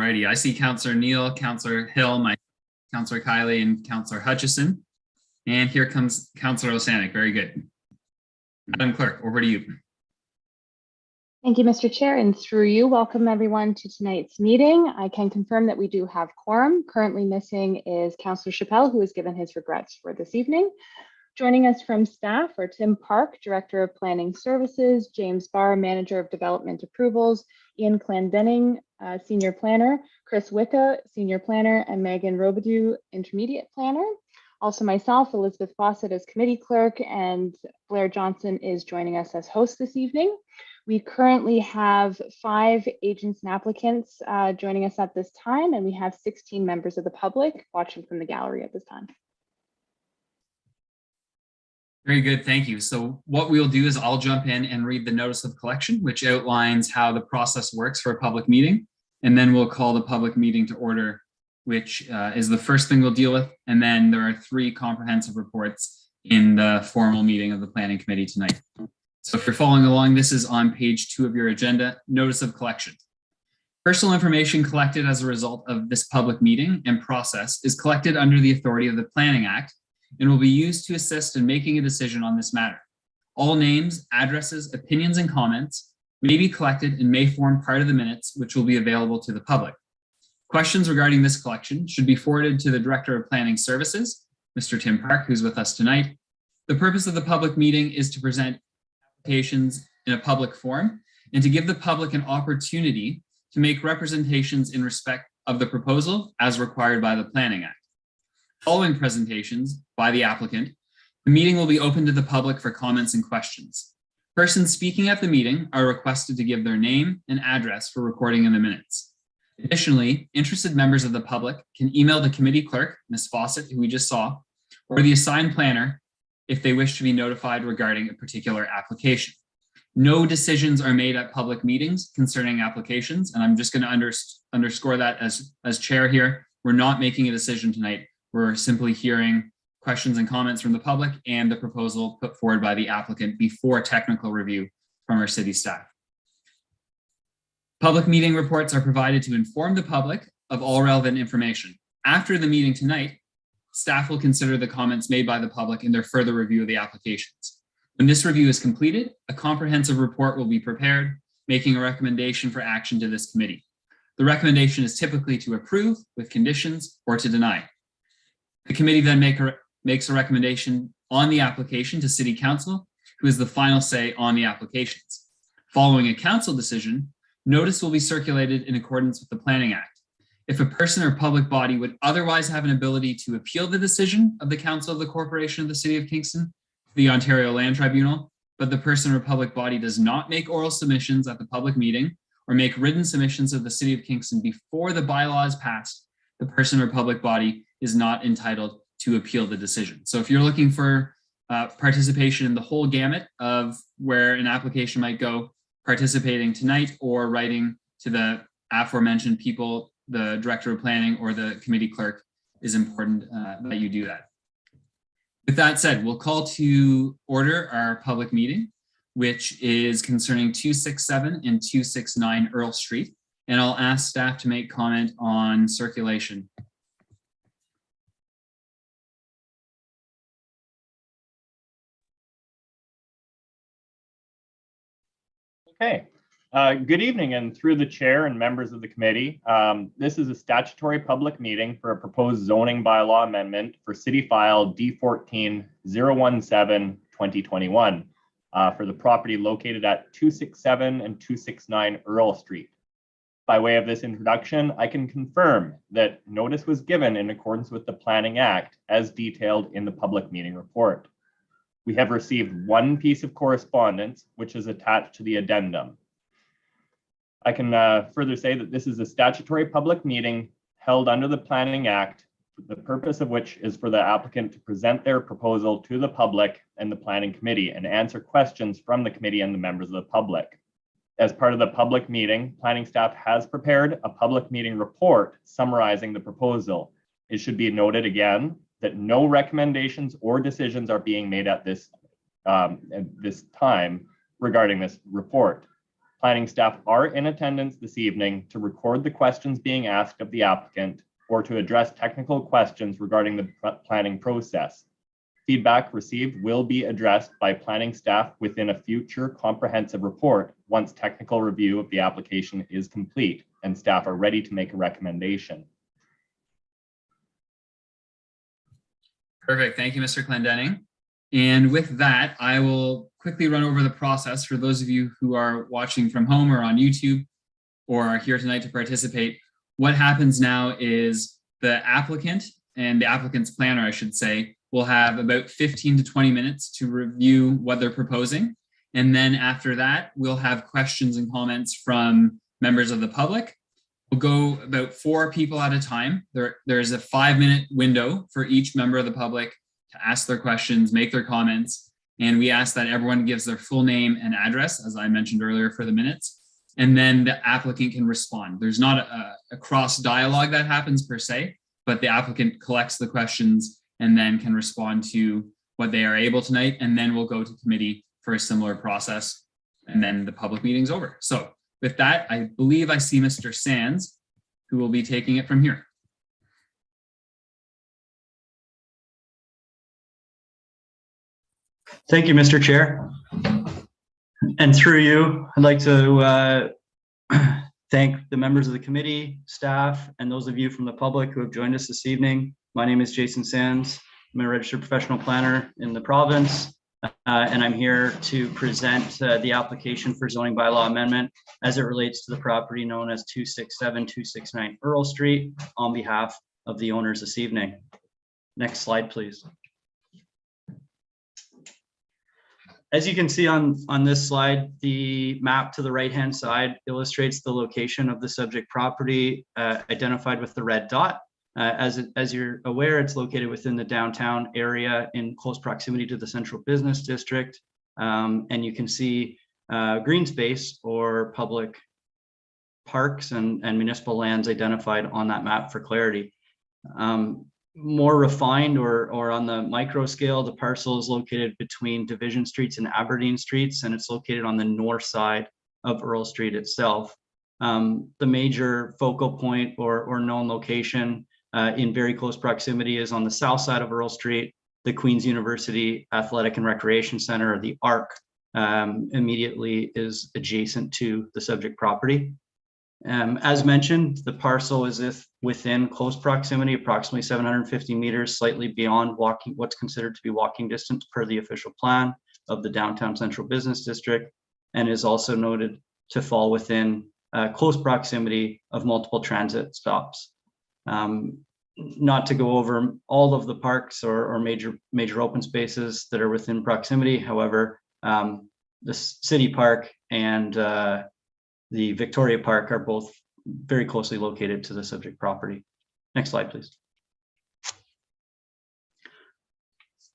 righty. I see Councillor Neal, Councillor Hill, Councillor Kiley, and Councillor Hutchison. And here comes Councillor Osanek. Very good. Madam Clerk, over to you. Thank you, Mr. Chair, and through you, welcome everyone to tonight's meeting. I can confirm that we do have quorum. Currently missing is Councillor Chappelle, who has given his regrets for this evening. Joining us from staff are Tim Park, Director of Planning Services, James Barr, Manager of Development Approvals, Ian Clendenning, Senior Planner, Chris Wicca, Senior Planner, and Megan Robidoux, Intermediate Planner. Also myself, Elizabeth Fawcett as Committee Clerk, and Blair Johnson is joining us as host this evening. We currently have 5 agents and applicants joining us at this time, and we have 16 members of the public watching from the gallery at this time. Very good, thank you. So what we'll do is I'll jump in and read the notice of collection, which outlines how the process works for a public meeting. And then we'll call the public meeting to order, which is the first thing we'll deal with. And then there are 3 comprehensive reports in the formal meeting of the Planning Committee tonight. So if you're following along, this is on page 2 of your agenda, notice of collection. Personal information collected as a result of this public meeting and process is collected under the authority of the Planning Act and will be used to assist in making a decision on this matter. All names, addresses, opinions, and comments may be collected and may form part of the minutes, which will be available to the public. Questions regarding this collection should be forwarded to the Director of Planning Services, Mr. Tim Park, who's with us tonight. The purpose of the public meeting is to present applications in a public forum and to give the public an opportunity to make representations in respect of the proposal as required by the Planning Act. Following presentations by the applicant, the meeting will be open to the public for comments and questions. Persons speaking at the meeting are requested to give their name and address for recording in the minutes. Additionally, interested members of the public can email the committee clerk, Ms. Fawcett, who we just saw, or the assigned planner if they wish to be notified regarding a particular application. No decisions are made at public meetings concerning applications, and I'm just going to underscore that as chair here. We're not making a decision tonight. We're simply hearing questions and comments from the public and the proposal put forward by the applicant before technical review from our city staff. Public meeting reports are provided to inform the public of all relevant information. After the meeting tonight, staff will consider the comments made by the public in their further review of the applications. When this review is completed, a comprehensive report will be prepared, making a recommendation for action to this committee. The recommendation is typically to approve with conditions or to deny. The committee then makes a recommendation on the application to City Council, who has the final say on the applications. Following a council decision, notice will be circulated in accordance with the Planning Act. If a person or public body would otherwise have an ability to appeal the decision of the Council of the Corporation of the City of Kingston, the Ontario Land Tribunal, but the person or public body does not make oral submissions at the public meeting or make written submissions of the City of Kingston before the bylaw is passed, the person or public body is not entitled to appeal the decision. So if you're looking for participation in the whole gamut of where an application might go, participating tonight or writing to the aforementioned people, the Director of Planning or the committee clerk, is important that you do that. With that said, we'll call to order our public meeting, which is concerning 267 and 269 Earl Street. And I'll ask staff to make comment on circulation. Okay. Good evening, and through the chair and members of the committee, this is a statutory public meeting for a proposed zoning bylaw amendment for City File D14017-2021 for the property located at 267 and 269 Earl Street. By way of this introduction, I can confirm that notice was given in accordance with the Planning Act as detailed in the public meeting report. We have received one piece of correspondence, which is attached to the addendum. I can further say that this is a statutory public meeting held under the Planning Act, the purpose of which is for the applicant to present their proposal to the public and the Planning Committee and answer questions from the committee and the members of the public. As part of the public meeting, planning staff has prepared a public meeting report summarizing the proposal. It should be noted again that no recommendations or decisions are being made at this time regarding this report. Planning staff are in attendance this evening to record the questions being asked of the applicant or to address technical questions regarding the planning process. Feedback received will be addressed by planning staff within a future comprehensive report once technical review of the application is complete and staff are ready to make a recommendation. Perfect. Thank you, Mr. Clendenning. And with that, I will quickly run over the process for those of you who are watching from home or on YouTube or are here tonight to participate. What happens now is the applicant and the applicant's planner, I should say, will have about 15 to 20 minutes to review what they're proposing. And then after that, we'll have questions and comments from members of the public. We'll go about 4 people at a time. There's a 5-minute window for each member of the public to ask their questions, make their comments. And we ask that everyone gives their full name and address, as I mentioned earlier for the minutes. And then the applicant can respond. There's not a cross dialogue that happens per se, but the applicant collects the questions and then can respond to what they are able tonight. And then we'll go to committee for a similar process. And then the public meeting's over. So with that, I believe I see Mr. Sands, who will be taking it from here. Thank you, Mr. Chair. And through you, I'd like to thank the members of the committee, staff, and those of you from the public who have joined us this evening. My name is Jason Sands. I'm a registered professional planner in the province, and I'm here to present the application for zoning bylaw amendment as it relates to the property known as 267-269 Earl Street on behalf of the owners this evening. Next slide, please. As you can see on this slide, the map to the right-hand side illustrates the location of the subject property identified with the red dot. As you're aware, it's located within the downtown area in close proximity to the central business district. And you can see green space or public parks and municipal lands identified on that map for clarity. More refined or on the micro scale, the parcel is located between Division Streets and Aberdeen Streets, and it's located on the north side of Earl Street itself. The major focal point or known location in very close proximity is on the south side of Earl Street. The Queen's University Athletic and Recreation Center, or the ARC, immediately is adjacent to the subject property. As mentioned, the parcel is within close proximity, approximately 750 meters, slightly beyond what's considered to be walking distance per the official plan of the downtown central business district, and is also noted to fall within close proximity of multiple transit stops. Not to go over all of the parks or major open spaces that are within proximity. However, the City Park and the Victoria Park are both very closely located to the subject property. Next slide, please.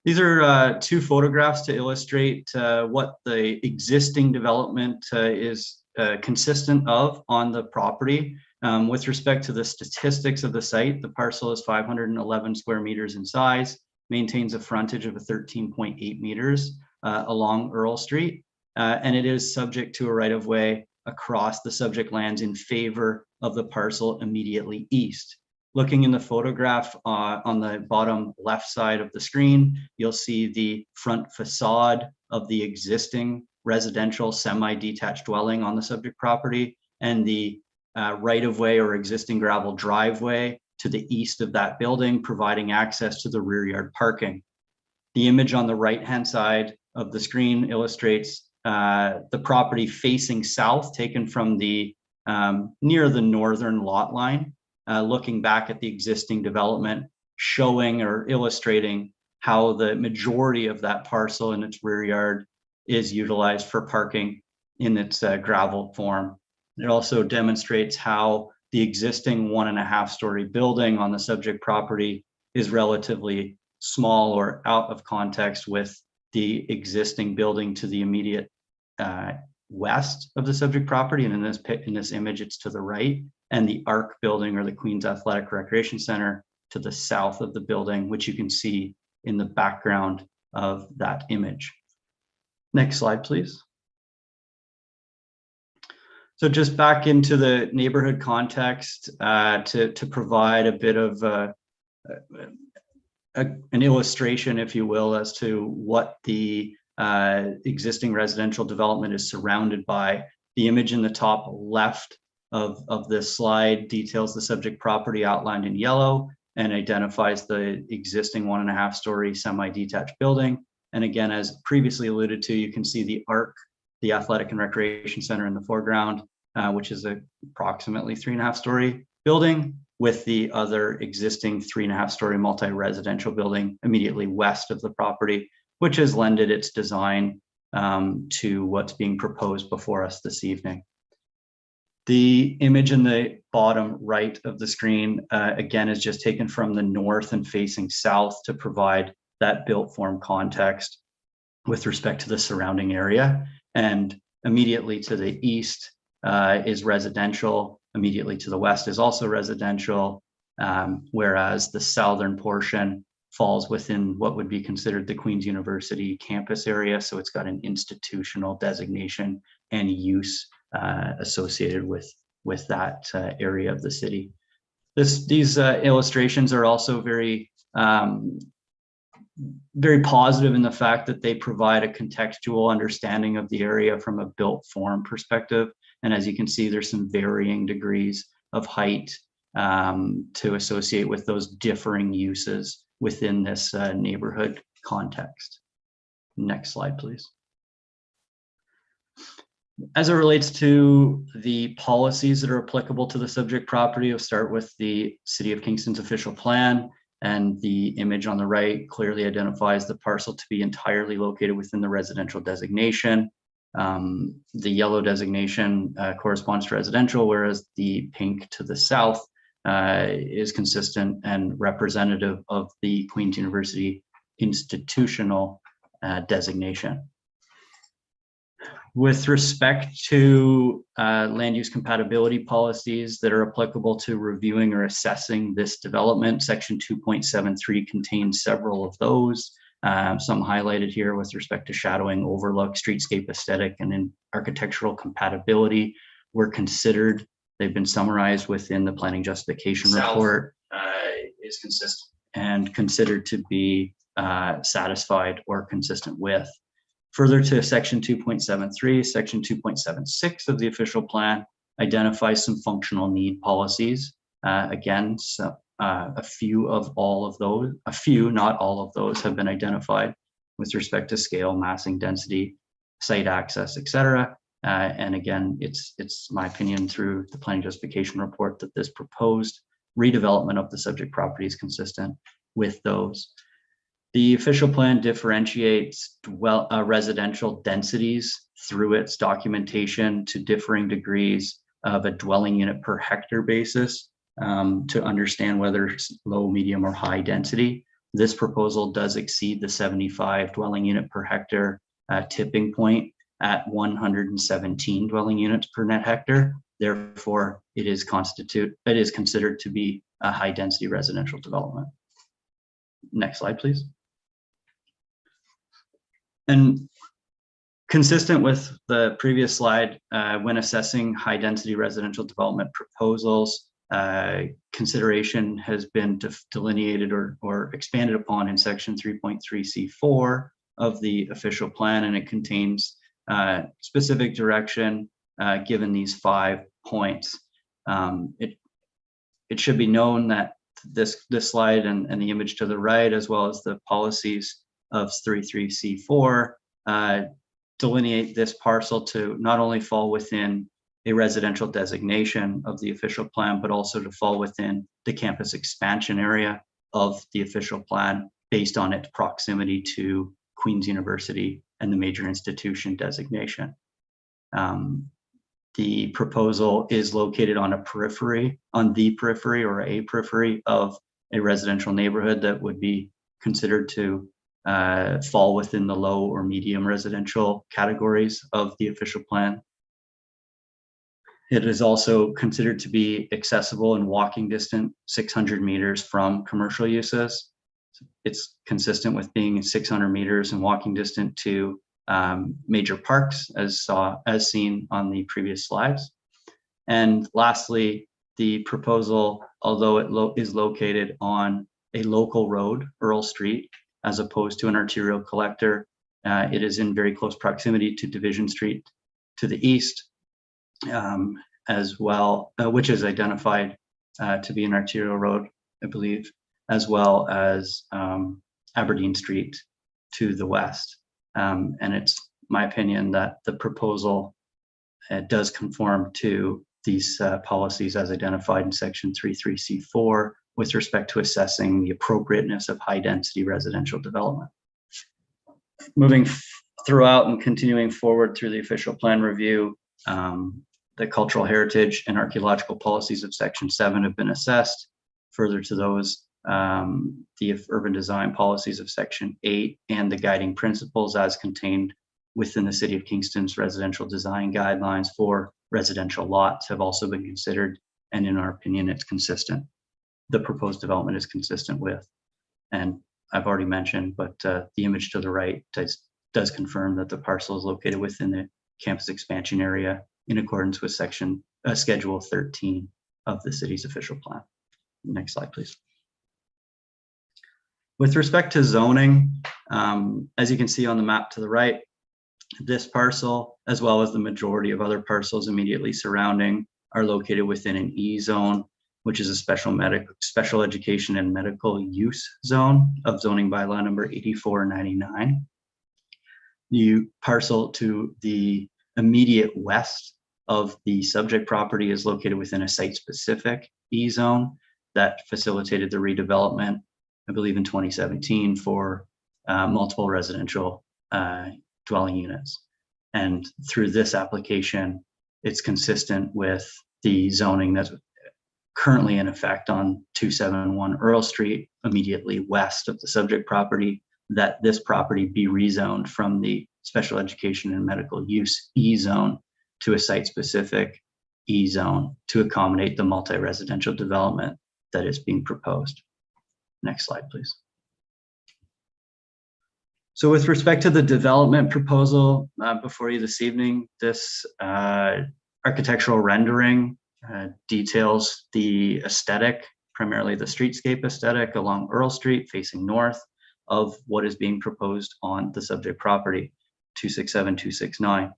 These are 2 photographs to illustrate what the existing development is consistent of on the property. With respect to the statistics of the site, the parcel is 511 square meters in size, maintains a frontage of 13.8 meters along Earl Street, and it is subject to a right-of-way across the subject lands in favor of the parcel immediately east. Looking in the photograph on the bottom left side of the screen, you'll see the front facade of the existing residential semi-detached dwelling on the subject property, and the right-of-way or existing gravel driveway to the east of that building, providing access to the rear yard parking. The image on the right-hand side of the screen illustrates the property facing south, taken from the near the northern lot line, looking back at the existing development, showing or illustrating how the majority of that parcel in its rear yard is utilized for parking in its gravel form. It also demonstrates how the existing 1.5-story building on the subject property is relatively small or out of context with the existing building to the immediate west of the subject property, and in this image it's to the right, and the ARC building, or the Queen's Athletic Recreation Center, to the south of the building, which you can see in the background of that image. Next slide, please. So just back into the neighborhood context to provide a bit of an illustration, if you will, as to what the existing residential development is surrounded by. The image in the top left of this slide details the subject property outlined in yellow and identifies the existing 1.5-story semi-detached building. And again, as previously alluded to, you can see the ARC, the Athletic and Recreation Center in the foreground, which is a approximately 3.5-story building, with the other existing 3.5-story multi-residential building immediately west of the property, which has lended its design to what's being proposed before us this evening. The image in the bottom right of the screen, again, is just taken from the north and facing south to provide that built form context with respect to the surrounding area. And immediately to the east is residential. Immediately to the west is also residential, whereas the southern portion falls within what would be considered the Queen's University campus area. So it's got an institutional designation and use associated with that area of the city. These illustrations are also very positive in the fact that they provide a contextual understanding of the area from a built form perspective. And as you can see, there's some varying degrees of height to associate with those differing uses within this neighborhood context. Next slide, please. As it relates to the policies that are applicable to the subject property, I'll start with the City of Kingston's official plan. And the image on the right clearly identifies the parcel to be entirely located within the residential designation. The yellow designation corresponds to residential, whereas the pink to the south is consistent and representative of the Queen's University institutional designation. With respect to land use compatibility policies that are applicable to reviewing or assessing this development, Section 2.73 contains several of those. Some highlighted here with respect to shadowing, overlook, streetscape aesthetic, and in architectural compatibility were considered. They've been summarized within the planning justification report, is consistent and considered to be satisfied or consistent with. Further to Section 2.73, Section 2.76 of the official plan identifies some functional need policies. Again, so, a few, not all of those have been identified with respect to scale, massing, density, site access, etc. And again, it's my opinion through the planning justification report that this proposed redevelopment of the subject property is consistent with those. The official plan differentiates residential densities through its documentation to differing degrees of a dwelling unit per hectare basis to understand whether it's low, medium, or high density. This proposal does exceed the 75 dwelling unit per hectare tipping point at 117 dwelling units per net hectare. Therefore, it is considered to be a high density residential development. Next slide, please. And consistent with the previous slide, when assessing high density residential development proposals, consideration has been delineated or expanded upon in Section 3.3C4 of the official plan, and it contains specific direction given these 5 points. It should be known that this slide and the image to the right, as well as the policies of 3.3C4, delineate this parcel to not only fall within a residential designation of the official plan, but also to fall within the campus expansion area of the official plan based on its proximity to Queen's University and the major institution designation. The proposal is located on the periphery or a periphery of a residential neighborhood that would be considered to fall within the low or medium residential categories of the official plan. It is also considered to be accessible and walking distant 600 meters from commercial uses. It's consistent with being 600 meters and walking distant to major parks as seen on the previous slides. And lastly, the proposal, although it is located on a local road, Earl Street, as opposed to an arterial collector, it is in very close proximity to Division Street to the east, as well, which is identified to be an arterial road, I believe, as well as Aberdeen Street to the west. And it's my opinion that the proposal does conform to these policies as identified in section 33C4 with respect to assessing the appropriateness of high density residential development. Moving throughout and continuing forward through the official plan review, the cultural heritage and archaeological policies of section 7 have been assessed. Further to those, the urban design policies of section 8 and the guiding principles as contained within the City of Kingston's residential design guidelines for residential lots have also been considered, and in our opinion, it's consistent. The proposed development is consistent with, and I've already mentioned, but the image to the right does confirm that the parcel is located within the campus expansion area in accordance with section schedule 13 of the city's official plan. Next slide, please. With respect to zoning, as you can see on the map to the right, this parcel, as well as the majority of other parcels immediately surrounding, are located within an E zone, which is a special education and medical use zone of zoning bylaw number 8499. The parcel to the immediate west of the subject property is located within a site-specific E zone that facilitated the redevelopment, I believe in 2017, for multiple residential dwelling units. And through this application, it's consistent with the zoning that's currently in effect on 271 Earl Street, immediately west of the subject property, that this property be rezoned from the special education and medical use E zone to a site-specific E zone to accommodate the multi-residential development that is being proposed. Next slide, please. So with respect to the development proposal before you this evening, this architectural rendering details the aesthetic, primarily the streetscape aesthetic along Earl Street facing north of what is being proposed on the subject property, 267, 269.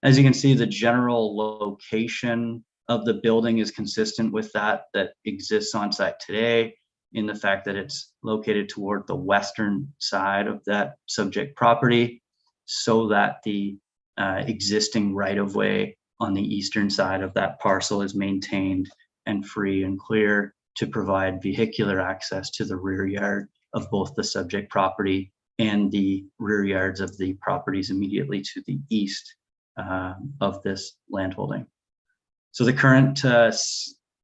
As you can see, the general location of the building is consistent with that exists on site today, in the fact that it's located toward the western side of that subject property, so that the existing right-of-way on the eastern side of that parcel is maintained and free and clear to provide vehicular access to the rear yard of both the subject property and the rear yards of the properties immediately to the east of this landholding. So the current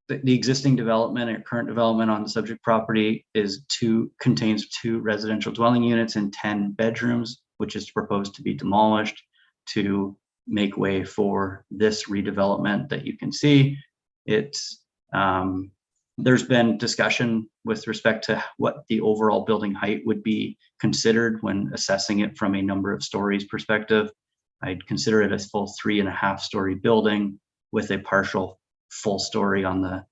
the existing development or current development on the subject property contains 2 residential dwelling units and 10 bedrooms, which is proposed to be demolished to make way for this redevelopment that you can see. It's there's been discussion with respect to what the overall building height would be considered when assessing it from a number of stories perspective. I'd consider it a full 3.5-story building with a partial full story on the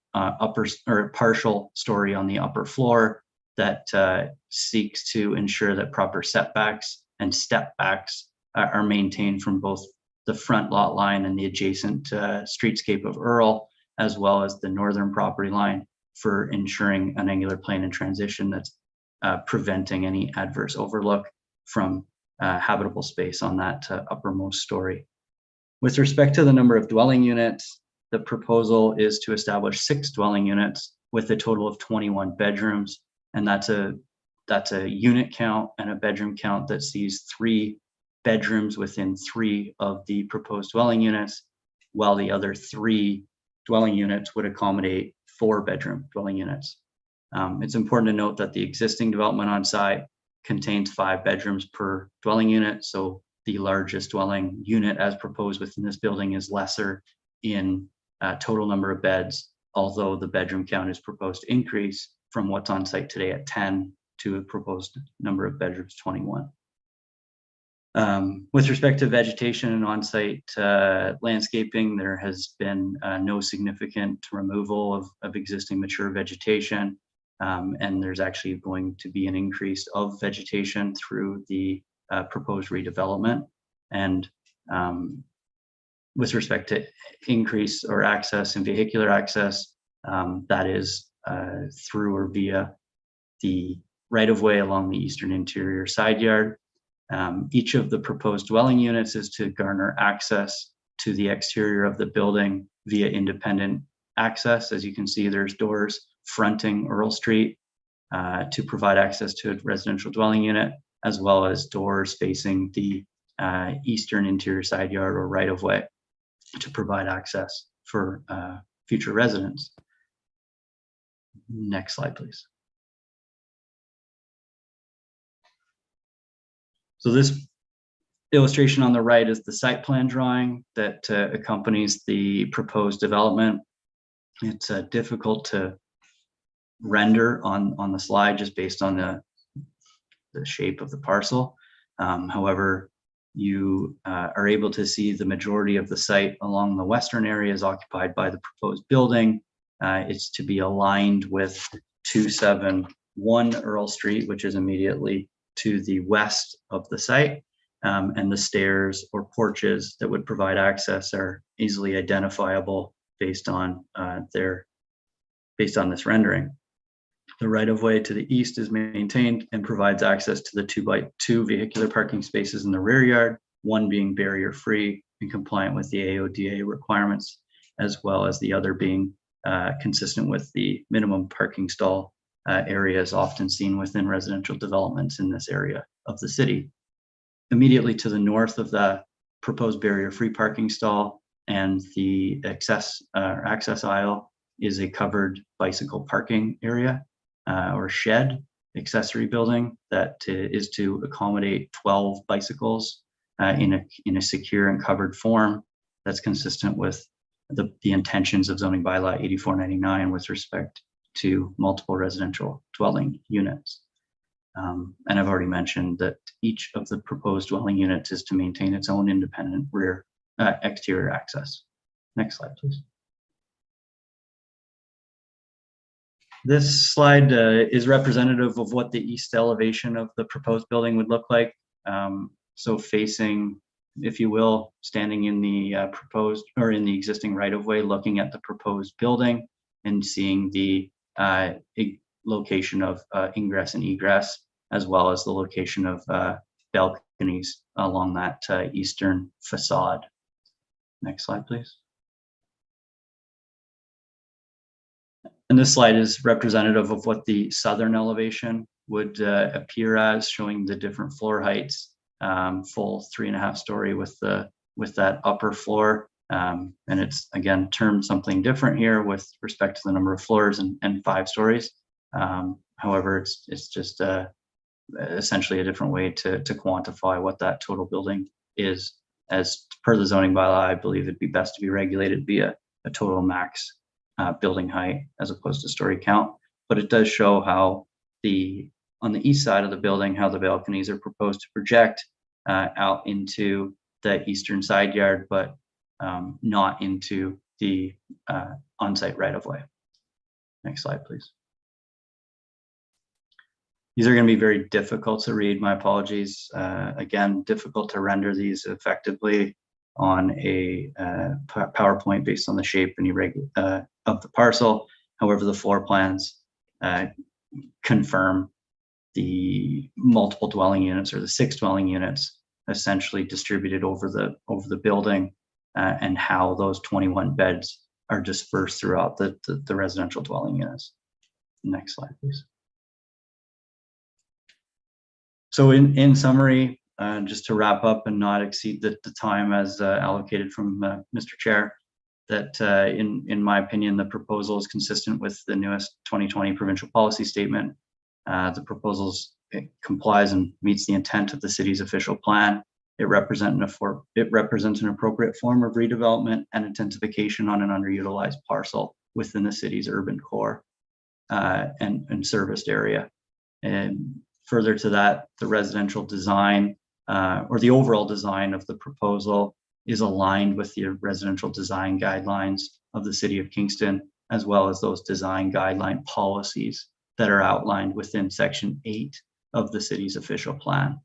partial story on the upper floor that seeks to ensure that proper setbacks and step backs are maintained from both the front lot line and the adjacent streetscape of Earl, as well as the northern property line, for ensuring an angular plane and transition that's preventing any adverse overlook from habitable space on that uppermost story. With respect to the number of dwelling units, the proposal is to establish 6 dwelling units with a total of 21 bedrooms, and that's a unit count and a bedroom count that sees 3 bedrooms within 3 of the proposed dwelling units, while the other 3 dwelling units would accommodate 4-bedroom dwelling units. It's important to note that the existing development on site contains 5 bedrooms per dwelling unit, so the largest dwelling unit as proposed within this building is lesser in total number of beds, although the bedroom count is proposed to increase from what's on site today at 10 to a proposed number of bedrooms 21. With respect to vegetation and on-site landscaping, there has been no significant removal of existing mature vegetation. And there's actually going to be an increase of vegetation through the proposed redevelopment. And with respect to increase or access and vehicular access, that is through or via the right-of-way along the eastern interior side yard. Each of the proposed dwelling units is to garner access to the exterior of the building via independent access. As you can see, there's doors fronting Earl Street to provide access to a residential dwelling unit, as well as doors facing the eastern interior side yard or right-of-way to provide access for future residents. Next slide, please. So this illustration on the right is the site plan drawing that accompanies the proposed development. It's difficult to render on the slide just based on the shape of the parcel. However, you are able to see the majority of the site along the western area is occupied by the proposed building. It's to be aligned with 271 Earl Street, which is immediately to the west of the site, and the stairs or porches that would provide access are easily identifiable based on this rendering. The right-of-way to the east is maintained and provides access to the 2x2 vehicular parking spaces in the rear yard, one being barrier-free and compliant with the AODA requirements, as well as the other being consistent with the minimum parking stall areas often seen within residential developments in this area of the city. Immediately to the north of the proposed barrier-free parking stall and the access aisle is a covered bicycle parking area or shed accessory building that is to accommodate 12 bicycles in a secure and covered form that's consistent with the intentions of zoning bylaw 8499 with respect to multiple residential dwelling units. And I've already mentioned that each of the proposed dwelling units is to maintain its own independent rear exterior access. Next slide, please. This slide is representative of what the east elevation of the proposed building would look like. So facing, if you will, standing in the proposed or in the existing right-of-way, looking at the proposed building and seeing the location of ingress and egress, as well as the location of balconies along that eastern facade. Next slide, please. And this slide is representative of what the southern elevation would appear as, showing the different floor heights, full 3.5 story with that upper floor. And it's again termed something different here with respect to the number of floors and 5 stories. However, it's just essentially a different way to quantify what that total building is. As per the zoning bylaw, I believe it'd be best to be regulated via a total max building height as opposed to story count. But it does show how on the east side of the building, how the balconies are proposed to project out into the eastern side yard, but not into the on-site right-of-way. Next slide, please. These are going to be very difficult to read. My apologies. Again, difficult to render these effectively on a PowerPoint based on the shape and of the parcel. However, the floor plans confirm the multiple dwelling units or the 6 dwelling units essentially distributed over the building and how those 21 beds are dispersed throughout the residential dwelling units. Next slide, please. So in summary, just to wrap up and not exceed the time as allocated from Mr. Chair, that in my opinion, the proposal is consistent with the newest 2020 provincial policy statement. The proposal complies and meets the intent of the city's official plan. It represents an appropriate form of redevelopment and intensification on an underutilized parcel within the city's urban core and serviced area. And further to that, the residential design or the overall design of the proposal is aligned with the residential design guidelines of the City of Kingston, as well as those design guideline policies that are outlined within Section 8 of the city's official plan.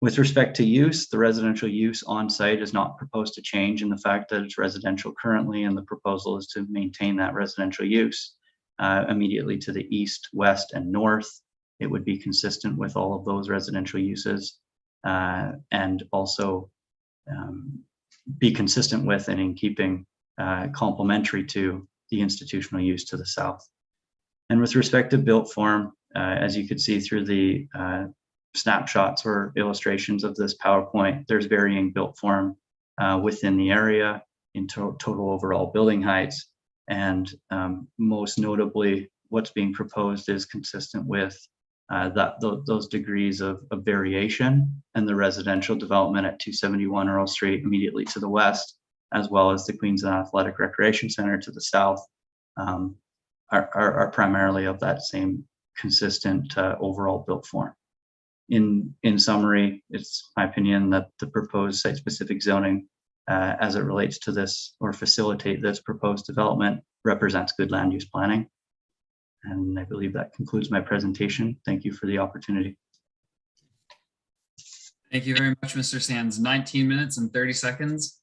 With respect to use, the residential use on site is not proposed to change in the fact that it's residential currently, and the proposal is to maintain that residential use immediately to the east, west, and north. It would be consistent with all of those residential uses and also be consistent with and in keeping complementary to the institutional use to the south. And with respect to built form, as you could see through the snapshots or illustrations of this PowerPoint, there's varying built form within the area in total overall building heights. And most notably, what's being proposed is consistent with those degrees of variation, and the residential development at 271 Earl Street immediately to the west, as well as the Queensland Athletic Recreation Center to the south, are primarily of that same consistent overall built form. In summary, it's my opinion that the proposed site-specific zoning as it relates to this or facilitate this proposed development represents good land use planning. And I believe that concludes my presentation. Thank you for the opportunity. Thank you very much, Mr. Sands. 19 minutes and 30 seconds.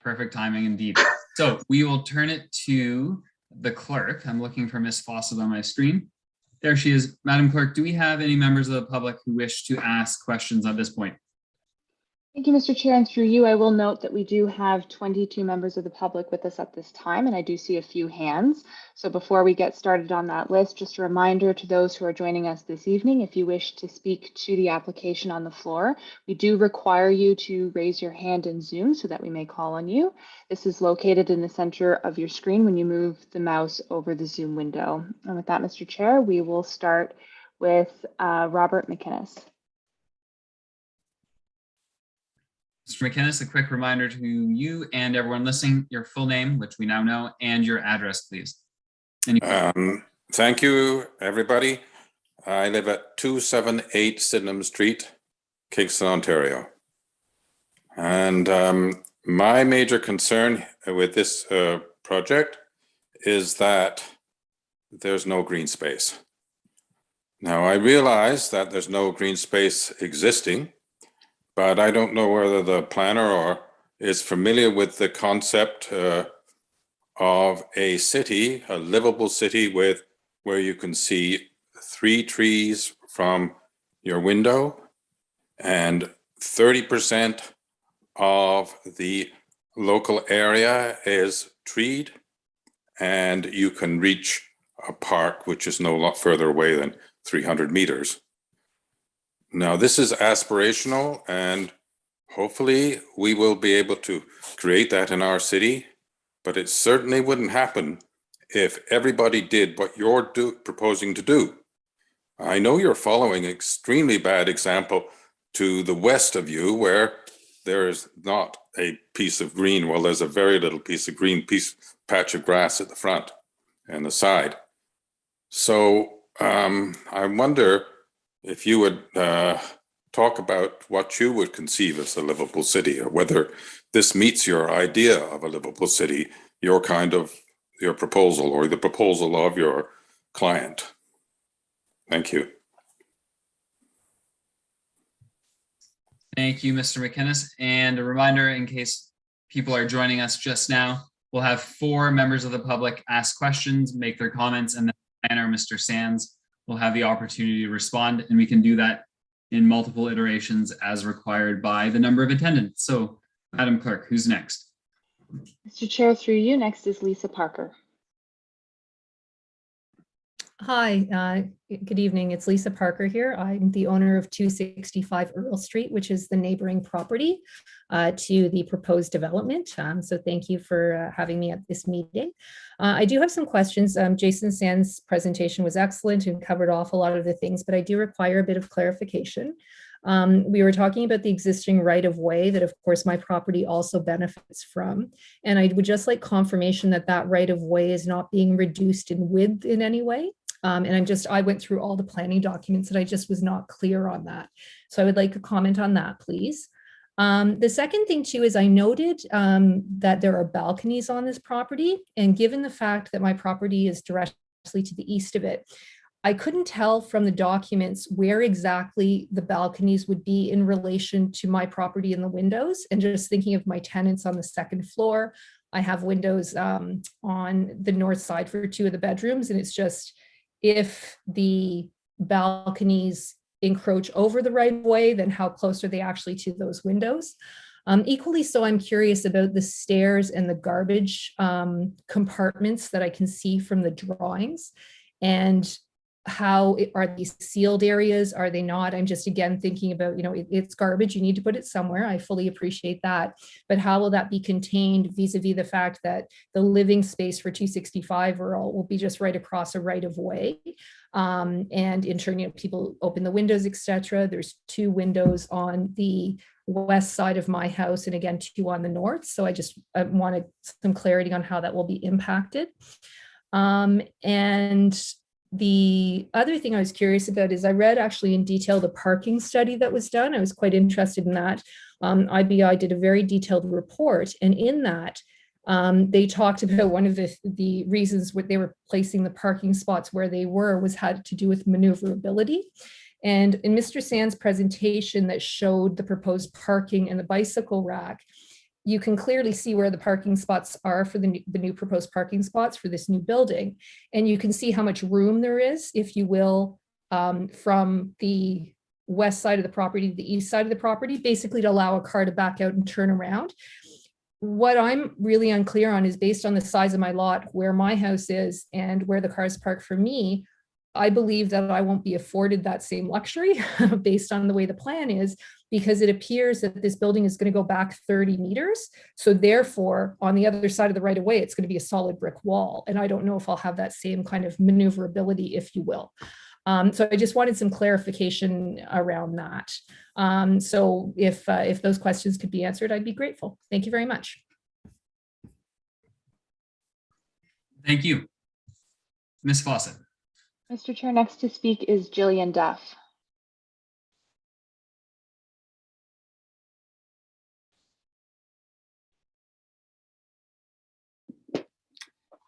Perfect timing indeed. So we will turn it to the clerk. I'm looking for Ms. Fawcett on my screen. There she is. Madam Clerk, do we have any members of the public who wish to ask questions at this point? Thank you, Mr. Chair, and through you, I will note that we do have 22 members of the public with us at this time, and I do see a few hands. So before we get started on that list, just a reminder to those who are joining us this evening, if you wish to speak to the application on the floor, we do require you to raise your hand in Zoom so that we may call on you. This is located in the center of your screen when you move the mouse over the Zoom window. And with that, Mr. Chair, we will start with Robert Mcinnis. Mr. Mcinnis, a quick reminder to you and everyone listening, your full name, which we now know, and your address, please. Thank you, everybody. I live at 278 Sydenham Street, Kingston, Ontario. And my major concern with this project is that there's no green space. Now, I realize that there's no green space existing, but I don't know whether the planner is familiar with the concept of a city, a livable city where you can see 3 trees from your window, and 30% of the local area is treed, and you can reach a park which is no lot further away than 300 meters. Now, this is aspirational, and hopefully we will be able to create that in our city, but it certainly wouldn't happen if everybody did what you're proposing to do. I know you're following an extremely bad example to the west of you, where there is not a piece of green. Well, there's a very little piece of green patch of grass at the front and the side. So I wonder if you would talk about what you would conceive as a livable city, or whether this meets your idea of a livable city, your proposal, or the proposal of your client. Thank you. Thank you, Mr. Mcinnis. And a reminder, in case people are joining us just now, we'll have 4 members of the public ask questions, make their comments, and then the planner, Mr. Sands, will have the opportunity to respond, and we can do that in multiple iterations as required by the number of attendants. So, Madam Clerk, who's next? Mr. Chair, through you, next is Lisa Parker. Hi, good evening. It's Lisa Parker here. I'm the owner of 265 Earl Street, which is the neighboring property to the proposed development. So thank you for having me at this meeting. I do have some questions. Jason Sands' presentation was excellent and covered off a lot of the things, but I do require a bit of clarification. We were talking about the existing right-of-way that, of course, my property also benefits from. And I would just like confirmation that that right-of-way is not being reduced in width in any way. And I went through all the planning documents and I just was not clear on that. So I would like a comment on that, please. The second thing too is I noted that there are balconies on this property, and given the fact that my property is directly to the east of it, I couldn't tell from the documents where exactly the balconies would be in relation to my property and the windows. And just thinking of my tenants on the second floor, I have windows on the north side for 2 of the bedrooms, and it's just if the balconies encroach over the right of way, then how close are they actually to those windows? Equally so, I'm curious about the stairs and the garbage compartments that I can see from the drawings, and how are these sealed areas? Are they not? I'm just again thinking about, it's garbage, you need to put it somewhere. I fully appreciate that, but how will that be contained vis-a-vis the fact that the living space for 265 Earl will be just right across a right of way? And in turn, people open the windows, etc. There's 2 windows on the west side of my house, and again 2 on the north. So I wanted some clarity on how that will be impacted. And the other thing I was curious about is I read actually in detail the parking study that was done. I was quite interested in that. IBI did a very detailed report, and in that they talked about one of the reasons what they were placing the parking spots where they were had to do with maneuverability. And in Mr. Sand's presentation that showed the proposed parking and the bicycle rack, you can clearly see where the parking spots are for the new proposed parking spots for this new building. And you can see how much room there is, if you will, from the west side of the property to the east side of the property, basically to allow a car to back out and turn around. What I'm really unclear on is based on the size of my lot, where my house is and where the cars park for me, I believe that I won't be afforded that same luxury based on the way the plan is, because it appears that this building is going to go back 30 meters. So therefore, on the other side of the right of way, it's going to be a solid brick wall. And I don't know if I'll have that same kind of maneuverability, if you will. So I just wanted some clarification around that. So if those questions could be answered, I'd be grateful. Thank you very much. Thank you. Ms. Fawcett. Mr. Chair, next to speak is Jillian Duff.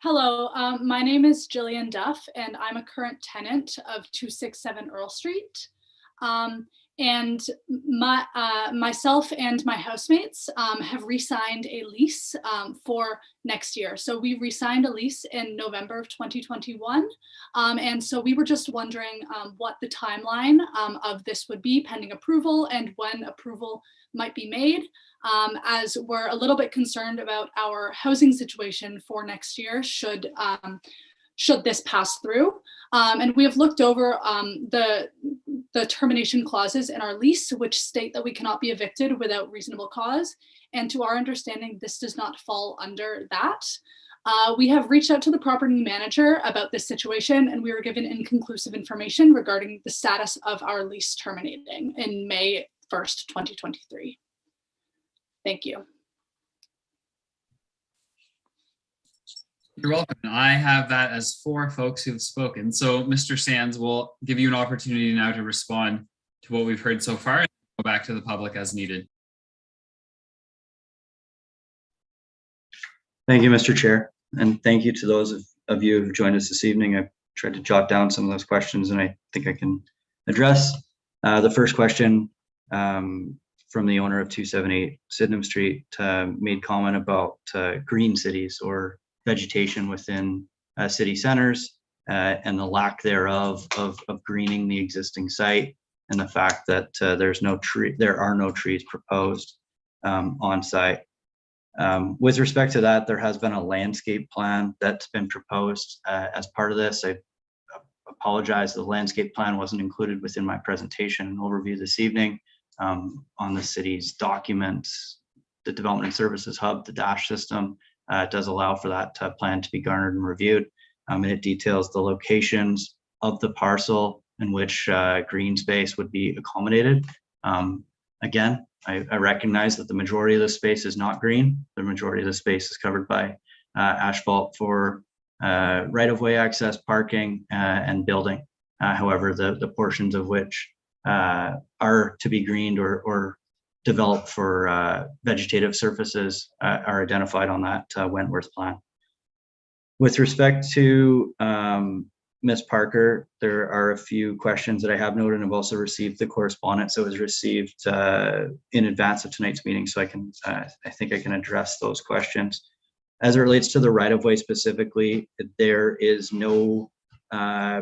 Hello, my name is Jillian Duff, and I'm a current tenant of 267 Earl Street. And myself and my housemates have re-signed a lease for next year. So we re-signed a lease in November of 2021. And so we were just wondering what the timeline of this would be pending approval, and when approval might be made, as we're a little bit concerned about our housing situation for next year should this pass through. And we have looked over the termination clauses in our lease, which state that we cannot be evicted without reasonable cause. And to our understanding, this does not fall under that. We have reached out to the property manager about this situation, and we were given inconclusive information regarding the status of our lease terminating in May 1st, 2023. Thank you. You're welcome. I have that as 4 folks who've spoken. So Mr. Sands will give you an opportunity now to respond to what we've heard so far and go back to the public as needed. Thank you, Mr. Chair. And thank you to those of you who've joined us this evening. I've tried to jot down some of those questions, and I think I can address. The first question from the owner of 278 Sydenham Street made comment about green cities or vegetation within city centers and the lack thereof of greening the existing site, and the fact that there are no trees proposed on site. With respect to that, there has been a landscape plan that's been proposed as part of this. I apologize, the landscape plan wasn't included within my presentation and overview this evening. On the city's documents, the Development Services Hub, the DASH system, does allow for that plan to be garnered and reviewed. And it details the locations of the parcel in which green space would be accommodated. Again, I recognize that the majority of the space is not green. The majority of the space is covered by asphalt for right-of-way access, parking, and building. However, the portions of which are to be greened or developed for vegetative surfaces are identified on that Wentworth plan. With respect to Ms. Parker, there are a few questions that I have noted, and I've also received the correspondence that was received in advance of tonight's meeting, so I think I can address those questions. As it relates to the right-of-way specifically, there is no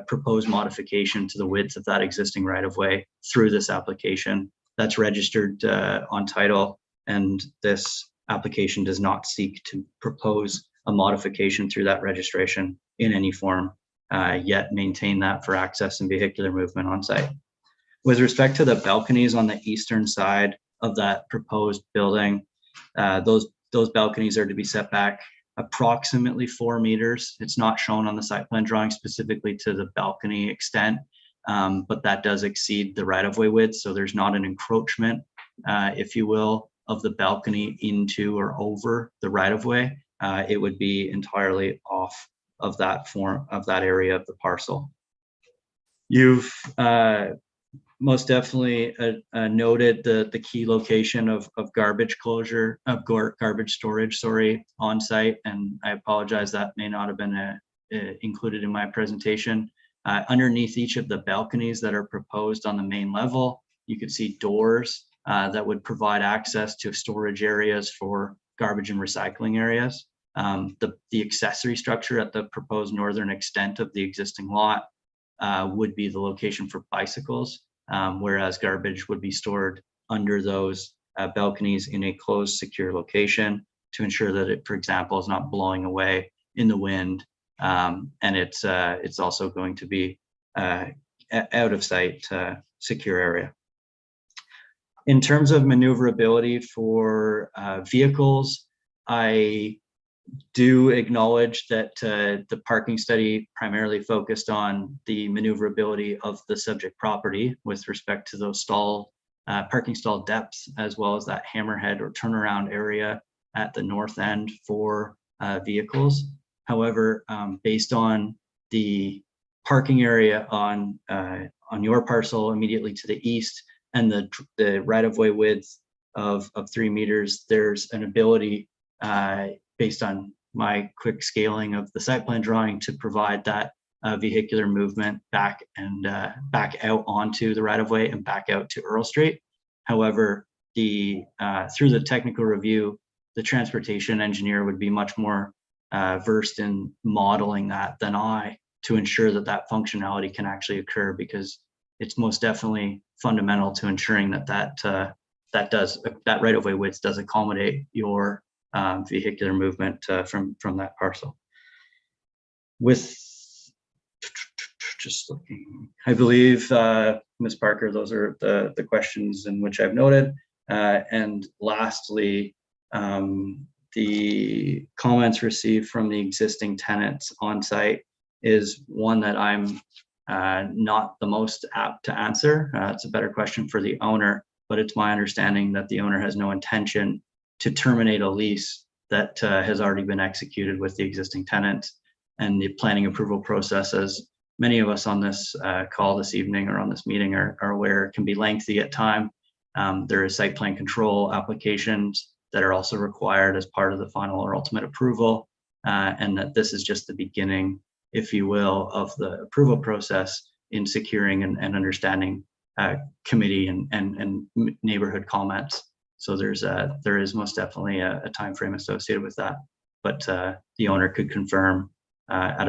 proposed modification to the width of that existing right-of-way through this application. That's registered on title, and this application does not seek to propose a modification through that registration in any form, yet maintain that for access and vehicular movement on site. With respect to the balconies on the eastern side of that proposed building, those balconies are to be set back approximately 4 meters. It's not shown on the site plan drawing specifically to the balcony extent, but that does exceed the right-of-way width. So there's not an encroachment, if you will, of the balcony into or over the right-of-way. It would be entirely off of that area of the parcel. You've most definitely noted the key location of garbage closure, of garbage storage, on site. And I apologize, that may not have been included in my presentation. Underneath each of the balconies that are proposed on the main level, you could see doors that would provide access to storage areas for garbage and recycling areas. The accessory structure at the proposed northern extent of the existing lot would be the location for bicycles, whereas garbage would be stored under those balconies in a closed, secure location to ensure that it, for example, is not blowing away in the wind. And it's also going to be out of sight, secure area. In terms of maneuverability for vehicles, I do acknowledge that the parking study primarily focused on the maneuverability of the subject property with respect to those parking stall depths, as well as that hammerhead or turnaround area at the north end for vehicles. However, based on the parking area on your parcel immediately to the east and the right-of-way width of 3 meters, there's an ability based on my quick scaling of the site plan drawing to provide that vehicular movement back out onto the right-of-way and back out to Earl Street. However, through the technical review, the transportation engineer would be much more versed in modeling that than I, to ensure that functionality can actually occur, because it's most definitely fundamental to ensuring that right-of-way width does accommodate your vehicular movement from that parcel. With just looking, I believe, Ms. Parker, those are the questions in which I've noted. And lastly, the comments received from the existing tenants on site is one that I'm not the most apt to answer. It's a better question for the owner, but it's my understanding that the owner has no intention to terminate a lease that has already been executed with the existing tenant. And the planning approval process, as many of us on this call this evening or on this meeting are aware, can be lengthy at time. There is site plan control applications that are also required as part of the final or ultimate approval, and that this is just the beginning, if you will, of the approval process in securing and understanding committee and neighborhood comments. So there is most definitely a time frame associated with that, but the owner could confirm at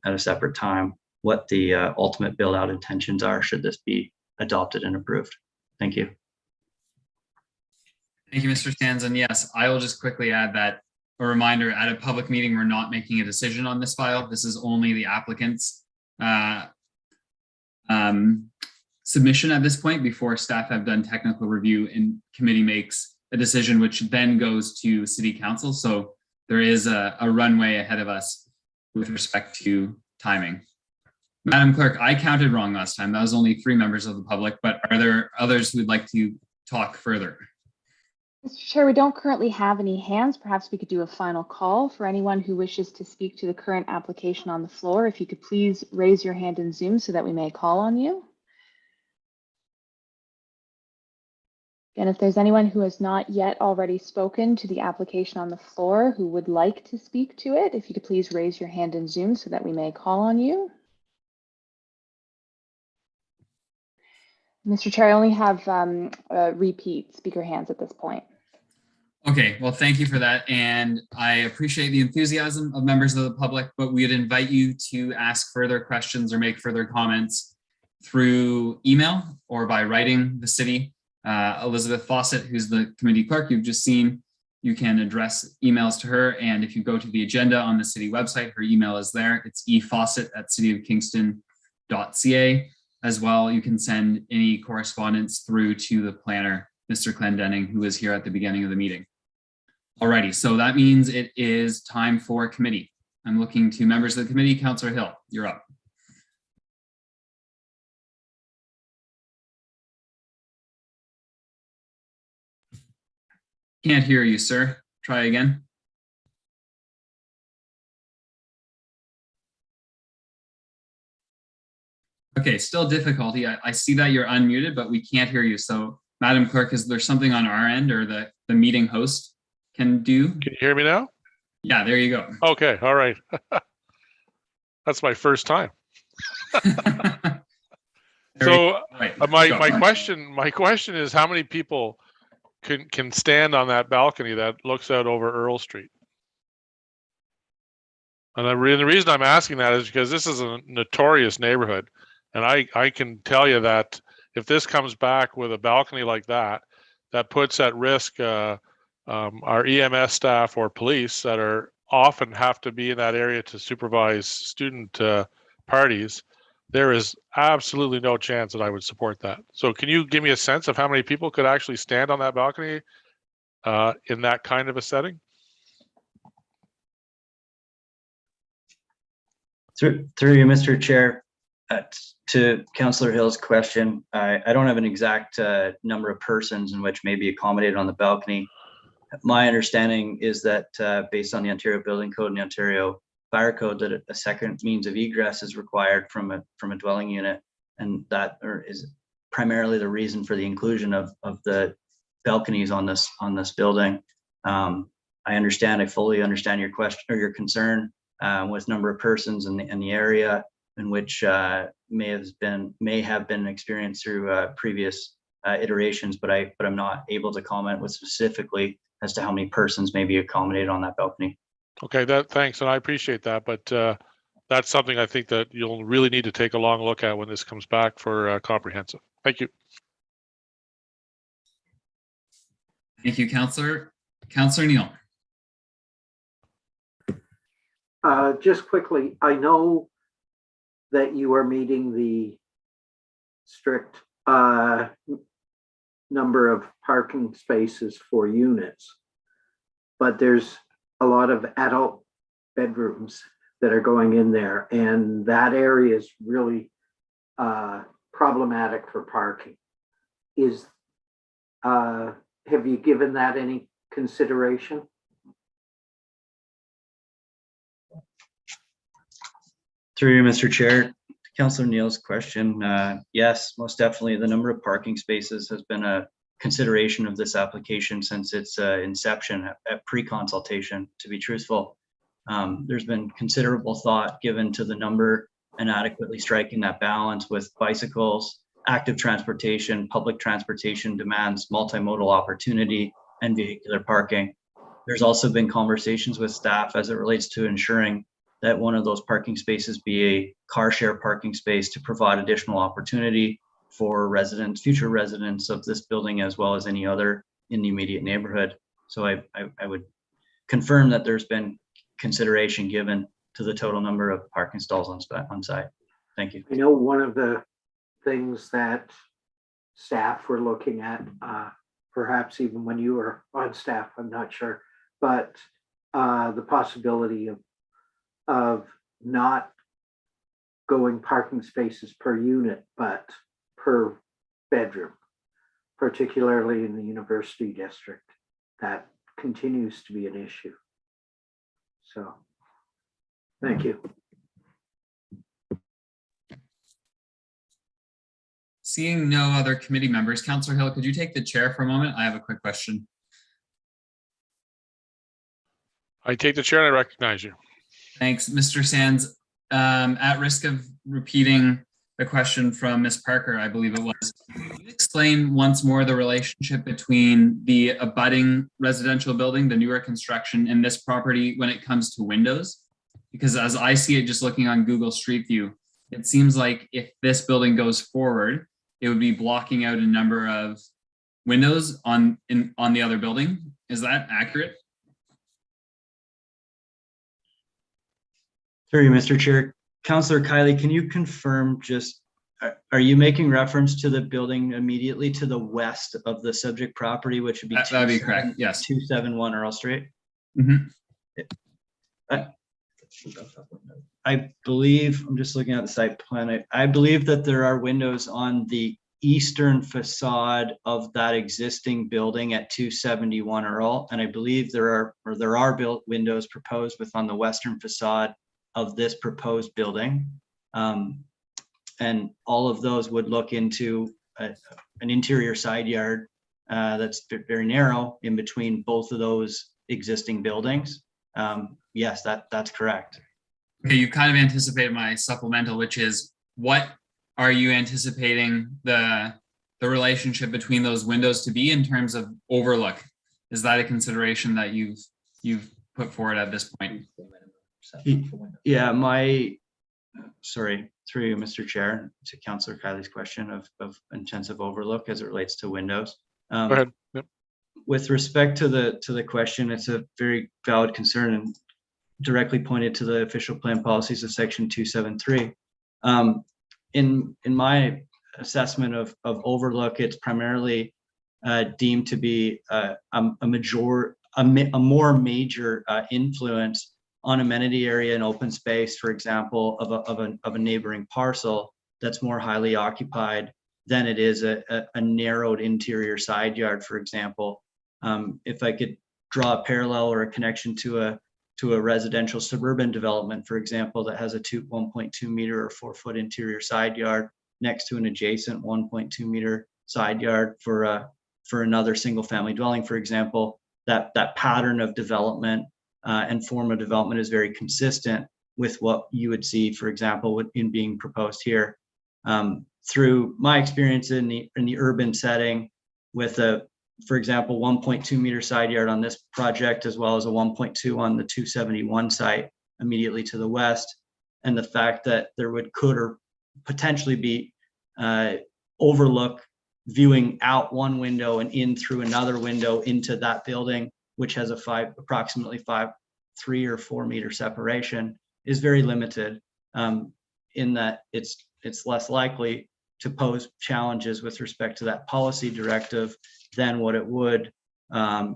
a separate time what the ultimate build out intentions are should this be adopted and approved. Thank you. Thank you, Mr. Stans. And yes, I will just quickly add that a reminder, at a public meeting, we're not making a decision on this file. This is only the applicant's submission at this point before staff have done technical review and committee makes a decision, which then goes to city council. So there is a runway ahead of us with respect to timing. Madam Clerk, I counted wrong last time. That was only 3 members of the public, but are there others who would like to talk further? Mr. Chair, we don't currently have any hands. Perhaps we could do a final call for anyone who wishes to speak to the current application on the floor. If you could please raise your hand in Zoom so that we may call on you. And if there's anyone who has not yet already spoken to the application on the floor who would like to speak to it, if you could please raise your hand in Zoom so that we may call on you. Mr. Chair, I only have repeat speaker hands at this point. Okay, well, thank you for that. And I appreciate the enthusiasm of members of the public, but we'd invite you to ask further questions or make further comments through email or by writing the city. Elizabeth Fawcett, who's the committee clerk you've just seen, you can address emails to her. And if you go to the agenda on the city website, her email is there. It's efawcett@cityofkingston.ca. As well, you can send any correspondence through to the planner, Mr. Clendenning, who was here at the beginning of the meeting. Alrighty, so that means it is time for committee. I'm looking to members of the committee. Councillor Hill, you're up. Can't hear you, sir. Try again. Okay, still difficulty. I see that you're unmuted, but we can't hear you. So, Madam Clerk, is there something on our end or the meeting host can do? Can you hear me now? Yeah, there you go. Okay, all right. That's my first time. So right. my question is, how many people can stand on that balcony that looks out over Earl Street? And the reason I'm asking that is because this is a notorious neighborhood, and I can tell you that if this comes back with a balcony like that, that puts at risk our EMS staff or police that are often have to be in that area to supervise student parties. There is absolutely no chance that I would support that. So can you give me a sense of how many people could actually stand on that balcony in that kind of a setting? Through you, Mr. Chair, to Councillor Hill's question, I don't have an exact number of persons in which may be accommodated on the balcony. My understanding is that based on the Ontario Building Code and the Ontario Fire Code, that a second means of egress is required from a dwelling unit, and that is primarily the reason for the inclusion of the balconies on this building. I fully understand your question or your concern with number of persons in the area, in which may have been experienced through previous iterations, but I'm not able to comment with specifically as to how many persons may be accommodated on that balcony. Okay, thanks, and I appreciate that, but that's something I think that you'll really need to take a long look at when this comes back for comprehensive. Thank you. Thank you, Councillor. Councillor Neal. Just quickly, I know that you are meeting the strict number of parking spaces for units, but there's a lot of adult bedrooms that are going in there, and that area is really problematic for parking. Have you given that any consideration? Through you, Mr. Chair, Councillor Neal's question, yes, most definitely the number of parking spaces has been a consideration of this application since its inception at pre-consultation, to be truthful. There's been considerable thought given to the number and adequately striking that balance with bicycles, active transportation, public transportation demands, multimodal opportunity, and vehicular parking. There's also been conversations with staff as it relates to ensuring that one of those parking spaces be a car share parking space to provide additional opportunity for residents, future residents of this building, as well as any other in the immediate neighborhood. So I would confirm that there's been consideration given to the total number of parking stalls on site. Thank you. I know one of the things that staff were looking at, perhaps even when you were on staff, I'm not sure, but the possibility of not going parking spaces per unit, but per bedroom, particularly in the university district. that continues to be an issue. So, thank you. Seeing no other committee members, Councillor Hill, could you take the chair for a moment? I have a quick question. I take the chair and I recognize you. Thanks, Mr. Sands. At risk of repeating the question from Ms. Parker, I believe it was, can you explain once more the relationship between the abutting residential building, the newer construction, and this property when it comes to windows? Because as I see it, just looking on Google Street View, it seems like if this building goes forward, it would be blocking out a number of windows on the other building. Is that accurate? Through you, Mr. Chair. Councillor Kiley, can you confirm just, are you making reference to the building immediately to the west of the subject property, which would be That'd be correct, yes. 271 Earl Street? Mhm. I believe, I'm just looking at the site plan. I believe that there are windows on the eastern facade of that existing building at 271 Earl. And I believe there are built windows proposed on the western facade of this proposed building. And all of those would look into an interior side yard that's very narrow in between both of those existing buildings. Yes, that's correct. Okay, you kind of anticipated my supplemental, which is what are you anticipating the relationship between those windows to be in terms of overlook? Is that a consideration that you've put forward at this point? Yeah, sorry, through you, Mr. Chair, to Councillor Kiley's question of intensive overlook as it relates to windows. Go ahead. Yep. With respect to the question, it's a very valid concern and directly pointed to the official plan policies of section 273. In my assessment of overlook, it's primarily deemed to be a more major influence on amenity area and open space, for example, of a neighboring parcel that's more highly occupied than it is a narrowed interior side yard, for example. If I could draw a parallel or a connection to a residential suburban development, for example, that has a 1.2 meter or 4 foot interior side yard next to an adjacent 1.2 meter side yard for another single family dwelling, for example, that pattern of development and form of development is very consistent with what you would see, for example, in being proposed here. Through my experience in the urban setting with for example, 1.2 meter side yard on this project, as well as a 1.2 on the 271 site immediately to the west, and the fact that there could or potentially be overlook viewing out one window and in through another window into that building, which has approximately 3 or 4 meter separation, is very limited in that it's less likely to pose challenges with respect to that policy directive than what it would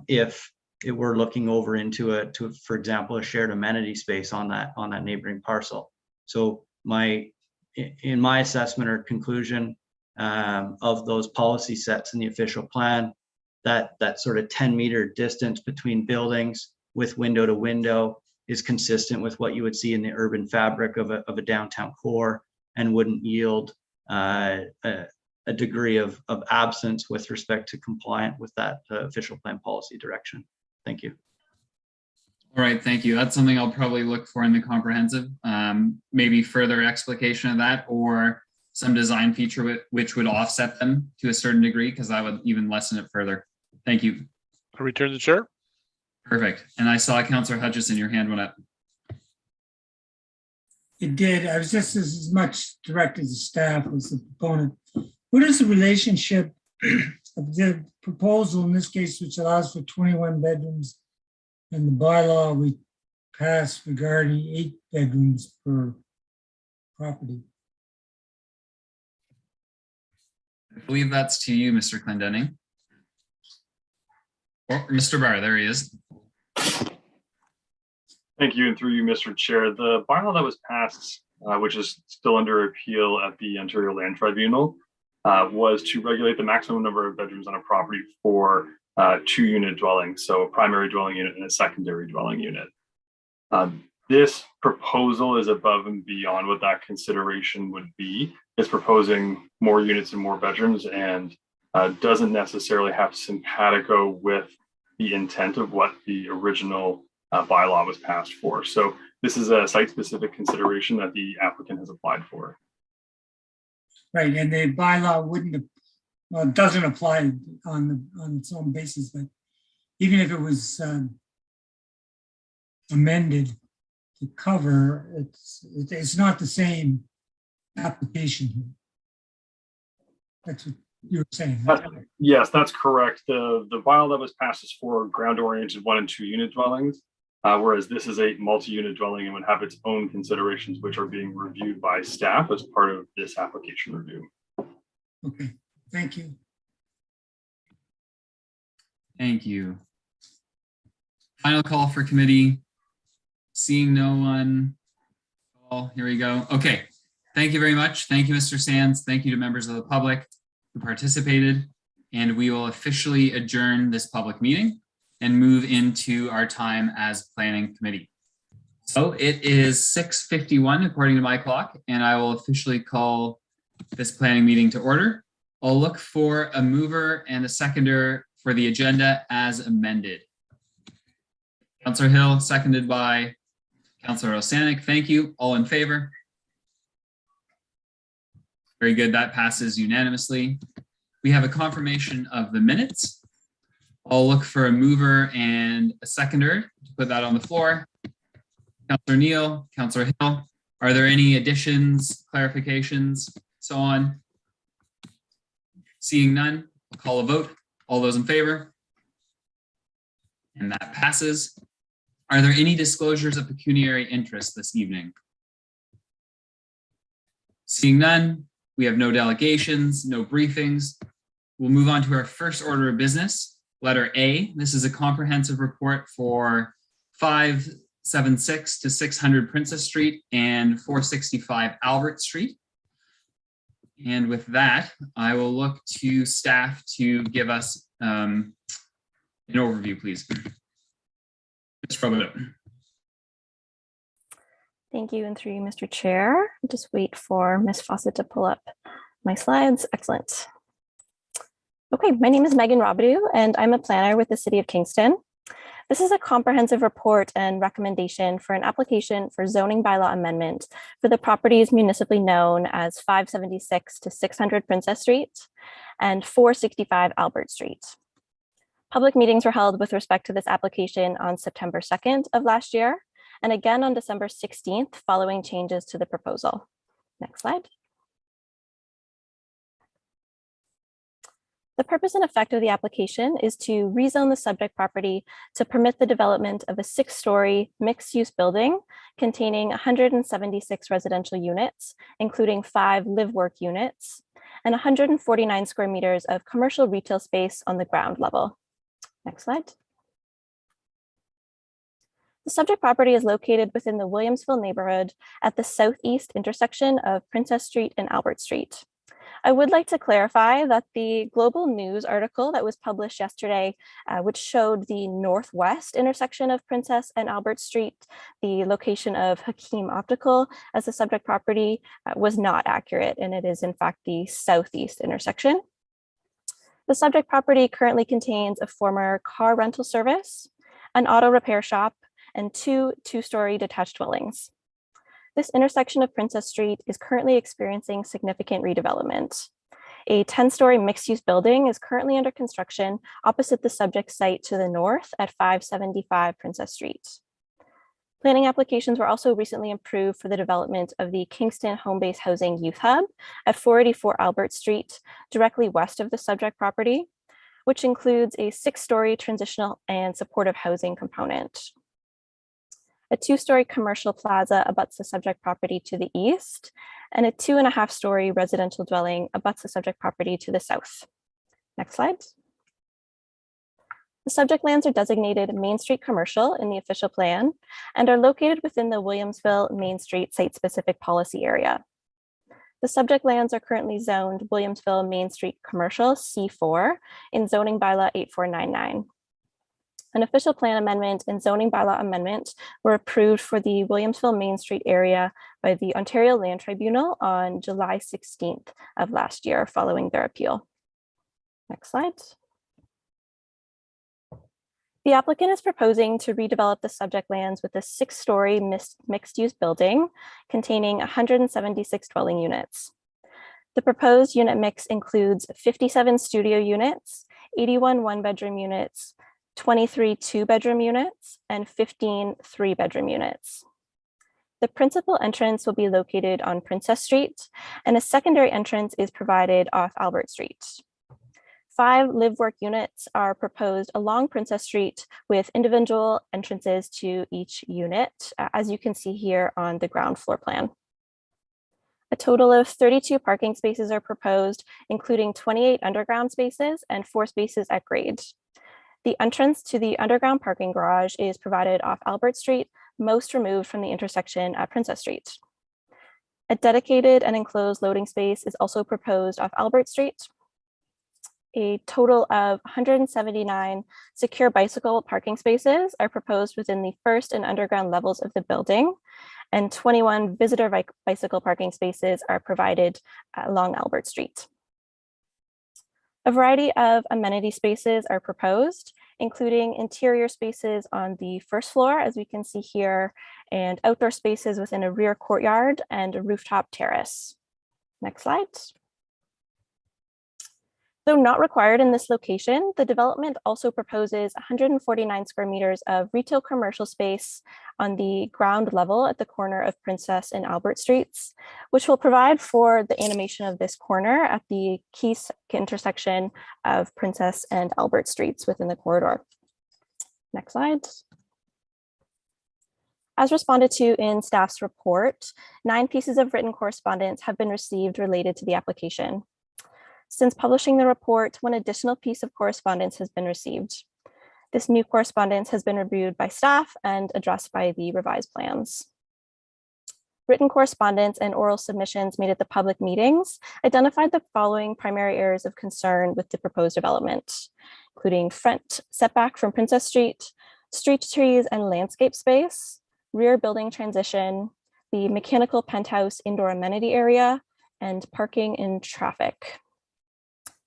if it were looking over into for example, a shared amenity space on that neighboring parcel. So in my assessment or conclusion of those policy sets in the official plan, that sort of 10 meter distance between buildings with window to window is consistent with what you would see in the urban fabric of a downtown core and wouldn't yield a degree of absence with respect to compliant with that official plan policy direction. Thank you. All right, thank you. That's something I'll probably look for in the comprehensive, maybe further explication of that or some design feature which would offset them to a certain degree, because that would even lessen it further. Thank you. I return the chair. Perfect. And I saw Councillor Hutchison, your hand went up. It did. I was just as much directed to staff as the proponent. What is the relationship of the proposal in this case, which allows for 21 bedrooms, and the bylaw we passed regarding 8 bedrooms per property? I believe that's to you, Mr. Clendenning. Oh, Mr. Barr, there he is. Thank you, and through you, Mr. Chair. The bylaw that was passed, which is still under appeal at the Ontario Land Tribunal, was to regulate the maximum number of bedrooms on a property for 2-unit dwellings, so a primary dwelling unit and a secondary dwelling unit. This proposal is above and beyond what that consideration would be. It's proposing more units and more bedrooms, and doesn't necessarily have simpatico with the intent of what the original bylaw was passed for. So this is a site-specific consideration that the applicant has applied for. Right, and the bylaw wouldn't, well, it doesn't apply on its own basis, but even if it was amended to cover, it's not the same application here. That's what you were saying. Right? Yes, that's correct. The bylaw that was passed is for ground-oriented 1- and 2-unit dwellings, whereas this is a multi-unit dwelling and would have its own considerations, which are being reviewed by staff as part of this application review. Okay, thank you. Thank you. Final call for committee. Seeing no one. Oh, here we go. Okay. Thank you very much. Thank you, Mr. Sands. Thank you to members of the public who participated. And we will officially adjourn this public meeting and move into our time as planning committee. So it is 6:51 according to my clock, and I will officially call this planning meeting to order. I'll look for a mover and a seconder for the agenda as amended. Councillor Hill, seconded by Councillor Osanik. Thank you. All in favor? Very good. That passes unanimously. We have a confirmation of the minutes. I'll look for a mover and a seconder to put that on the floor. Councillor Neal, Councillor Hill, are there any additions, clarifications, so on? Seeing none, I'll call a vote. All those in favor? And that passes. Are there any disclosures of pecuniary interest this evening? Seeing none, we have no delegations, no briefings. We'll move on to our first order of business, letter A. This is a comprehensive report for 576 to 600 Princess Street and 465 Albert Street. And with that, I will look to staff to give us an overview, please. Ms. Robideau. Thank you, and through you, Mr. Chair. Just wait for Ms. Fawcett to pull up my slides. Excellent. Okay, my name is Megan Robideau, and I'm a planner with the City of Kingston. This is a comprehensive report and recommendation for an application for zoning bylaw amendment for the properties municipally known as 576 to 600 Princess Street and 465 Albert Street. Public meetings were held with respect to this application on September 2nd of last year, and again on December 16th following changes to the proposal. Next slide. The purpose and effect of the application is to rezone the subject property to permit the development of a 6-story mixed-use building containing 176 residential units, including 5 live-work units, and 149 square meters of commercial retail space on the ground level. Next slide. The subject property is located within the Williamsville neighborhood at the southeast intersection of Princess Street and Albert Street. I would like to clarify that the Global News article that was published yesterday, which showed the northwest intersection of Princess and Albert Street, the location of Hakeem Optical as the subject property, was not accurate, and it is in fact the southeast intersection. The subject property currently contains a former car rental service, an auto repair shop, and 2 2-story detached dwellings. This intersection of Princess Street is currently experiencing significant redevelopment. A 10-story mixed-use building is currently under construction opposite the subject site to the north at 575 Princess Street. Planning applications were also recently approved for the development of the Kingston Home-Based Housing Youth Hub at 484 Albert Street, directly west of the subject property, which includes a 6-story transitional and supportive housing component. A 2-story commercial plaza abuts the subject property to the east, and a 2.5-story residential dwelling abuts the subject property to the south. Next slide. The subject lands are designated Main Street Commercial in the official plan and are located within the Williamsville Main Street site-specific policy area. The subject lands are currently zoned Williamsville Main Street Commercial C4 in zoning bylaw 8499. An official plan amendment and zoning bylaw amendment were approved for the Williamsville Main Street area by the Ontario Land Tribunal on July 16th of last year following their appeal. Next slide. The applicant is proposing to redevelop the subject lands with a 6-story mixed-use building containing 176 dwelling units. The proposed unit mix includes 57 studio units, 81 one-bedroom units, 23 two-bedroom units, and 15 three-bedroom units. The principal entrance will be located on Princess Street, and a secondary entrance is provided off Albert Street. 5 live-work units are proposed along Princess Street with individual entrances to each unit, as you can see here on the ground floor plan. A total of 32 parking spaces are proposed, including 28 underground spaces and 4 spaces at grade. The entrance to the underground parking garage is provided off Albert Street, most removed from the intersection at Princess Street. A dedicated and enclosed loading space is also proposed off Albert Street. A total of 179 secure bicycle parking spaces are proposed within the first and underground levels of the building, and 21 visitor bicycle parking spaces are provided along Albert Street. A variety of amenity spaces are proposed, including interior spaces on the first floor, as we can see here, and outdoor spaces within a rear courtyard and a rooftop terrace. Next slide. Though not required in this location, the development also proposes 149 square meters of retail commercial space on the ground level at the corner of Princess and Albert Streets, which will provide for the animation of this corner at the key intersection of Princess and Albert Streets within the corridor. Next slide. As responded to in staff's report, 9 pieces of written correspondence have been received related to the application. Since publishing the report, 1 additional piece of correspondence has been received. This new correspondence has been reviewed by staff and addressed by the revised plans. Written correspondence and oral submissions made at the public meetings identified the following primary areas of concern with the proposed development, including front setback from Princess Street, street trees and landscape space, rear building transition, the mechanical penthouse indoor amenity area, and parking and traffic.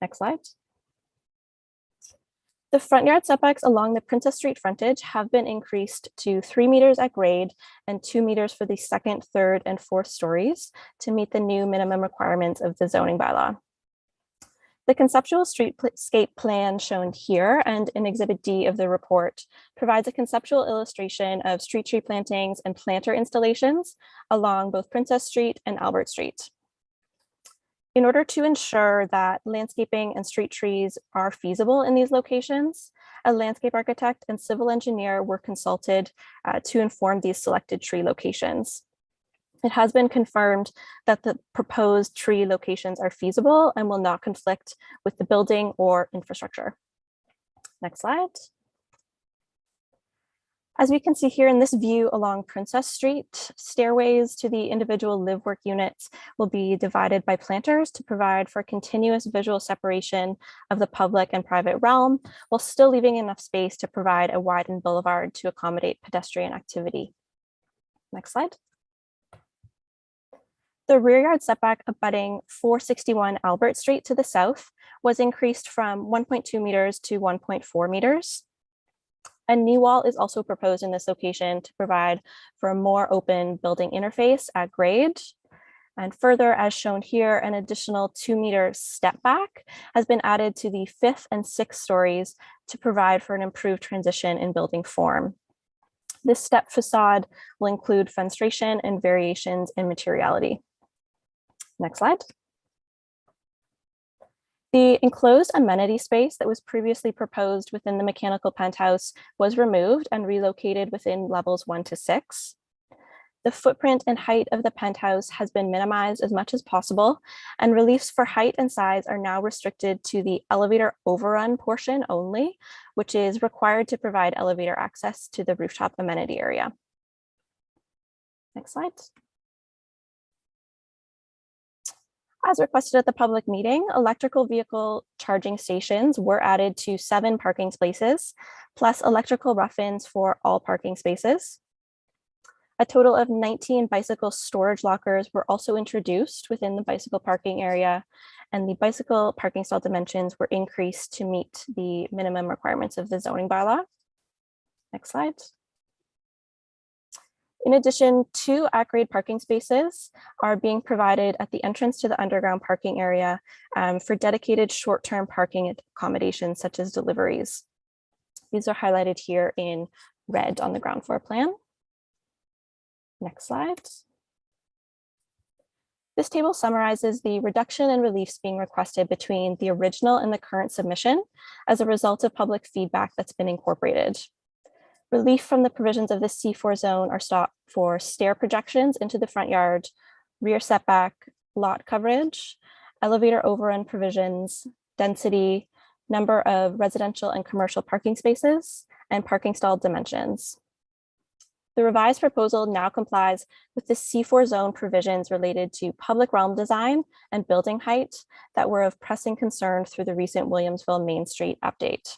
Next slide. The front yard setbacks along the Princess Street frontage have been increased to 3 meters at grade and 2 meters for the 2nd, 3rd, and 4th stories to meet the new minimum requirements of the zoning bylaw. The conceptual streetscape plan shown here and in Exhibit D of the report provides a conceptual illustration of street tree plantings and planter installations along both Princess Street and Albert Street. In order to ensure that landscaping and street trees are feasible in these locations, a landscape architect and civil engineer were consulted to inform these selected tree locations. It has been confirmed that the proposed tree locations are feasible and will not conflict with the building or infrastructure. Next slide. As we can see here in this view along Princess Street, stairways to the individual live-work units will be divided by planters to provide for continuous visual separation of the public and private realm, while still leaving enough space to provide a widened boulevard to accommodate pedestrian activity. Next slide. The rear yard setback abutting 461 Albert Street to the south was increased from 1.2 meters to 1.4 meters. A knee wall is also proposed in this location to provide for a more open building interface at grade. And further, as shown here, an additional 2-meter step back has been added to the 5th and 6th stories to provide for an improved transition in building form. This step facade will include fenestration and variations in materiality. Next slide. The enclosed amenity space that was previously proposed within the mechanical penthouse was removed and relocated within levels 1 to 6. The footprint and height of the penthouse has been minimized as much as possible, and reliefs for height and size are now restricted to the elevator overrun portion only, which is required to provide elevator access to the rooftop amenity area. Next slide. As requested at the public meeting, electrical vehicle charging stations were added to 7 parking spaces, plus electrical rough-ins for all parking spaces. A total of 19 bicycle storage lockers were also introduced within the bicycle parking area, and the bicycle parking stall dimensions were increased to meet the minimum requirements of the zoning bylaw. Next slide. In addition, 2 at-grade parking spaces are being provided at the entrance to the underground parking area for dedicated short-term parking accommodations such as deliveries. These are highlighted here in red on the ground floor plan. Next slide. This table summarizes the reduction and reliefs being requested between the original and the current submission as a result of public feedback that's been incorporated. Relief from the provisions of the C4 zone are sought for stair projections into the front yard, rear setback, lot coverage, elevator overrun provisions, density, number of residential and commercial parking spaces, and parking stall dimensions. The revised proposal now complies with the C4 zone provisions related to public realm design and building height that were of pressing concern through the recent Williamsville Main Street update.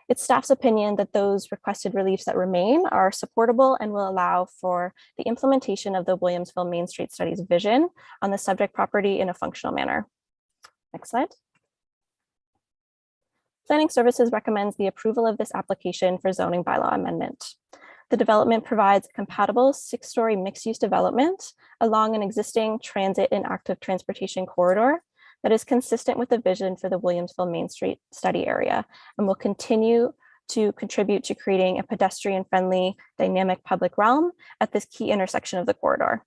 It's staff's opinion that those requested reliefs that remain are supportable and will allow for the implementation of the Williamsville Main Street Study's vision on the subject property in a functional manner. Next slide. Planning Services recommends the approval of this application for zoning bylaw amendment. The development provides a compatible 6-story mixed-use development along an existing transit and active transportation corridor that is consistent with the vision for the Williamsville Main Street study area and will continue to contribute to creating a pedestrian-friendly, dynamic public realm at this key intersection of the corridor.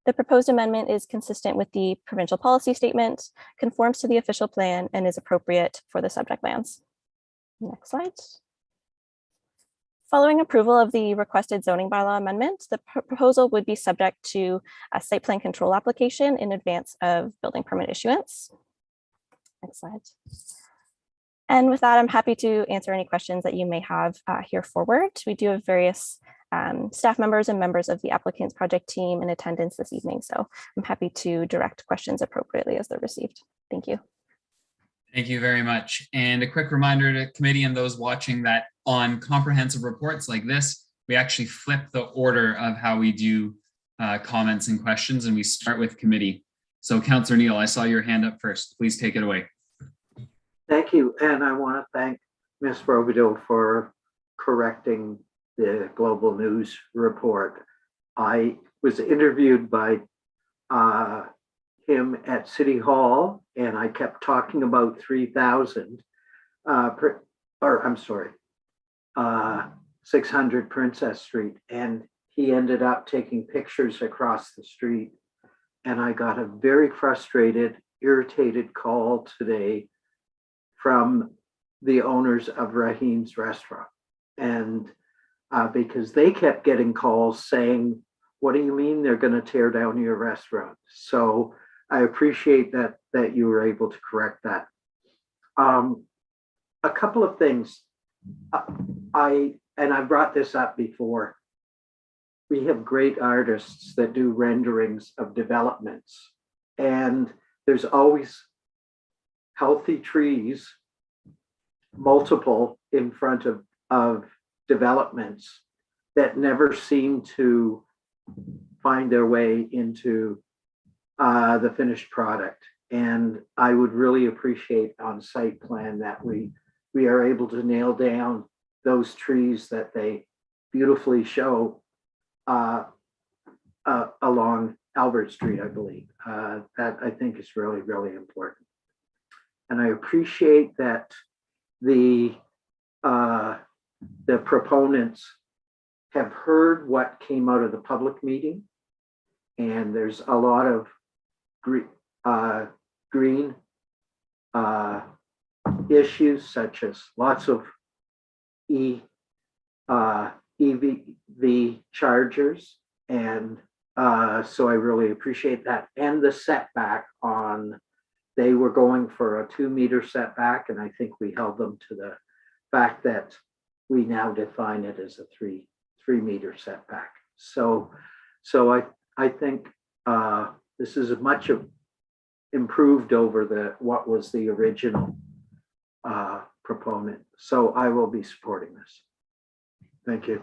The proposed amendment is consistent with the provincial policy statement, conforms to the official plan, and is appropriate for the subject lands. Next slide. Following approval of the requested zoning bylaw amendment, the proposal would be subject to a site plan control application in advance of building permit issuance. Next slide. And with that, I'm happy to answer any questions that you may have here forward. We do have various staff members and members of the applicant's project team in attendance this evening, so I'm happy to direct questions appropriately as they're received. Thank you. Thank you very much. And a quick reminder to committee and those watching that on comprehensive reports like this, we actually flip the order of how we do comments and questions, and we start with committee. So Councillor Neal, I saw your hand up first. Please take it away. Thank you. And I want to thank Ms. Robideau for correcting the Global News report. I was interviewed by him at City Hall, and I kept talking about 3,000, 600 Princess Street, and he ended up taking pictures across the street. And I got a very frustrated, irritated call today from the owners of Rahim's restaurant. And because they kept getting calls saying, what do you mean they're going to tear down your restaurant? So I appreciate that you were able to correct that. A couple of things. I brought this up before. We have great artists that do renderings of developments, and there's always healthy trees, multiple in front of developments that never seem to find their way into the finished product. And I would really appreciate on site plan that we are able to nail down those trees that they beautifully show along Albert Street, I believe. That I think is really, really important. And I appreciate that the proponents have heard what came out of the public meeting, and there's a lot of green issues, such as lots of EV chargers, and so I really appreciate that. And the setback on, they were going for a 2-meter setback, and I think we held them to the fact that we now define it as a 3-meter setback. So I think this is as much improved over what was the original proponent. So I will be supporting this. Thank you.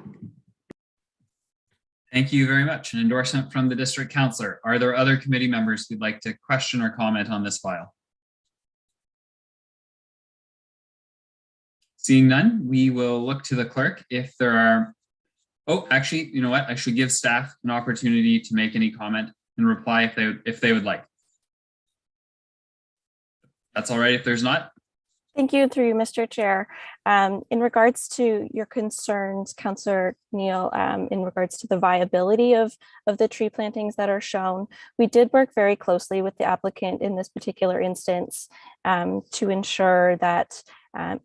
Thank you very much. An endorsement from the district councillor. Are there other committee members who'd like to question or comment on this file? Seeing none, we will look to the clerk if there are, oh, actually, you know what? I should give staff an opportunity to make any comment and reply if they would like. That's all right if there's not. Thank you, through you, Mr. Chair. In regards to your concerns, Councillor Neal, in regards to the viability of the tree plantings that are shown, we did work very closely with the applicant in this particular instance to ensure that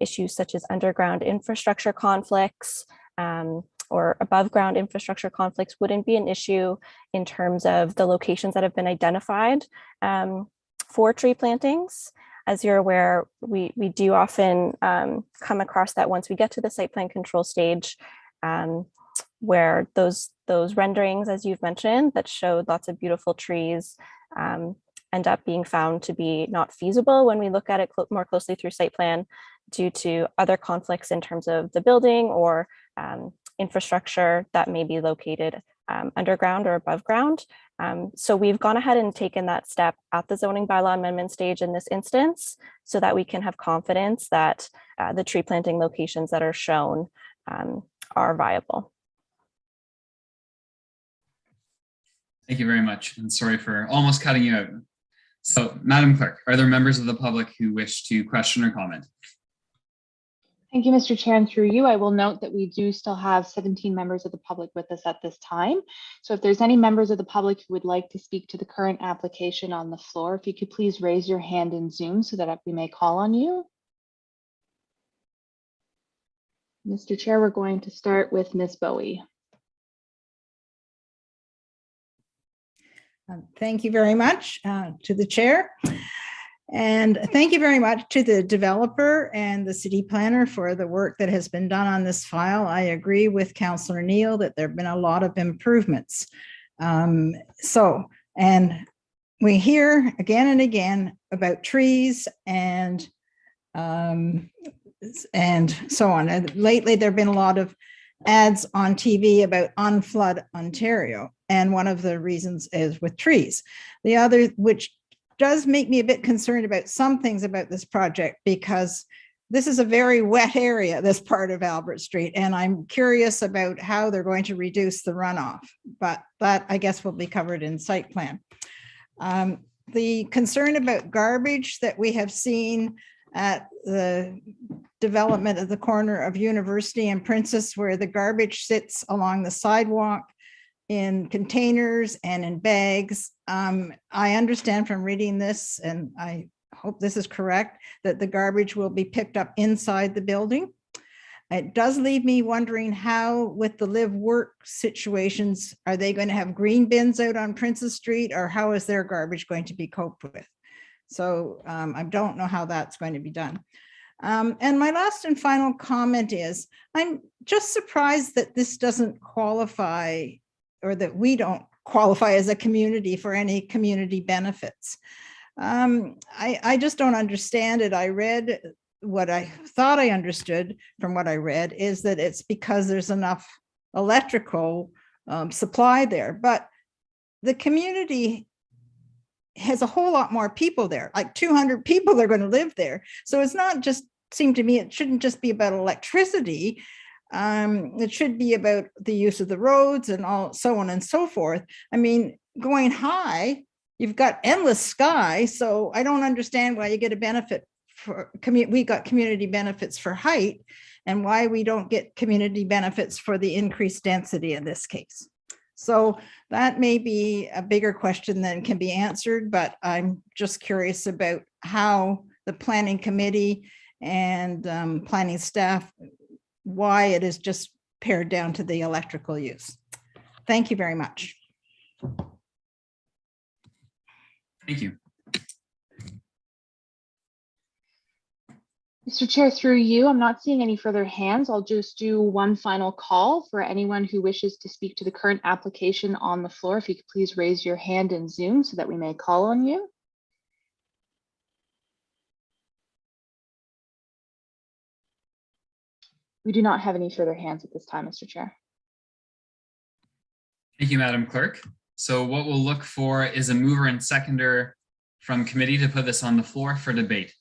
issues such as underground infrastructure conflicts or above ground infrastructure conflicts wouldn't be an issue in terms of the locations that have been identified for tree plantings. As you're aware, we do often come across that once we get to the site plan control stage, where those renderings, as you've mentioned, that showed lots of beautiful trees end up being found to be not feasible when we look at it more closely through site plan due to other conflicts in terms of the building or infrastructure that may be located underground or above ground. So we've gone ahead and taken that step at the zoning bylaw amendment stage in this instance so that we can have confidence that the tree planting locations that are shown are viable. Thank you very much. And sorry for almost cutting you out. So, Madam Clerk, are there members of the public who wish to question or comment? Thank you, Mr. Chair, and through you, I will note that we do still have 17 members of the public with us at this time. So if there's any members of the public who would like to speak to the current application on the floor, if you could please raise your hand in Zoom so that we may call on you. Mr. Chair, we're going to start with Ms. Bowie. Thank you very much to the chair. And thank you very much to the developer and the city planner for the work that has been done on this file. I agree with Councillor Neal that there have been a lot of improvements. And we hear again and again about trees and so on. And lately, there have been a lot of ads on TV about Unflood Ontario. And one of the reasons is with trees. The other, which does make me a bit concerned about some things about this project, because this is a very wet area, this part of Albert Street, and I'm curious about how they're going to reduce the runoff, but that I guess will be covered in site plan. The concern about garbage that we have seen at the development of the corner of University and Princess, where the garbage sits along the sidewalk in containers and in bags. I understand from reading this, and I hope this is correct, that the garbage will be picked up inside the building. It does leave me wondering how, with the live work situations, are they going to have green bins out on Princess Street, or how is their garbage going to be coped with? So I don't know how that's going to be done. And my last and final comment is, I'm just surprised that this doesn't qualify, or that we don't qualify as a community for any community benefits. I just don't understand it. I read what I thought I understood from what I read is that it's because there's enough electrical supply there, but the community has a whole lot more people there, like 200 people are going to live there. So it's not just, seemed to me, it shouldn't just be about electricity. It should be about the use of the roads and all, so on and so forth. I mean, going high, you've got endless sky. So I don't understand why you get a benefit for we got community benefits for height, and why we don't get community benefits for the increased density in this case. So that may be a bigger question than can be answered, but I'm just curious about how the planning committee and planning staff, why it is just pared down to the electrical use. Thank you very much. Thank you. Mr. Chair, through you, I'm not seeing any further hands. I'll just do one final call for anyone who wishes to speak to the current application on the floor. If you could please raise your hand in Zoom so that we may call on you. We do not have any further hands at this time, Mr. Chair. Thank you, Madam Clerk. So what we'll look for is a mover and seconder from committee to put this on the floor for debate.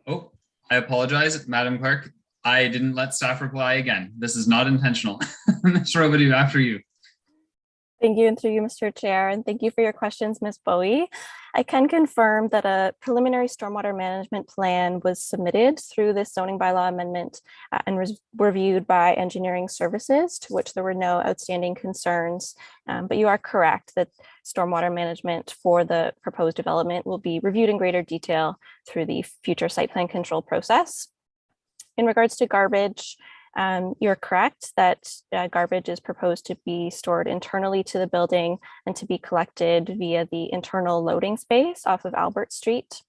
Oh, I apologize, Madam Clerk. I didn't let staff reply again. This is not intentional. Ms. Robidoux, after you. Thank you, and through you, Mr. Chair, and thank you for your questions, Ms. Bowie. I can confirm that a preliminary stormwater management plan was submitted through this zoning bylaw amendment and was reviewed by engineering services, to which there were no outstanding concerns. But you are correct that stormwater management for the proposed development will be reviewed in greater detail through the future site plan control process. In regards to garbage, you're correct that garbage is proposed to be stored internally to the building and to be collected via the internal loading space off of Albert Street.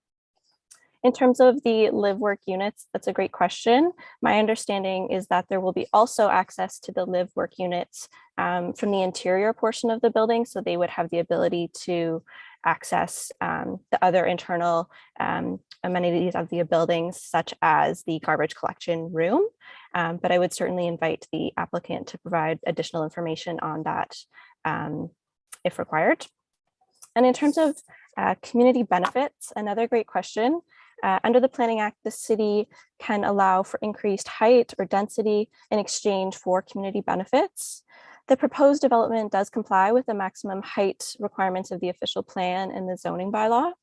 In terms of the live work units, that's a great question. My understanding is that there will be also access to the live work units from the interior portion of the building, so they would have the ability to access the other internal amenities of the buildings, such as the garbage collection room. But I would certainly invite the applicant to provide additional information on that if required. And in terms of community benefits, another great question. Under the Planning Act, the city can allow for increased height or density in exchange for community benefits. The proposed development does comply with the maximum height requirements of the official plan and the zoning bylaw.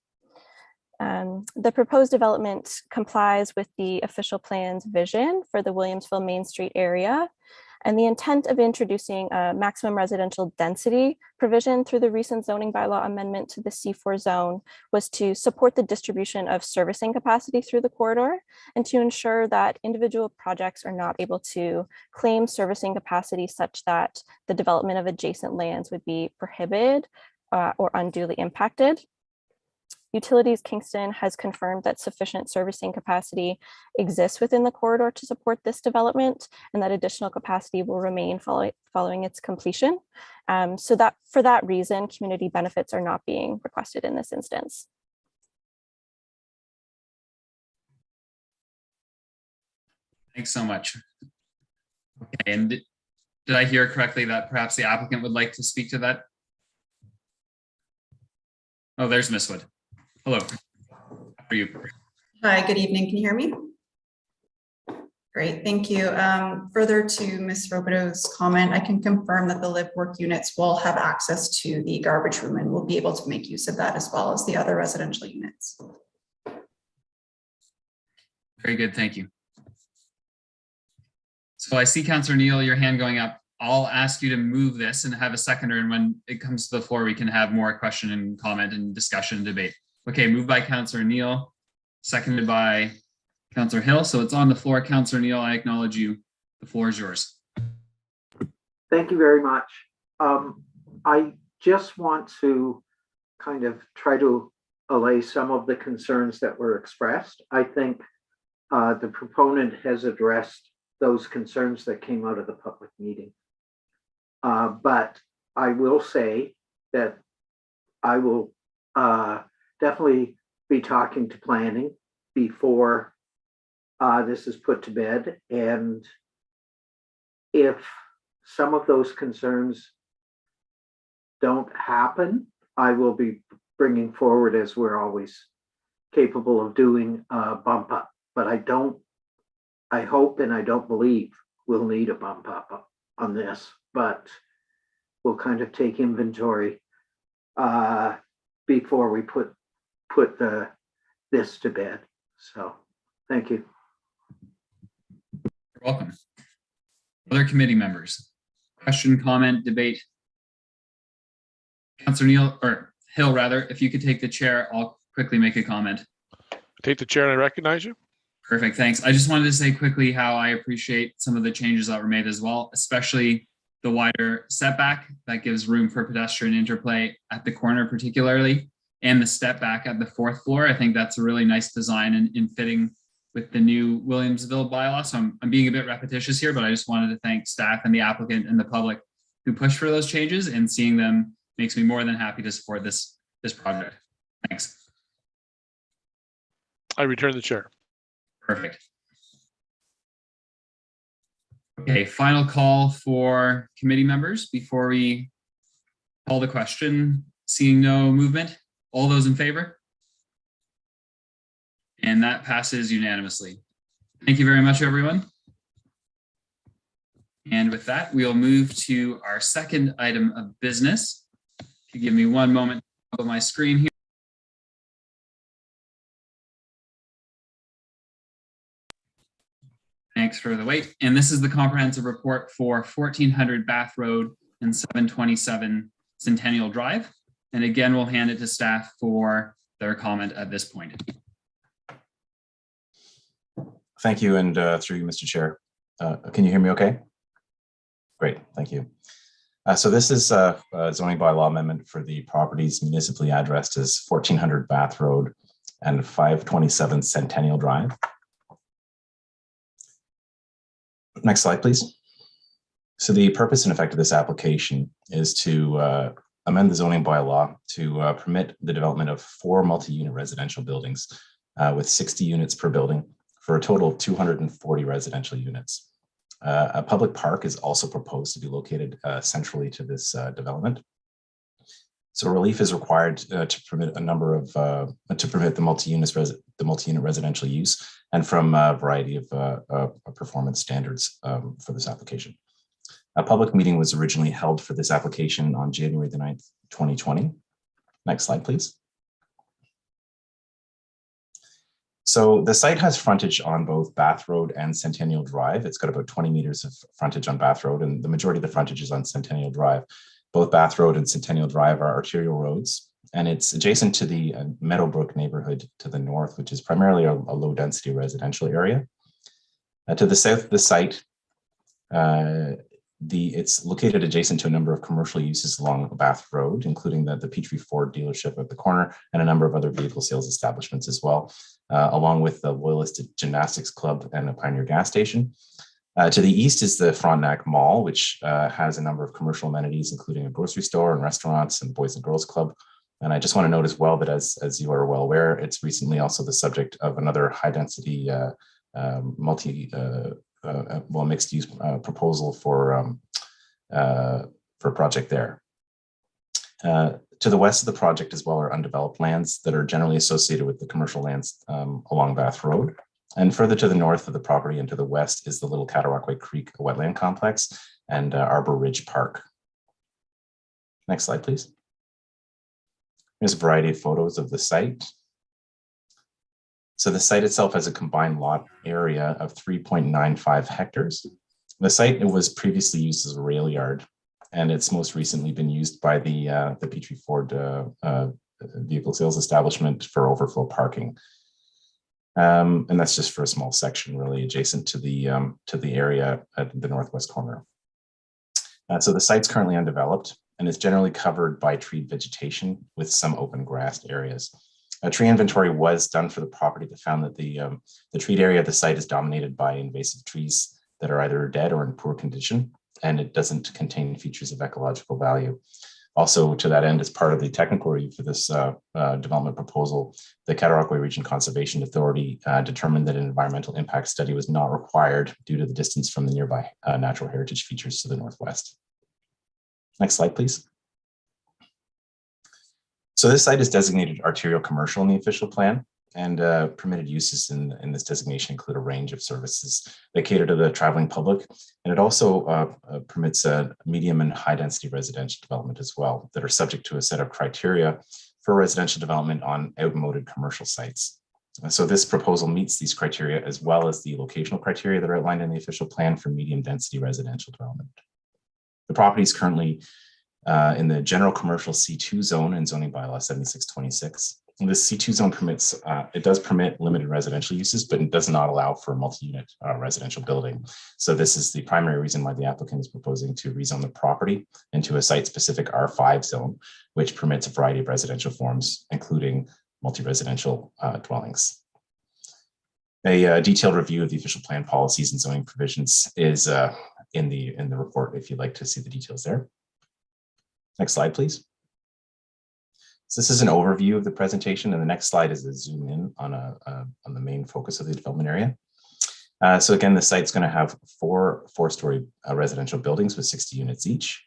The proposed development complies with the official plan's vision for the Williamsville Main Street area. And the intent of introducing a maximum residential density provision through the recent zoning bylaw amendment to the C4 zone was to support the distribution of servicing capacity through the corridor and to ensure that individual projects are not able to claim servicing capacity such that the development of adjacent lands would be prohibited or unduly impacted. Utilities Kingston has confirmed that sufficient servicing capacity exists within the corridor to support this development, and that additional capacity will remain following its completion. So that for that reason, community benefits are not being requested in this instance. Thanks so much. Okay, and did I hear correctly that perhaps the applicant would like to speak to that? Oh, there's Ms. Wood. Hello. How are you? Hi, good evening. Can you hear me? Great, thank you. Further to Ms. Robidoux's comment, I can confirm that the live work units will have access to the garbage room and will be able to make use of that as well as the other residential units. Very good, thank you. So I see Councillor Neal, your hand going up. I'll ask you to move this and have a seconder, and when it comes to the floor, we can have more question and comment and discussion and debate. Okay, moved by Councillor Neal, seconded by Councillor Hill. So it's on the floor. Councillor Neal, I acknowledge you. The floor is yours. Thank you very much. I just want to kind of try to allay some of the concerns that were expressed. I think the proponent has addressed those concerns that came out of the public meeting. But I will say that I will definitely be talking to planning before this is put to bed. And if some of those concerns don't happen, I will be bringing forward, as we're always capable of doing, a bump up. But I hope and I don't believe we'll need a bump up on this, but we'll kind of take inventory before we put this to bed. So thank you. You're welcome. Other committee members, question, comment, debate. Councillor Neal, or Hill rather, if you could take the chair, I'll quickly make a comment. Take the chair and I recognize you. Perfect, thanks. I just wanted to say quickly how I appreciate some of the changes that were made as well, especially the wider setback that gives room for pedestrian interplay at the corner particularly, and the step back at the fourth floor. I think that's a really nice design in fitting with the new Williamsville bylaw. So I'm being a bit repetitious here, but I just wanted to thank staff and the applicant and the public who pushed for those changes, and seeing them makes me more than happy to support this project. Thanks. I return the chair. Perfect. Okay, final call for committee members before we call the question. Seeing no movement, all those in favor? And that passes unanimously. Thank you very much, everyone. And with that, we'll move to our second item of business. If you give me one moment on my screen here. Thanks for the wait. And this is the comprehensive report for 1400 Bath Road and 727 Centennial Drive. And again, we'll hand it to staff for their comment at this point. Thank you, and through you, Mr. Chair. Can you hear me okay? Great, thank you. So this is a zoning bylaw amendment for the properties municipally addressed as 1400 Bath Road and 527 Centennial Drive. Next slide, please. So the purpose and effect of this application is to amend the zoning bylaw to permit the development of 4 multi-unit residential buildings with 60 units per building for a total of 240 residential units. A public park is also proposed to be located centrally to this development. So relief is required to permit a number of to permit the multi-unit residential use, and from a variety of performance standards for this application. A public meeting was originally held for this application on January the 9th, 2020. Next slide, please. So the site has frontage on both Bath Road and Centennial Drive. It's got about 20 meters of frontage on Bath Road, and the majority of the frontage is on Centennial Drive. Both Bath Road and Centennial Drive are arterial roads, and it's adjacent to the Meadowbrook neighborhood to the north, which is primarily a low-density residential area. To the south of the site, it's located adjacent to a number of commercial uses along Bath Road, including the Petrie Ford dealership at the corner and a number of other vehicle sales establishments as well, along with the Loyalist Gymnastics Club and a Pioneer gas station. To the east is the Frontenac Mall, which has a number of commercial amenities, including a grocery store and restaurants and Boys and Girls Club. And I just want to note as well that as you are well aware, it's recently also the subject of another high-density mixed-use proposal for a project there. To the west of the project as well are undeveloped lands that are generally associated with the commercial lands along Bath Road. And further to the north of the property and to the west is the Little Cattarauquois Creek wetland complex and Arbor Ridge Park. Next slide, please. Here's a variety of photos of the site. So the site itself has a combined lot area of 3.95 hectares. The site was previously used as a rail yard, and it's most recently been used by the Petrie Ford vehicle sales establishment for overflow parking. And that's just for a small section really adjacent to the area at the northwest corner. So the site's currently undeveloped and is generally covered by treed vegetation with some open grassed areas. A tree inventory was done for the property that found that the treed area of the site is dominated by invasive trees that are either dead or in poor condition, and it doesn't contain features of ecological value. Also, to that end, as part of the technical review for this development proposal, the Cattarauquois Region Conservation Authority determined that an environmental impact study was not required due to the distance from the nearby natural heritage features to the northwest. Next slide, please. So this site is designated arterial commercial in the official plan, and permitted uses in this designation include a range of services that cater to the traveling public. And it also permits a medium and high density residential development as well that are subject to a set of criteria for residential development on outmoded commercial sites. So this proposal meets these criteria as well as the locational criteria that are outlined in the official plan for medium density residential development. The property is currently in the general commercial C2 zone in zoning bylaw 7626. And this C2 zone permits, it does permit limited residential uses, but it does not allow for multi-unit residential building. So this is the primary reason why the applicant is proposing to rezone the property into a site-specific R5 zone, which permits a variety of residential forms, including multi-residential dwellings. A detailed review of the official plan policies and zoning provisions is in the report if you'd like to see the details there. Next slide, please. So this is an overview of the presentation, and the next slide is a zoom in on the main focus of the development area. So again, the site's going to have four-story residential buildings with 60 units each.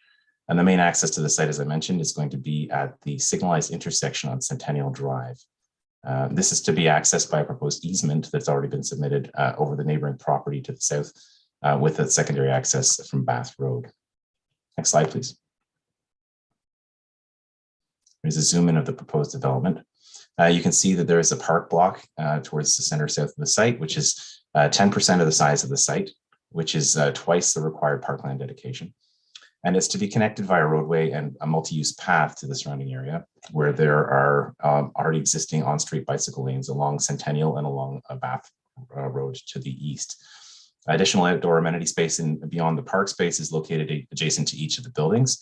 And the main access to the site, as I mentioned, is going to be at the Signalized Intersection on Centennial Drive. This is to be accessed by a proposed easement that's already been submitted over the neighboring property to the south with a secondary access from Bath Road. Next slide, please. Here's a zoom in of the proposed development. You can see that there is a park block towards the center south of the site, which is 10% of the size of the site, which is twice the required parkland dedication. And it's to be connected via roadway and a multi-use path to the surrounding area, where there are already existing on-street bicycle lanes along Centennial and along Bath Road to the east. Additional outdoor amenity space beyond the park space is located adjacent to each of the buildings.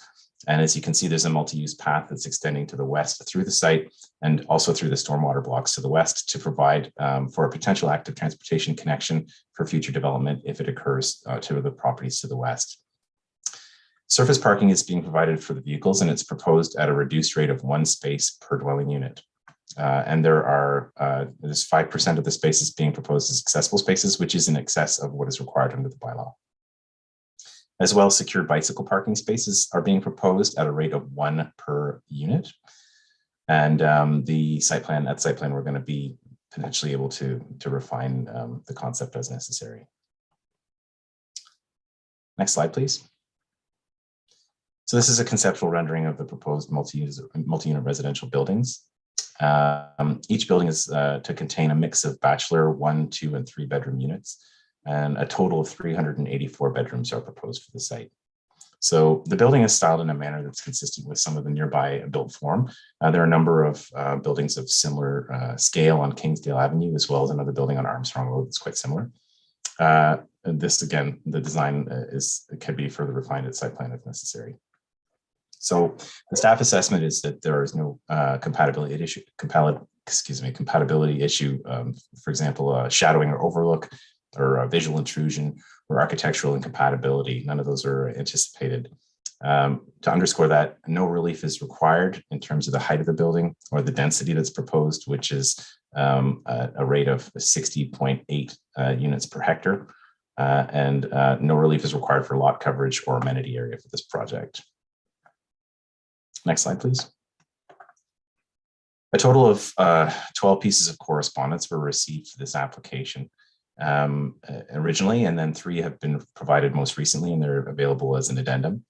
And as you can see, there's a multi-use path that's extending to the west through the site and also through the stormwater blocks to the west to provide for a potential active transportation connection for future development if it occurs to the properties to the west. Surface parking is being provided for the vehicles, and it's proposed at a reduced rate of 1 space per dwelling unit. And there's 5% of the spaces being proposed as accessible spaces, which is in excess of what is required under the bylaw. As well, secured bicycle parking spaces are being proposed at a rate of 1 per unit. And the site plan, we're going to be potentially able to refine the concept as necessary. Next slide, please. So this is a conceptual rendering of the proposed multi-unit residential buildings. Each building is to contain a mix of bachelor 1, 2, and 3 bedroom units, and a total of 384 bedrooms are proposed for the site. So the building is styled in a manner that's consistent with some of the nearby built form. There are a number of buildings of similar scale on Kingsdale Avenue, as well as another building on Armstrong Road that's quite similar. And this, again, the design can be further refined at site plan if necessary. So the staff assessment is that there is no compatibility issue, for example, shadowing or overlook, or visual intrusion, or architectural incompatibility. None of those are anticipated. To underscore that, no relief is required in terms of the height of the building or the density that's proposed, which is a rate of 60.8 units per hectare. And no relief is required for lot coverage or amenity area for this project. Next slide, please. A total of 12 pieces of correspondence were received for this application originally, and then 3 have been provided most recently, and they're available as an addendum.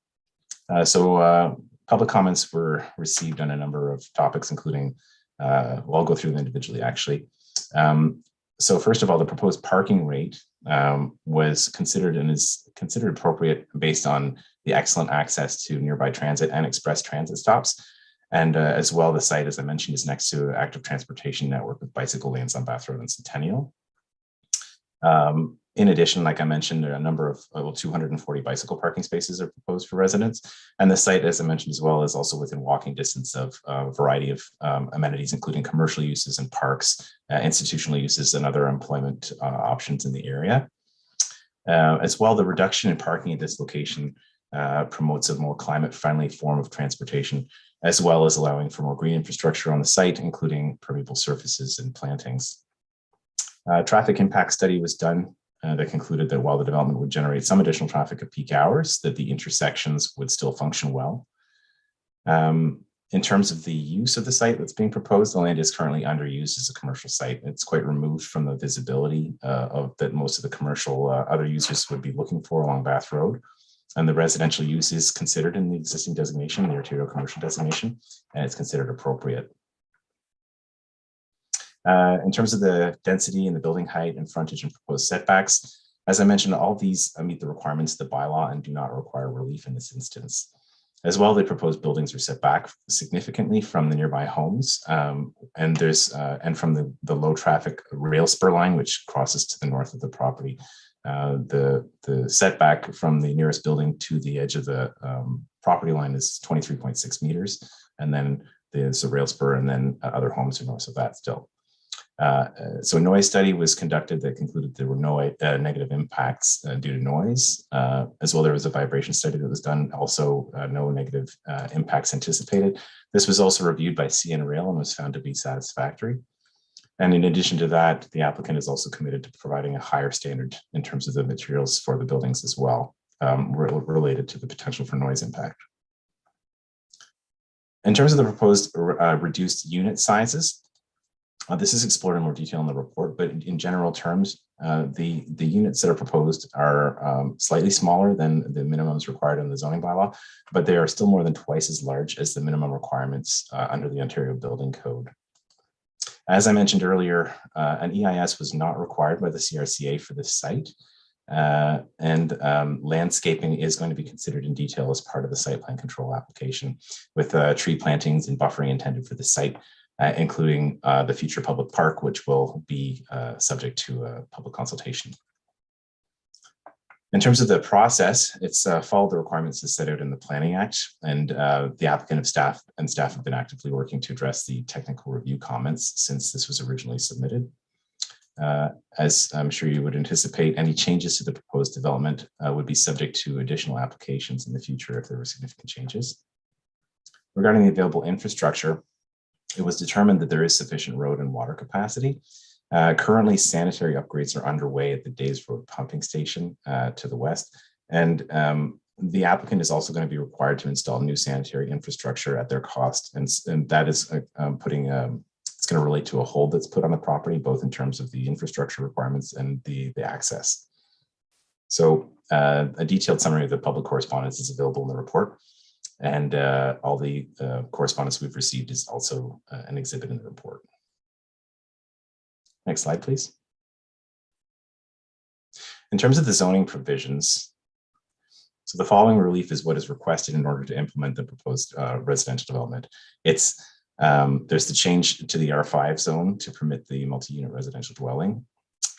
Public comments were received on a number of topics, including, well, I'll go through them individually, actually. So first of all, the proposed parking rate was considered and is considered appropriate based on the excellent access to nearby transit and express transit stops. And as well, the site, as I mentioned, is next to an active transportation network with bicycle lanes on Bath Road and Centennial. In addition, like I mentioned, there are a number of 240 bicycle parking spaces are proposed for residents. And the site, as I mentioned as well, is also within walking distance of a variety of amenities, including commercial uses and parks, institutional uses, and other employment options in the area. As well, the reduction in parking at this location promotes a more climate-friendly form of transportation, as well as allowing for more green infrastructure on the site, including permeable surfaces and plantings. Traffic impact study was done that concluded that while the development would generate some additional traffic at peak hours, that the intersections would still function well. In terms of the use of the site that's being proposed, the land is currently underused as a commercial site. It's quite removed from the visibility that most of the commercial other users would be looking for along Bath Road. And the residential use is considered in the existing designation, the arterial commercial designation, and it's considered appropriate. In terms of the density and the building height and frontage and proposed setbacks, as I mentioned, all these meet the requirements of the bylaw and do not require relief in this instance. As well, the proposed buildings are set back significantly from the nearby homes, and from the low traffic rail spur line, which crosses to the north of the property. The setback from the nearest building to the edge of the property line is 23.6 meters, and then there's a rail spur, and then other homes are north of that still. So a noise study was conducted that concluded there were no negative impacts due to noise. As well, there was a vibration study that was done, also no negative impacts anticipated. This was also reviewed by CN Rail and was found to be satisfactory. And in addition to that, the applicant is also committed to providing a higher standard in terms of the materials for the buildings as well, related to the potential for noise impact. In terms of the proposed reduced unit sizes, this is explored in more detail in the report, but in general terms, the units that are proposed are slightly smaller than the minimums required in the zoning bylaw, but they are still more than twice as large as the minimum requirements under the Ontario Building Code. As I mentioned earlier, an EIS was not required by the CRCA for this site, and landscaping is going to be considered in detail as part of the site plan control application, with tree plantings and buffering intended for the site, including the future public park, which will be subject to a public consultation. In terms of the process, it's followed the requirements as set out in the Planning Act, and the applicant and staff have been actively working to address the technical review comments since this was originally submitted. As I'm sure you would anticipate, any changes to the proposed development would be subject to additional applications in the future if there were significant changes. Regarding the available infrastructure, it was determined that there is sufficient road and water capacity. Currently, sanitary upgrades are underway at the Days Road pumping station to the west, and the applicant is also going to be required to install new sanitary infrastructure at their cost, and that is it's going to relate to a hold that's put on the property, both in terms of the infrastructure requirements and the access. So a detailed summary of the public correspondence is available in the report, and all the correspondence we've received is also an exhibit in the report. Next slide, please. In terms of the zoning provisions, so the following relief is what is requested in order to implement the proposed residential development. There's the change to the R5 zone to permit the multi-unit residential dwelling,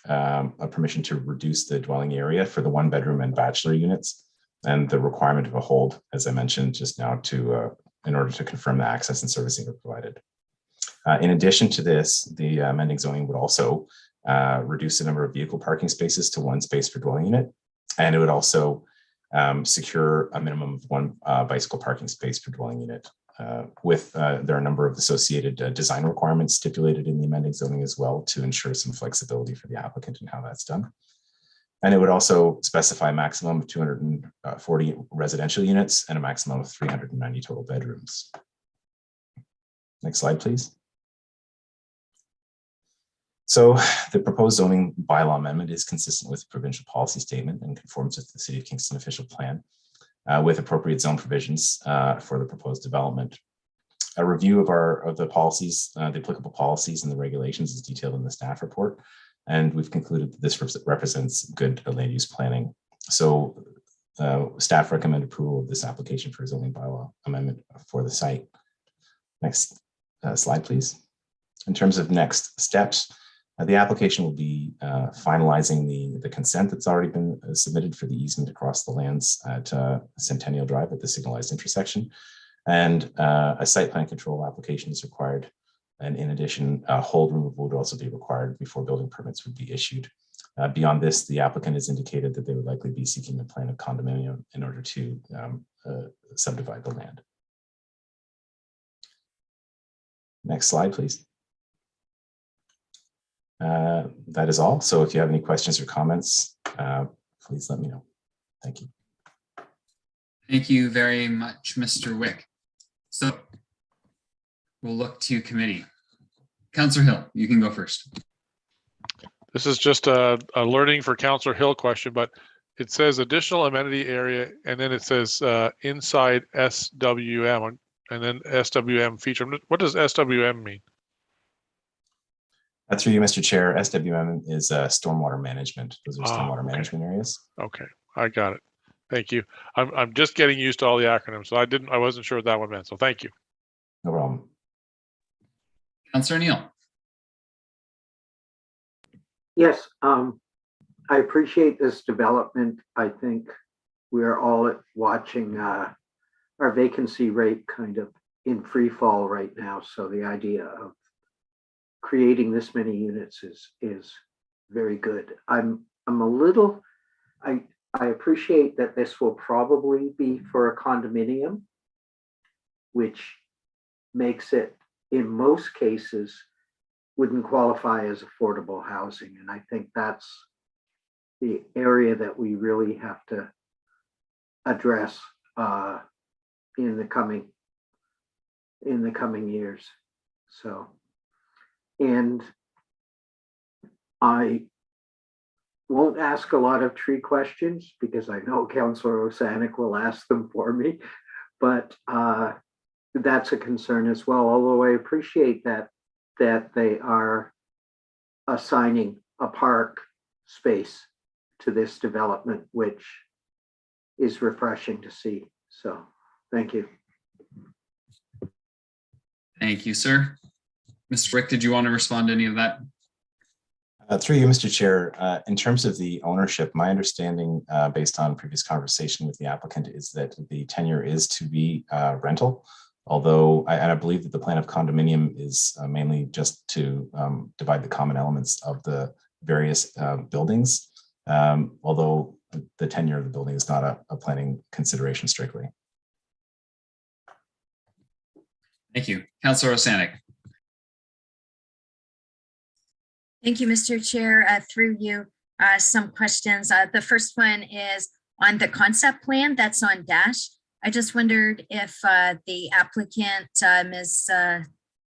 a permission to reduce the dwelling area for the 1-bedroom and bachelor units, and the requirement of a hold, as I mentioned just now, in order to confirm the access and servicing are provided. In addition to this, the amending zoning would also reduce the number of vehicle parking spaces to 1 space per dwelling unit, and it would also secure a minimum of 1 bicycle parking space per dwelling unit. There are a number of associated design requirements stipulated in the amending zoning as well to ensure some flexibility for the applicant and how that's done. And it would also specify a maximum of 240 residential units and a maximum of 390 total bedrooms. Next slide, please. So the proposed zoning bylaw amendment is consistent with the provincial policy statement and conforms with the City of Kingston official plan with appropriate zone provisions for the proposed development. A review of the policies, the applicable policies and the regulations is detailed in the staff report, and we've concluded that this represents good land use planning. So staff recommend approval of this application for zoning bylaw amendment for the site. Next slide, please. In terms of next steps, the application will be finalizing the consent that's already been submitted for the easement across the lands at Centennial Drive at the Signalized Intersection, and a site plan control application is required. And in addition, a hold removal would also be required before building permits would be issued. Beyond this, the applicant has indicated that they would likely be seeking a plan of condominium in order to subdivide the land. Next slide, please. That is all. So if you have any questions or comments, please let me know. Thank you. Thank you very much, Mr. Wick. So we'll look to committee. Councillor Hill, you can go first. This is just a learning for Councillor Hill question, but it says additional amenity area, and then it says inside SWM, and then SWM feature. What does SWM mean? Through you, Mr. Chair, SWM is stormwater management. Those are stormwater management areas. Okay, I got it. Thank you. I'm just getting used to all the acronyms, so I wasn't sure what that one meant. So thank you. No problem. Councillor Neal. Yes, I appreciate this development. I think we're all watching our vacancy rate kind of in free fall right now. So the idea of creating this many units is very good. I appreciate that this will probably be for a condominium, which makes it in most cases wouldn't qualify as affordable housing. And I think that's the area that we really have to address in the coming years. So, and I won't ask a lot of tree questions because I know Councillor Osanek will ask them for me, but that's a concern as well. Although I appreciate that they are assigning a park space to this development, which is refreshing to see. So, thank you. Thank you, sir. Mr. Rick, did you want to respond to any of that? Through you, Mr. Chair, in terms of the ownership, my understanding based on previous conversation with the applicant is that the tenure is to be rental, although I believe that the plan of condominium is mainly just to divide the common elements of the various buildings, although the tenure of the building is not a planning consideration strictly. Thank you. Councillor Osanek. Thank you, Mr. Chair. Through you, some questions. The first one is on the concept plan that's on Dash. I just wondered if the applicant, Ms.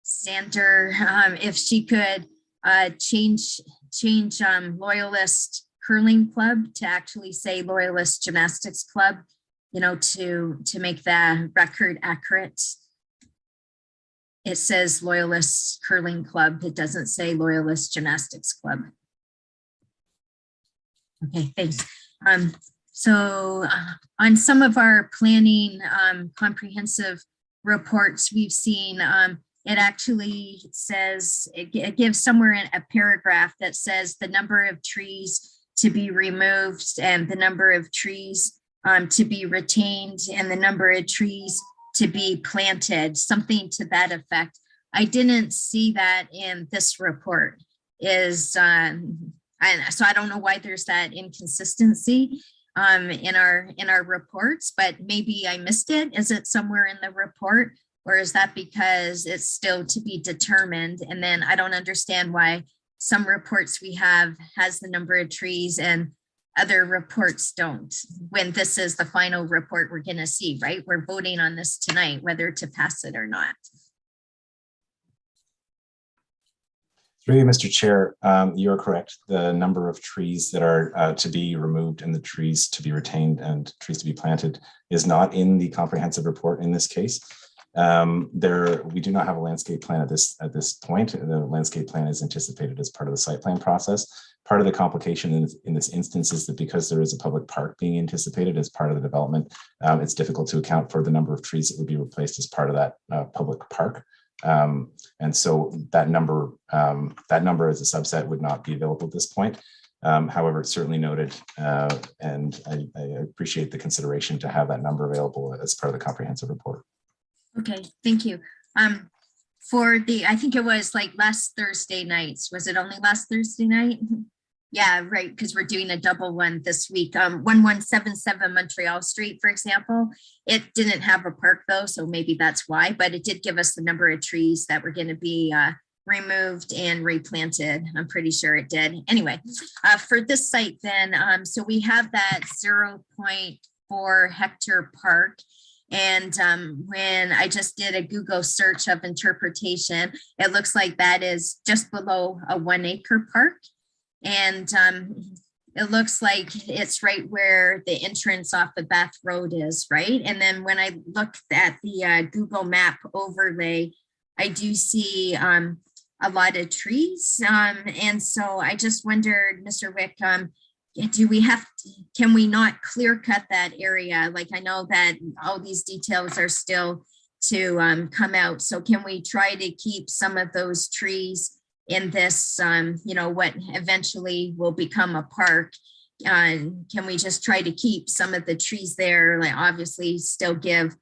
Sander, if she could change Loyalist Curling Club to actually say Loyalist Gymnastics Club, you know, to make the record accurate. It says Loyalist Curling Club. It doesn't say Loyalist Gymnastics Club. Okay, thanks. So on some of our planning comprehensive reports we've seen, it actually says, it gives somewhere in a paragraph that says the number of trees to be removed and the number of trees to be retained and the number of trees to be planted, something to that effect. I didn't see that in this report. And so I don't know why there's that inconsistency in our reports, but maybe I missed it. Is it somewhere in the report, or is that because it's still to be determined? And then I don't understand why some reports we have has the number of trees and other reports don't, when this is the final report we're going to see, right? We're voting on this tonight, whether to pass it or not. Through you, Mr. Chair, you're correct. The number of trees that are to be removed and the trees to be retained and trees to be planted is not in the comprehensive report in this case. We do not have a landscape plan at this point. The landscape plan is anticipated as part of the site plan process. Part of the complication in this instance is that because there is a public park being anticipated as part of the development, it's difficult to account for the number of trees that would be replaced as part of that public park. And so that number as a subset would not be available at this point. However, it's certainly noted, and I appreciate the consideration to have that number available as part of the comprehensive report. Okay, thank you. For the, I think it was like last Thursday nights. Was it only last Thursday night? Yeah, right, because we're doing a double one this week. 1177 Montreal Street, for example. It didn't have a park though, so maybe that's why, but it did give us the number of trees that were going to be removed and replanted. I'm pretty sure it did. Anyway, for this site then, so we have that 0.4 hectare park. And when I just did a Google search of interpretation, it looks like that is just below a 1 acre park. And it looks like it's right where the entrance off the Bath Road is, right? And then when I looked at the Google map overlay, I do see a lot of trees. And so I just wondered, Mr. Wick, can we not clear cut that area? Like, I know that all these details are still to come out. So can we try to keep some of those trees in this, what eventually will become a park? Can we just try to keep some of the trees there? Like, obviously still give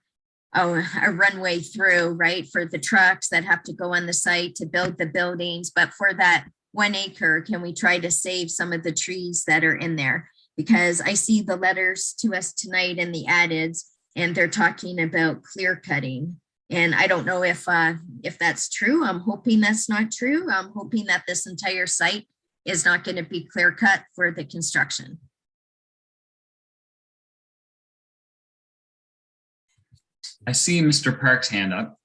a runway through, right? For the trucks that have to go on the site to build the buildings. But for that 1 acre, can we try to save some of the trees that are in there? Because I see the letters to us tonight in the addeds, and they're talking about clear cutting. And I don't know if that's true. I'm hoping that's not true. I'm hoping that this entire site is not going to be clear cut for the construction. I see Mr. Park's hand up.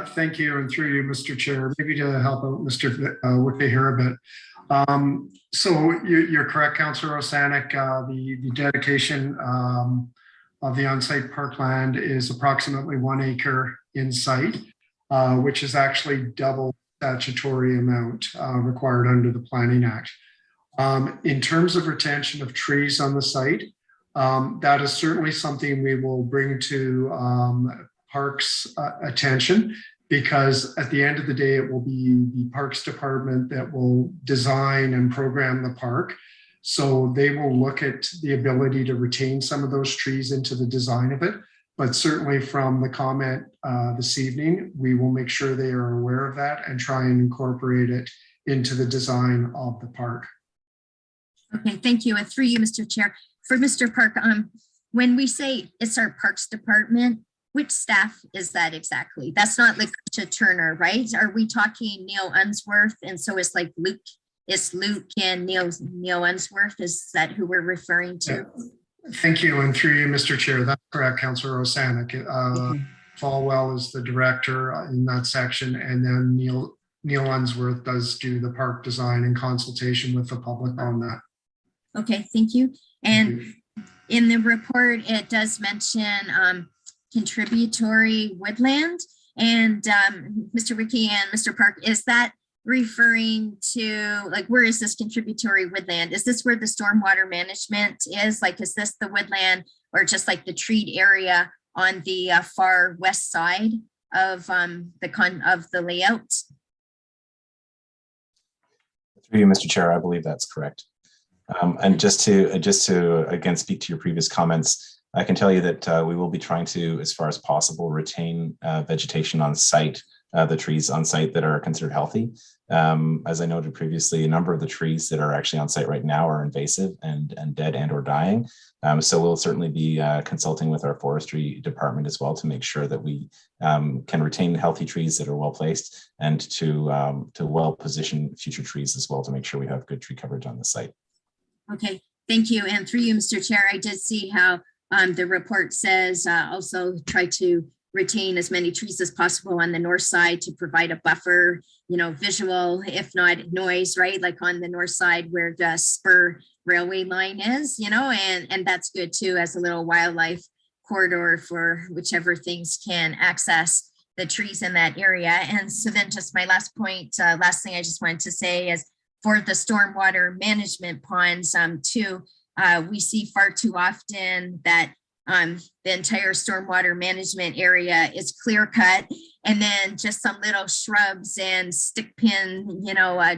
Thank you, and through you, Mr. Chair, maybe to help out Mr. Whitby here a bit. So you're correct, Councillor Osanek. The dedication of the on-site parkland is approximately 1 acre in site, which is actually double statutory amount required under the Planning Act. In terms of retention of trees on the site, that is certainly something we will bring to Parks attention, because at the end of the day, it will be the Parks Department that will design and program the park. So they will look at the ability to retain some of those trees into the design of it. But certainly from the comment this evening, we will make sure they are aware of that and try and incorporate it into the design of the park. Okay, thank you. And through you, Mr. Chair, for Mr. Park, when we say it's our Parks Department, which staff is that exactly? That's not Lakeisha Turner, right? Are we talking Neil Unsworth? And so it's like Luke, it's Luke and Neil Unsworth. Is that who we're referring to? Yeah. Thank you. And through you, Mr. Chair, that's correct, Councillor Osanek. Falwell is the director in that section, and then Neil Unsworth does do the park design in consultation with the public on that. Okay, thank you. And in the report, it does mention contributory woodland. And Mr. Ricky and Mr. Park, is that referring to, like, where is this contributory woodland? Is this where the stormwater management is? Like, is this the woodland or just like the treed area on the far west side of the layout? Through you, Mr. Chair, I believe that's correct. And just to again speak to your previous comments, I can tell you that we will be trying to, as far as possible, retain vegetation on site, the trees on site that are considered healthy. As I noted previously, a number of the trees that are actually on site right now are invasive and dead and or dying. So we'll certainly be consulting with our forestry department as well to make sure that we can retain healthy trees that are well placed, and to well position future trees as well to make sure we have good tree coverage on the site. Okay, thank you. And through you, Mr. Chair, I did see how the report says also try to retain as many trees as possible on the north side to provide a buffer, visual, if not noise, right? Like on the north side where the spur railway line is, and that's good too, as a little wildlife corridor for whichever things can access the trees in that area. And so then just my last point, last thing I just wanted to say is for the stormwater management ponds too, we see far too often that the entire stormwater management area is clear cut, and then just some little shrubs and stick pin,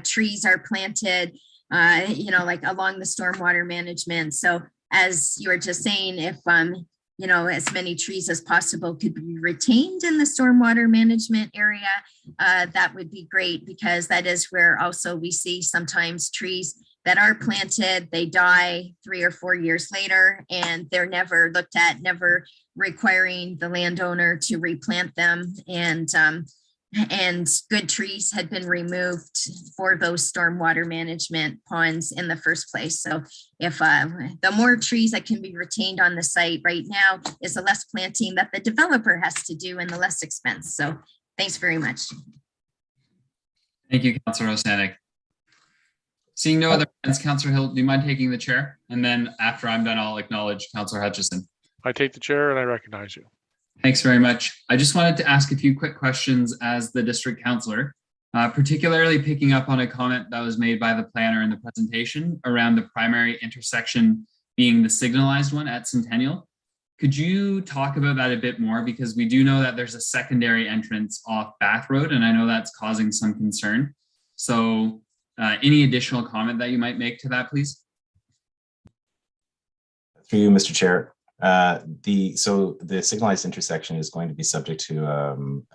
trees are planted, like along the stormwater management. So as you were just saying, if as many trees as possible could be retained in the stormwater management area, that would be great, because that is where also we see sometimes trees that are planted, they die 3 or 4 years later, and they're never looked at, never requiring the landowner to replant them. And good trees had been removed for those stormwater management ponds in the first place. So if the more trees that can be retained on the site right now is the less planting that the developer has to do and the less expense. So thanks very much. Thank you, Councillor Osanek. Seeing no other hands, Councillor Hill, do you mind taking the chair? And then after I'm done, I'll acknowledge Councillor Hutchison. I take the chair and I recognize you. Thanks very much. I just wanted to ask a few quick questions as the district councillor, particularly picking up on a comment that was made by the planner in the presentation around the primary intersection being the signalized one at Centennial. Could you talk about that a bit more? Because we do know that there's a secondary entrance off Bath Road, and I know that's causing some concern. So any additional comment that you might make to that, please? Through you, Mr. Chair. So the signalized intersection is going to be subject to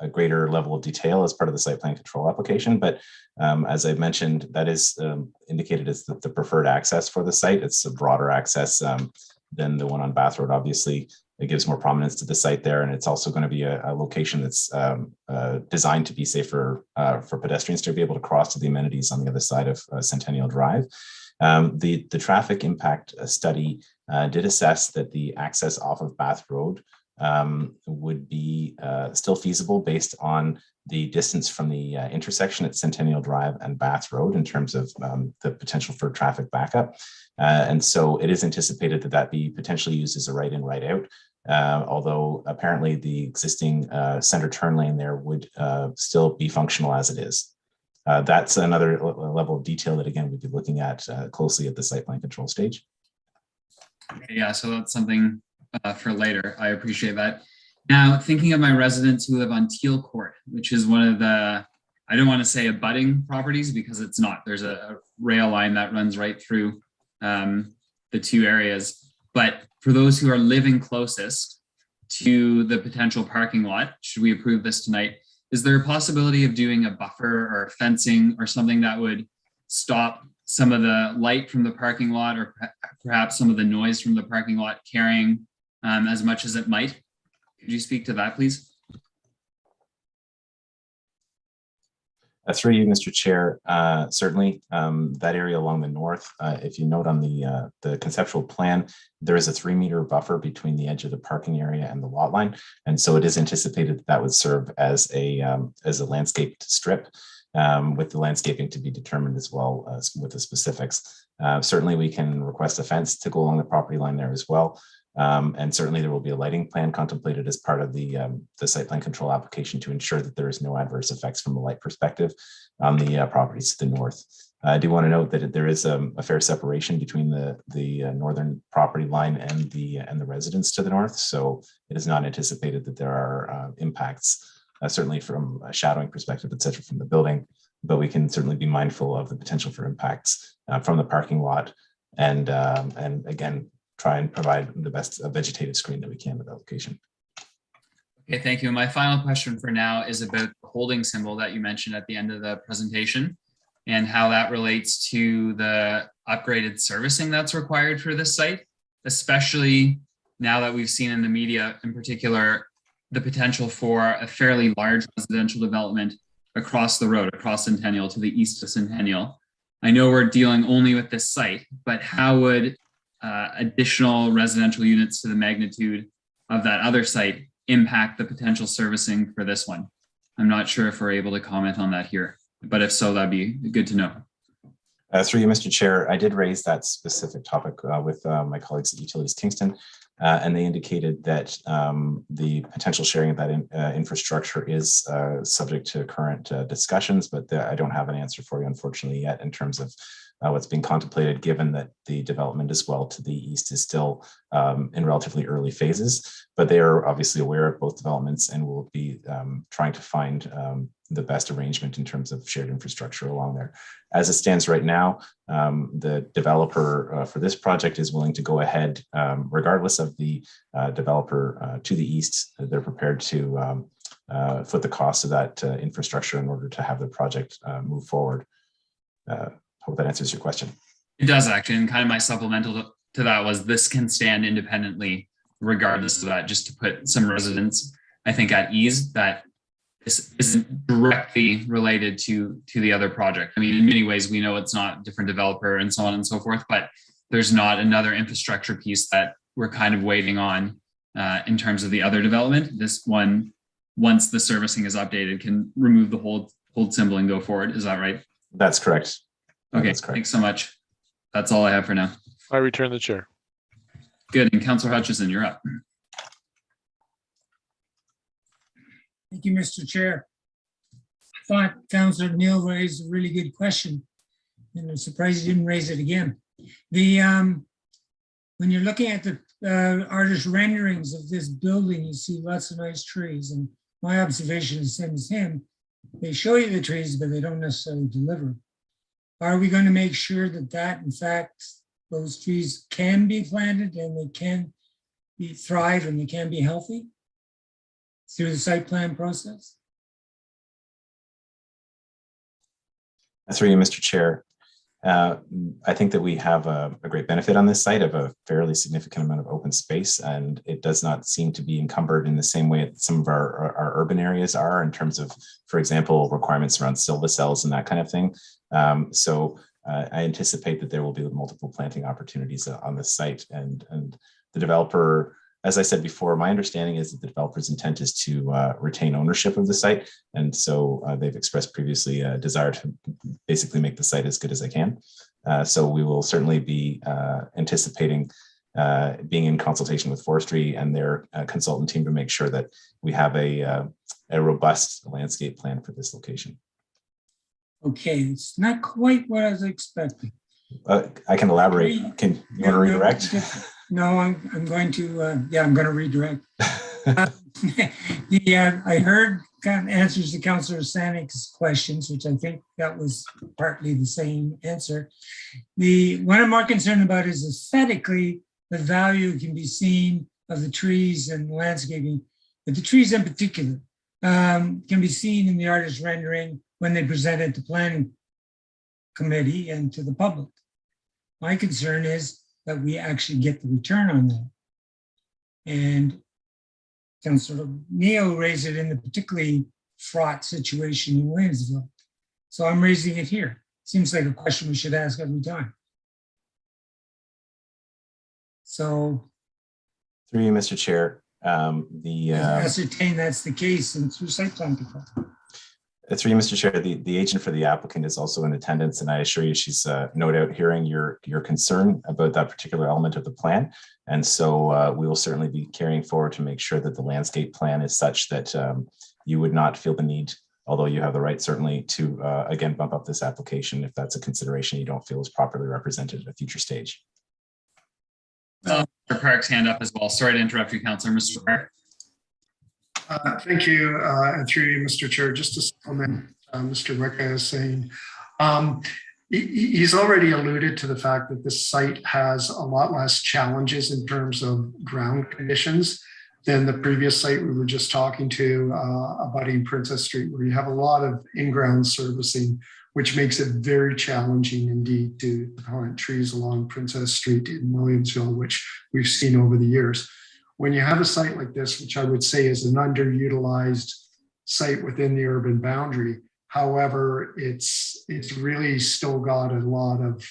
a greater level of detail as part of the site plan control application. But as I mentioned, that is indicated as the preferred access for the site. It's a broader access than the one on Bath Road. Obviously, it gives more prominence to the site there, and it's also going to be a location that's designed to be safer for pedestrians to be able to cross to the amenities on the other side of Centennial Drive. The traffic impact study did assess that the access off of Bath Road would be still feasible based on the distance from the intersection at Centennial Drive and Bath Road in terms of the potential for traffic backup. And so it is anticipated that that be potentially used as a right in, right out. Although apparently the existing center turn lane there would still be functional as it is. That's another level of detail that, again, we'd be looking at closely at the site plan control stage. Yeah, so that's something for later. I appreciate that. Now, thinking of my residents who live on Teal Court, which is one of the, I don't want to say abutting properties because it's not. There's a rail line that runs right through the two areas. But for those who are living closest to the potential parking lot, should we approve this tonight, is there a possibility of doing a buffer or fencing or something that would stop some of the light from the parking lot or perhaps some of the noise from the parking lot carrying as much as it might? Could you speak to that, please? Through you, Mr. Chair, certainly that area along the north, if you note on the conceptual plan, there is a 3-meter buffer between the edge of the parking area and the lot line. And so it is anticipated that that would serve as a landscaped strip with the landscaping to be determined as well as with the specifics. Certainly we can request a fence to go along the property line there as well. And certainly there will be a lighting plan contemplated as part of the site plan control application to ensure that there is no adverse effects from a light perspective on the properties to the north. I do want to note that there is a fair separation between the northern property line and the residents to the north. So it is not anticipated that there are impacts, certainly from a shadowing perspective, et cetera, from the building, but we can certainly be mindful of the potential for impacts from the parking lot and again, try and provide the best vegetative screen that we can with the location. Okay, thank you. My final question for now is about the holding symbol that you mentioned at the end of the presentation and how that relates to the upgraded servicing that's required for this site, especially now that we've seen in the media, in particular, the potential for a fairly large residential development across the road, across Centennial to the east of Centennial. I know we're dealing only with this site, but how would additional residential units to the magnitude of that other site impact the potential servicing for this one? I'm not sure if we're able to comment on that here, but if so, that'd be good to know. Through you, Mr. Chair, I did raise that specific topic with my colleagues at Utilities Kingston, and they indicated that the potential sharing of that infrastructure is subject to current discussions, but I don't have an answer for you, unfortunately, yet in terms of what's being contemplated, given that the development as well to the east is still in relatively early phases, but they are obviously aware of both developments and will be trying to find the best arrangement in terms of shared infrastructure along there. As it stands right now, the developer for this project is willing to go ahead, regardless of the developer to the east. They're prepared to foot the cost of that infrastructure in order to have the project move forward. Hope that answers your question. It does actually, and kind of my supplemental to that was this can stand independently regardless of that, just to put some residents, I think, at ease that this isn't directly related to the other project. I mean, in many ways, we know it's not different developer and so on and so forth, but there's not another infrastructure piece that we're kind of waiting on in terms of the other development. This one, once the servicing is updated, can remove the hold symbol and go forward. Is that right? That's correct. Okay, thanks so much. That's all I have for now. I return the chair. Good, and Councillor Hutchison, you're up. Thank you, Mr. Chair. I thought Councillor Neal raised a really good question, and I'm surprised he didn't raise it again. When you're looking at the artist renderings of this building, you see lots of nice trees, and my observation is the same as him. They show you the trees, but they don't necessarily deliver. Are we going to make sure that in fact, those trees can be planted and they can thrive and they can be healthy through the site plan process? Through you, Mr. Chair. I think that we have a great benefit on this site of a fairly significant amount of open space, and it does not seem to be encumbered in the same way that some of our urban areas are in terms of, for example, requirements around silvacells and that kind of thing. So I anticipate that there will be multiple planting opportunities on this site, and the developer, as I said before, my understanding is that the developer's intent is to retain ownership of the site. And so they've expressed previously a desire to basically make the site as good as they can. So we will certainly be anticipating being in consultation with forestry and their consultant team to make sure that we have a robust landscape plan for this location. Okay, it's not quite what I was expecting. I can elaborate. Can you want to redirect? No, I'm going to, yeah, I'm going to redirect. I heard kind of answers to Councillor Sanik's questions, which I think that was partly the same answer. What I'm more concerned about is aesthetically, the value can be seen of the trees and landscaping, but the trees in particular can be seen in the artist's rendering when they present it to planning committee and to the public. My concern is that we actually get the return on that. And Councillor Neil raised it in a particularly fraught situation in Williamsville. So I'm raising it here. Seems like a question we should ask every time. So through you, Mr. Chair, ascertain that's the case and through site plan control. Through you, Mr. Chair, the agent for the applicant is also in attendance, and I assure you she's no doubt hearing your concern about that particular element of the plan. And so we will certainly be carrying forward to make sure that the landscape plan is such that you would not feel the need, although you have the right certainly to again bump up this application if that's a consideration you don't feel is properly represented at a future stage. Mr. Park's hand up as well. Sorry to interrupt you, Councillor. Mr. Park. Thank you, and through you, Mr. Chair, just to supplement Mr. Wicca is saying, he's already alluded to the fact that this site has a lot less challenges in terms of ground conditions than the previous site we were just talking to abutting Princess Street, where you have a lot of in-ground servicing, which makes it very challenging indeed to plant trees along Princess Street in Williamsville, which we've seen over the years. When you have a site like this, which I would say is an underutilized site within the urban boundary, however, it's really still got a lot of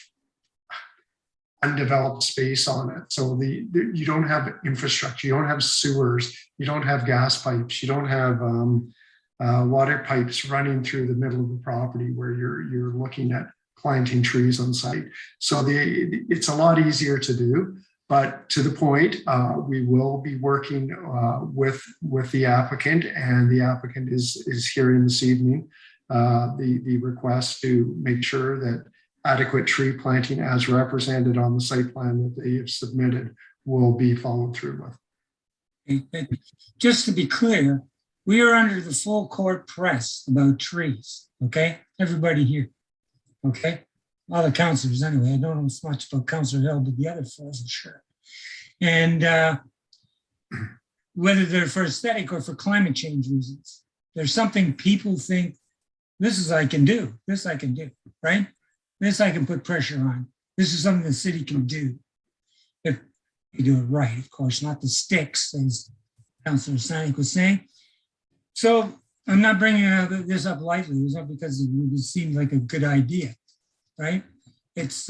undeveloped space on it. So you don't have infrastructure, you don't have sewers, you don't have gas pipes, you don't have water pipes running through the middle of the property where you're looking at planting trees on site. So it's a lot easier to do. But to the point, we will be working with the applicant, and the applicant is hearing this evening the request to make sure that adequate tree planting as represented on the site plan that they have submitted will be followed through with. Just to be clear, we are under the full court press about trees, okay? Everybody here, okay? All the councillors anyway. I don't know as much about Councillor Hill, but the other four for sure. And whether they're for aesthetic or for climate change reasons, there's something people think, this is I can do, this I can do, right? This I can put pressure on. This is something the city can do. If you do it right, of course, not the sticks, as Councillor Sanik was saying. So I'm not bringing this up lightly. It's not because it seemed like a good idea. Right? It's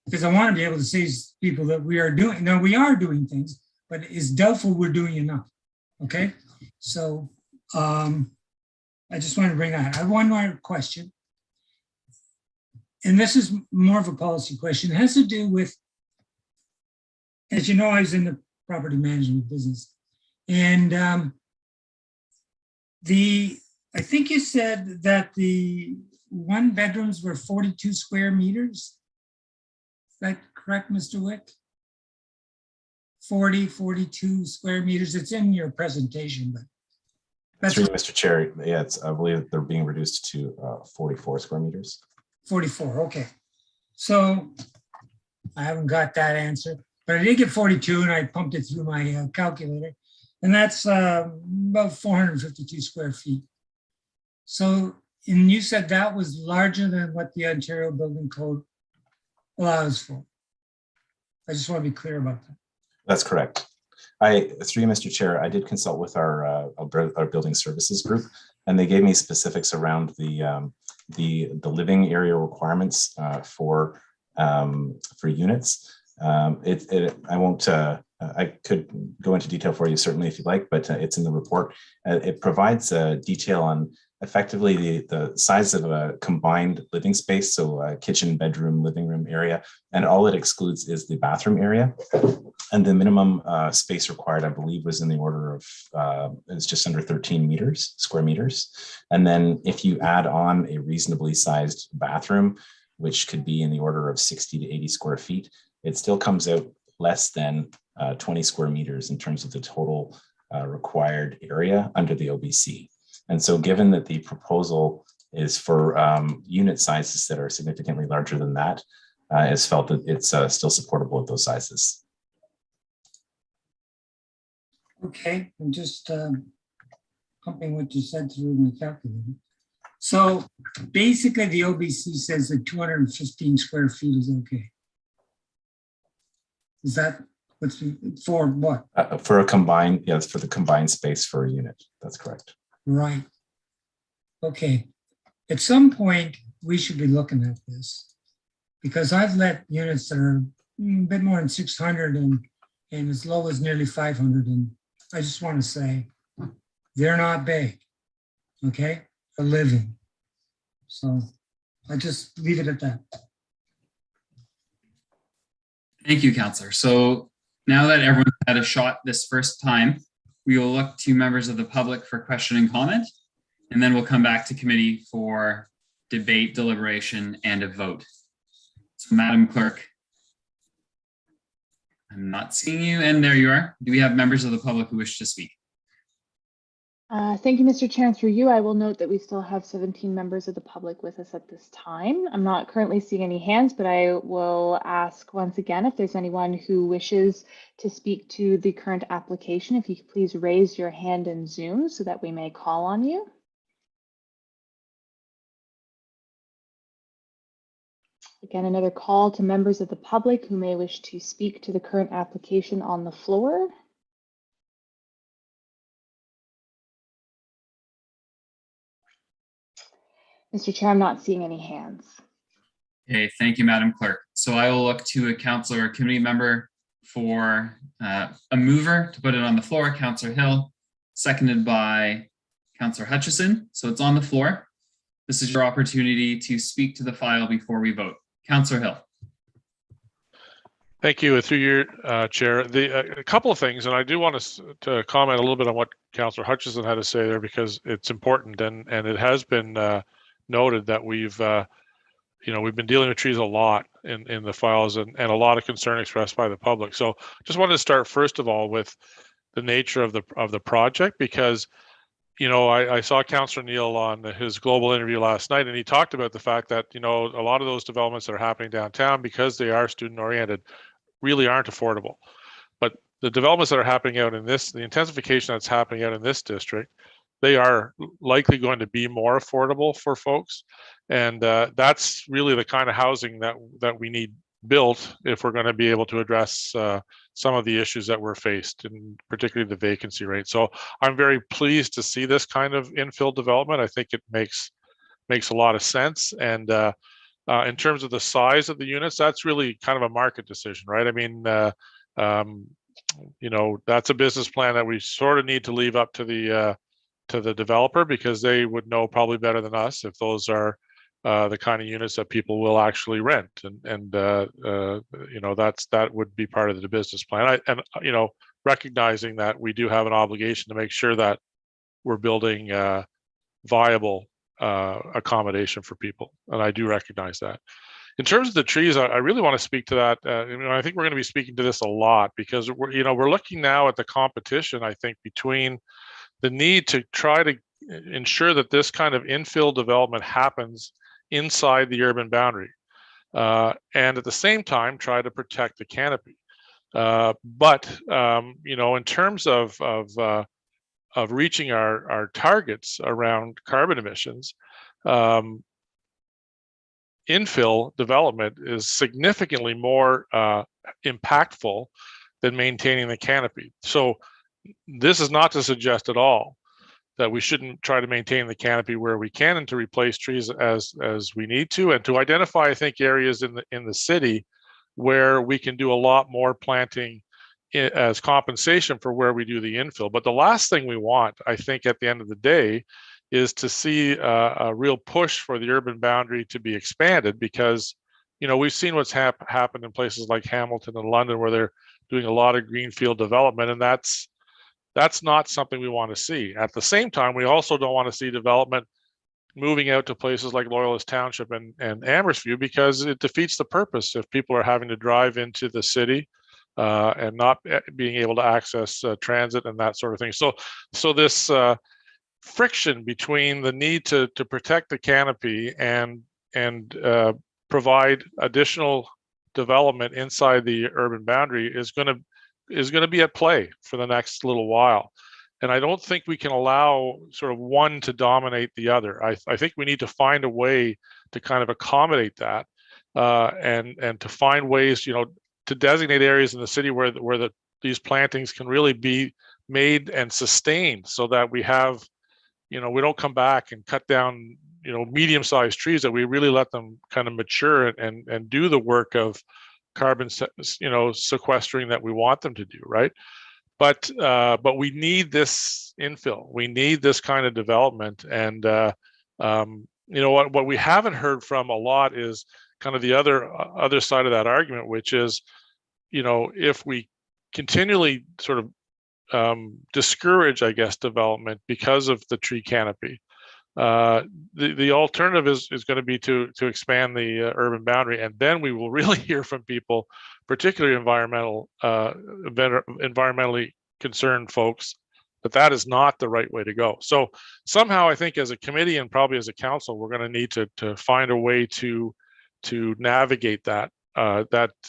because I want to be able to say to people that we are doing, no, we are doing things, but it's doubtful we're doing enough. Okay. So I just want to bring that. I have one more question. And this is more of a policy question. It has to do with, as you know, I was in the property management business. And I think you said that the 1 bedrooms were 42 square meters. Is that correct, Mr. Wick? 42 square meters. It's in your presentation, but that's really, Mr. Chair. Yeah, I believe they're being reduced to 44 square meters. 44. Okay. So I haven't got that answer, but I did get 42, and I pumped it through my calculator, and that's about 452 square feet. So. And you said that was larger than what the Ontario Building Code allows for. I just want to be clear about that. That's correct. Through you, Mr. Chair, I did consult with our building services group, and they gave me specifics around the living area requirements for units. I won't. I could go into detail for you certainly if you'd like, but it's in the report. It provides detail on effectively the size of a combined living space, so kitchen, bedroom, living room area, and all it excludes is the bathroom area. And the minimum space required, I believe, was in the order of it's just under 13 square meters. And then if you add on a reasonably sized bathroom, which could be in the order of 60 to 80 square feet, it still comes out less than 20 square meters in terms of the total required area under the OBC. And so given that the proposal is for unit sizes that are significantly larger than that, it's felt that it's still supportable at those sizes. Okay, I'm just pumping what you said through my calculator. So basically the OBC says that 215 square feet is okay. Is that what's for what? For a combined, yes, for the combined space for a unit. That's correct. Right. Okay. At some point, we should be looking at this because I've let units that are a bit more than 600 and as low as nearly 500. And I just want to say they're not big. Okay. For living. So I just leave it at that. Thank you, Councillor. So now that everyone's had a shot this first time, we will look to members of the public for question and comment, and then we'll come back to committee for debate, deliberation, and a vote. So Madam Clerk, I'm not seeing you, and there you are. Do we have members of the public who wish to speak? Thank you, Mr. Chair. And through you, I will note that we still have 17 members of the public with us at this time. I'm not currently seeing any hands, but I will ask once again if there's anyone who wishes to speak to the current application. If you could please raise your hand in Zoom so that we may call on you. Again, another call to members of the public who may wish to speak to the current application on the floor. Mr. Chair, I'm not seeing any hands. Okay, thank you, Madam Clerk. So I will look to a councillor or committee member for a mover to put it on the floor, Councillor Hill, seconded by Councillor Hutchison. So it's on the floor. This is your opportunity to speak to the file before we vote. Councillor Hill. Thank you. Through your chair, a couple of things, and I do want to comment a little bit on what Councillor Hutchison had to say there because it's important, and it has been noted that we've been dealing with trees a lot in the files and a lot of concern expressed by the public. So just wanted to start first of all with the nature of the project because I saw Councillor Neal on his global interview last night, and he talked about the fact that a lot of those developments that are happening downtown, because they are student oriented, really aren't affordable. But the developments that are happening out in the intensification that's happening out in this district, they are likely going to be more affordable for folks. And that's really the kind of housing that we need built if we're going to be able to address some of the issues that we're faced, and particularly the vacancy rate. So I'm very pleased to see this kind of infill development. I think it makes a lot of sense. And in terms of the size of the units, that's really kind of a market decision, right? I mean, that's a business plan that we sort of need to leave up to the developer, because they would know probably better than us if those are the kind of units that people will actually rent, and that would be part of the business plan. Recognizing that we do have an obligation to make sure that we're building viable accommodation for people, and I do recognize that. In terms of the trees, I really want to speak to that. I think we're going to be speaking to this a lot because we're looking now at the competition, I think, between the need to try to ensure that this kind of infill development happens inside the urban boundary, and at the same time try to protect the canopy. But in terms of reaching our targets around carbon emissions, infill development is significantly more impactful than maintaining the canopy. So this is not to suggest at all that we shouldn't try to maintain the canopy where we can and to replace trees as we need to, and to identify, I think, areas in the city where we can do a lot more planting as compensation for where we do the infill. But the last thing we want, I think, at the end of the day, is to see a real push for the urban boundary to be expanded, because, you know, we've seen what's happened in places like Hamilton and London, where they're doing a lot of greenfield development, and that's not something we want to see. At the same time, we also don't want to see development moving out to places like Loyalist Township and Amherstview, because it defeats the purpose if people are having to drive into the city and not being able to access transit and that sort of thing. So this friction between the need to protect the canopy and provide additional development inside the urban boundary is going to be at play for the next little while. And I don't think we can allow sort of one to dominate the other. I think we need to find a way to kind of accommodate that and to find ways, you know, to designate areas in the city where these plantings can really be made and sustained, so that we have, you know, we don't come back and cut down, you know, medium-sized trees, that we really let them kind of mature and do the work of carbon, you know, sequestering that we want them to do, right? But we need this infill. We need this kind of development. And you know, what we haven't heard from a lot is kind of the other side of that argument, which is, you know, if we continually sort of discourage, I guess, development because of the tree canopy, the alternative is going to be to expand the urban boundary, and then we will really hear from people, particularly environmentally concerned folks, that is not the right way to go. So somehow, I think, as a committee and probably as a council, we're going to need to find a way to navigate that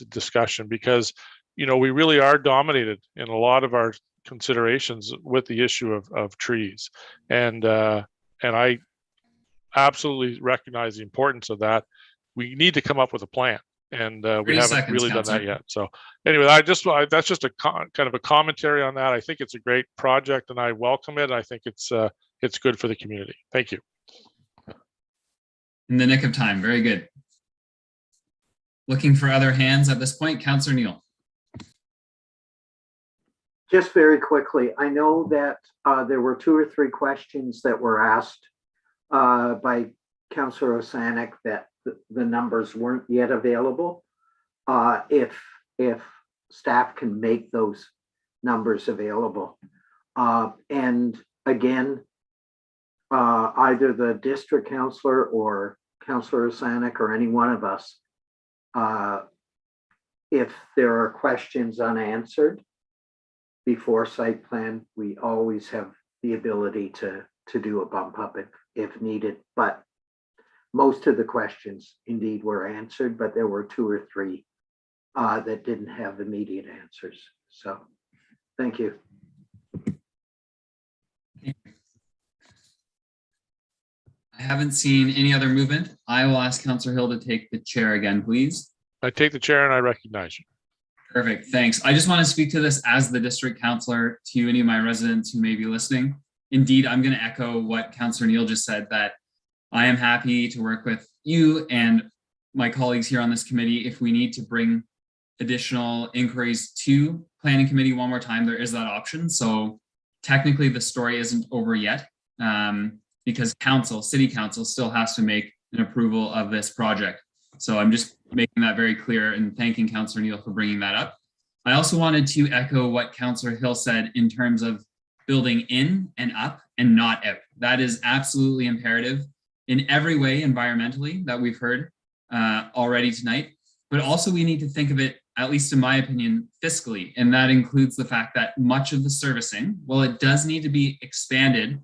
discussion, because, you know, we really are dominated in a lot of our considerations with the issue of trees, and I absolutely recognize the importance of that. We need to come up with a plan, and we haven't really done that yet. So anyway, that's just a kind of a commentary on that. I think it's a great project, and I welcome it. I think it's good for the community. Thank you. In the nick of time, very good. Looking for other hands at this point, Councillor Neal. Just very quickly, I know that there were 2 or 3 questions that were asked by Councillor Osanek that the numbers weren't yet available. If staff can make those numbers available. And again, either the district councillor or Councillor Osanek or any one of us, if there are questions unanswered before site plan, we always have the ability to do a bump up if needed. But most of the questions indeed were answered, but there were 2 or 3 that didn't have immediate answers. So thank you. I haven't seen any other movement. I will ask Councillor Hill to take the chair again, please. I take the chair and I recognize you. Perfect, thanks. I just want to speak to this as the district councillor to any of my residents who may be listening. Indeed, I'm going to echo what Councillor Neal just said, that I am happy to work with you and my colleagues here on this committee. If we need to bring additional inquiries to Planning Committee one more time, there is that option. So technically the story isn't over yet, because City Council still has to make an approval of this project. So I'm just making that very clear and thanking Councillor Neal for bringing that up. I also wanted to echo what Councillor Hill said in terms of building in and up and not out. That is absolutely imperative in every way environmentally that we've heard already tonight, but also we need to think of it, at least in my opinion, fiscally. And that includes the fact that much of the servicing, while it does need to be expanded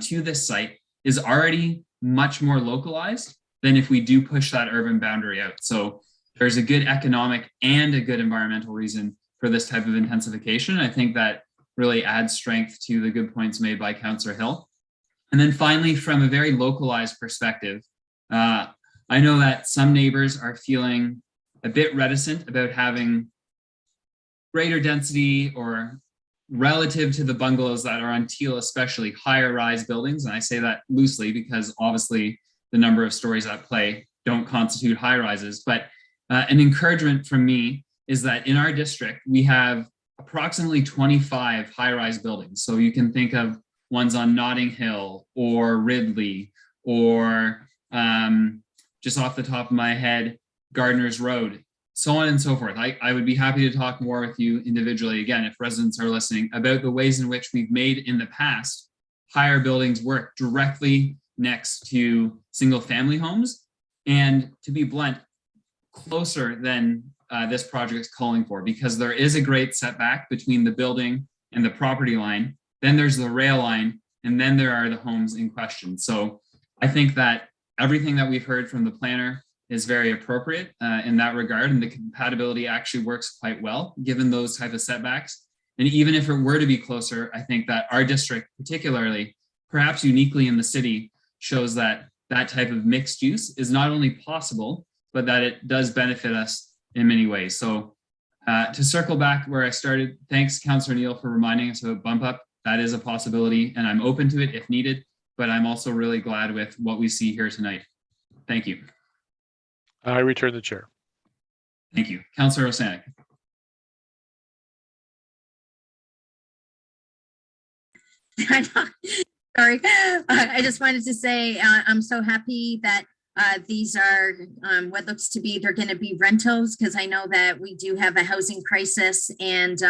to this site, is already much more localized than if we do push that urban boundary out. So there's a good economic and a good environmental reason for this type of intensification. I think that really adds strength to the good points made by Councillor Hill. And then finally, from a very localized perspective, I know that some neighbors are feeling a bit reticent about having greater density or relative to the bungalows that are on Teal, especially higher rise buildings. And I say that loosely because obviously the number of stories at play don't constitute high rises. But an encouragement from me is that in our district, we have approximately 25 high rise buildings. So you can think of ones on Notting Hill or Ridley or just off the top of my head, Gardner's Road, so on and so forth. I would be happy to talk more with you individually, again, if residents are listening, about the ways in which we've made in the past higher buildings work directly next to single family homes. And to be blunt, closer than this project is calling for, because there is a great setback between the building and the property line. Then there's the rail line, and then there are the homes in question. So I think that everything that we've heard from the planner is very appropriate in that regard, and the compatibility actually works quite well given those type of setbacks. And even if it were to be closer, I think that our district particularly, perhaps uniquely in the city, shows that that type of mixed use is not only possible, but that it does benefit us in many ways. So to circle back where I started, thanks Councillor Neal for reminding us about bump up. That is a possibility and I'm open to it if needed, but I'm also really glad with what we see here tonight. Thank you. I return the chair. Thank you. Councillor Osanek. Sorry, I just wanted to say I'm so happy that these are what looks to be, they're going to be rentals, because I know that we do have a housing crisis and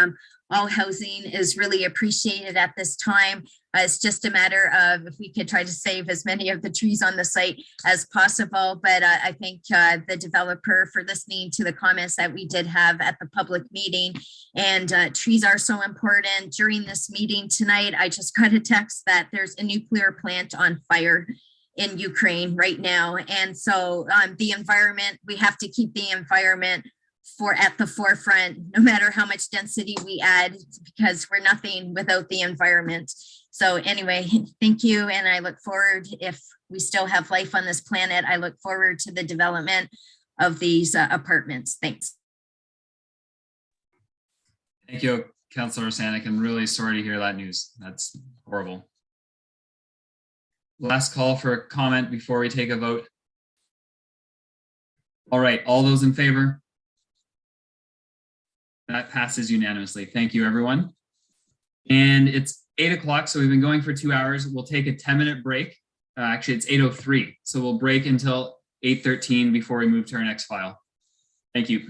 all housing is really appreciated at this time. It's just a matter of if we could try to save as many of the trees on the site as possible. But I thank the developer for listening to the comments that we did have at the public meeting. And trees are so important. During this meeting tonight, I just got a text that there's a nuclear plant on fire in Ukraine right now. And so the environment, we have to keep the environment at the forefront, no matter how much density we add, because we're nothing without the environment. So anyway, thank you. And I look forward, if we still have life on this planet, I look forward to the development of these apartments. Thanks. Thank you, Councillor Sanik. I'm really sorry to hear that news. That's horrible. Last call for a comment before we take a vote. All right, all those in favor? That passes unanimously. Thank you, everyone. And it's 8 o'clock, so we've been going for 2 hours. We'll take a 10-minute break. Actually, it's 8:03, so we'll break until 8:13 before we move to our next file. Thank you.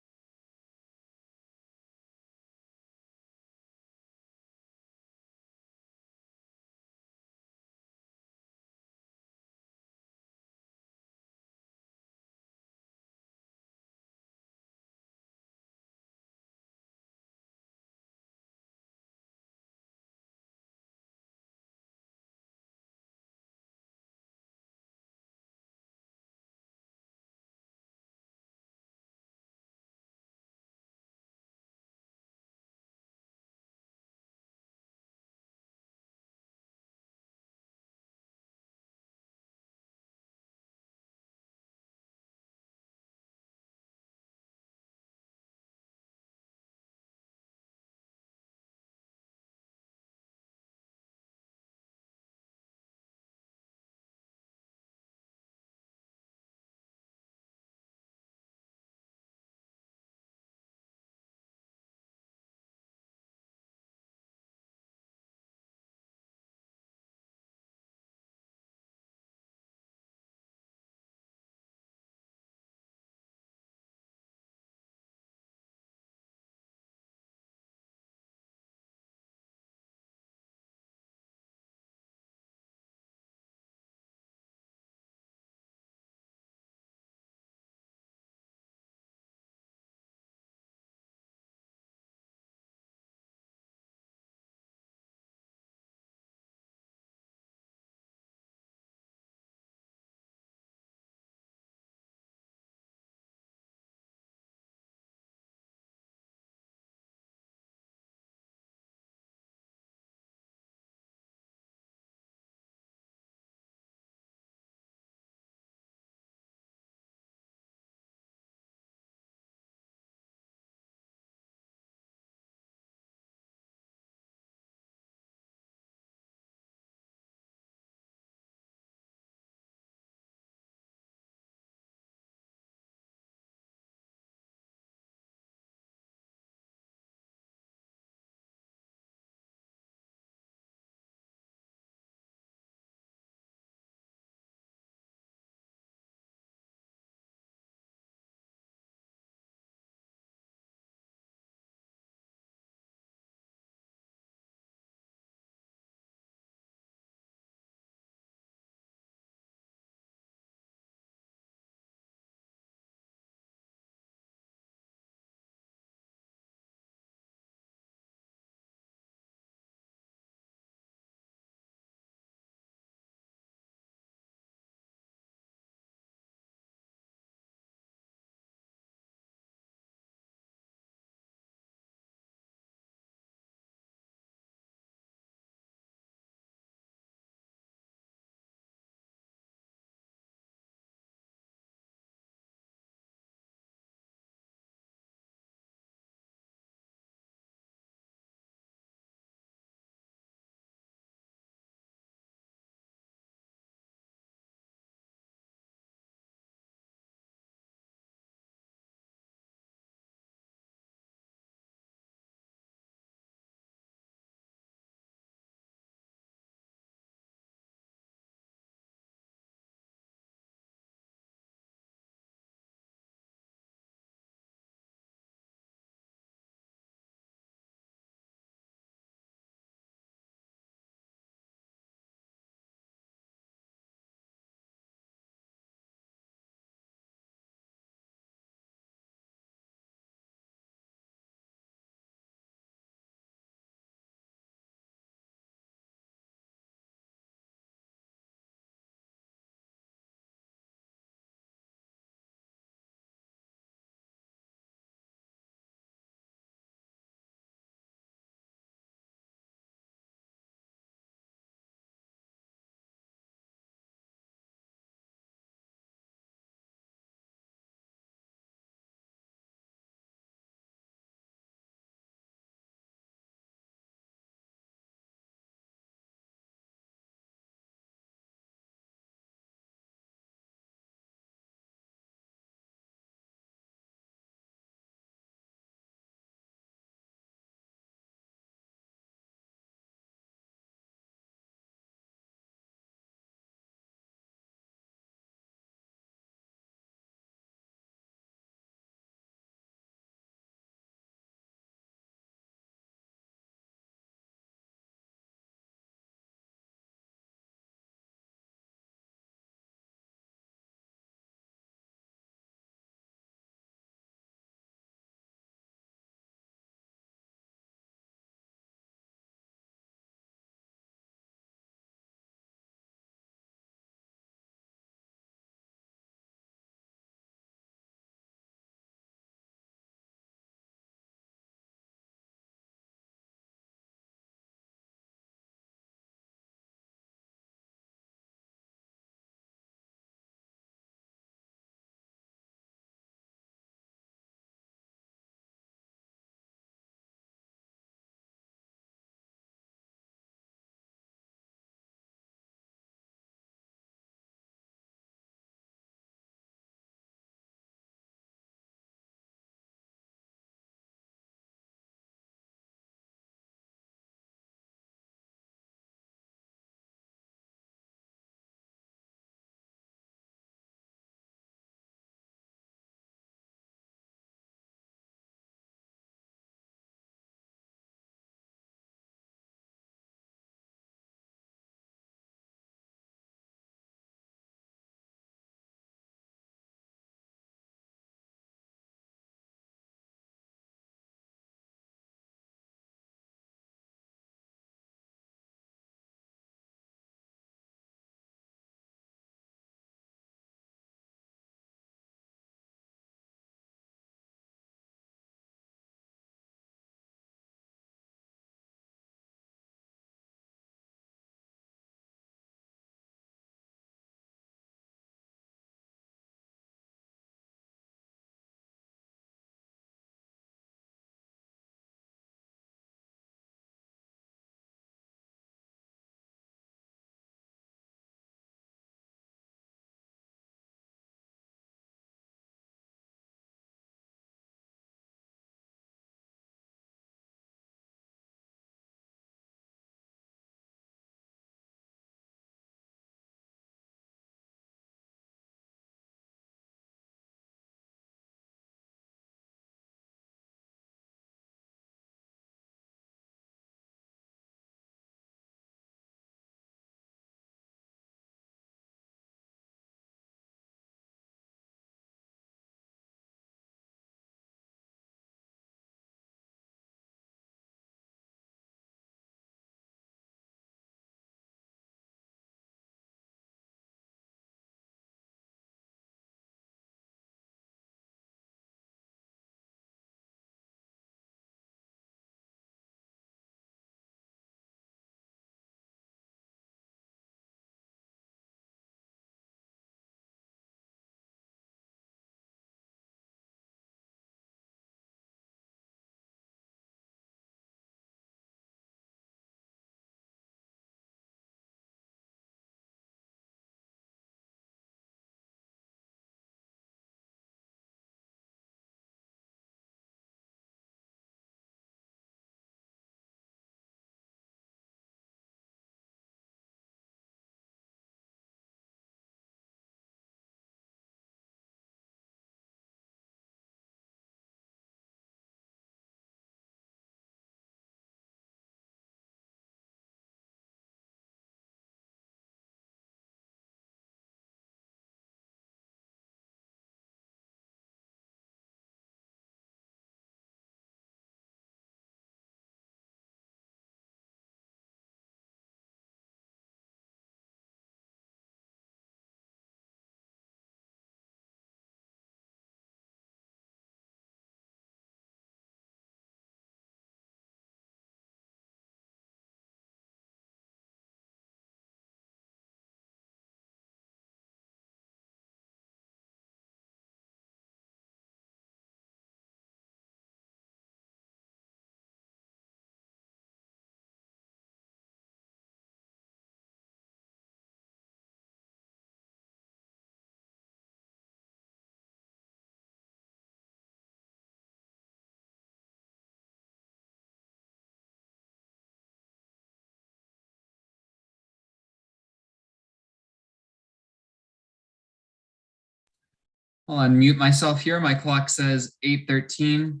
I'll unmute myself here. My clock says 8:13.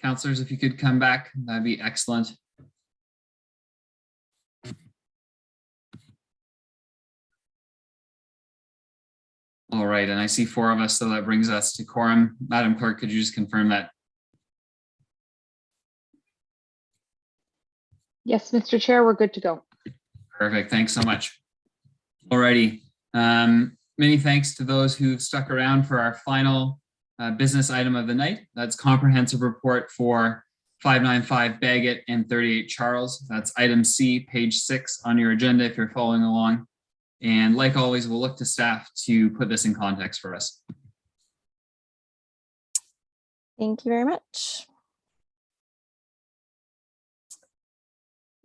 Counselors, if you could come back, that'd be excellent. All right, and I see 4 of us, so that brings us to quorum. Madam Clerk, could you just confirm that? Yes, Mr. Chair, we're good to go. Perfect, thanks so much. All righty, many thanks to those who've stuck around for our final business item of the night. That's comprehensive report for 595 Baggett and 38 Charles. That's item C, page 6 on your agenda if you're following along. And like always, we'll look to staff to put this in context for us. Thank you very much.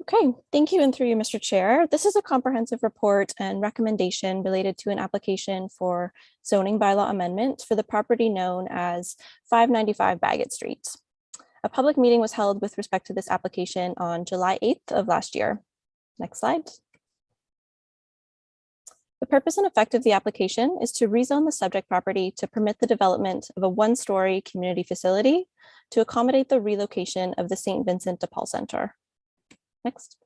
Okay, thank you, and through you, Mr. Chair. This is a comprehensive report and recommendation related to an application for zoning bylaw amendment for the property known as 595 Baggett Street. A public meeting was held with respect to this application on July 8th of last year. Next slide. The purpose and effect of the application is to rezone the subject property to permit the development of a 1-story community facility to accommodate the relocation of the St. Vincent de Paul Center. Next.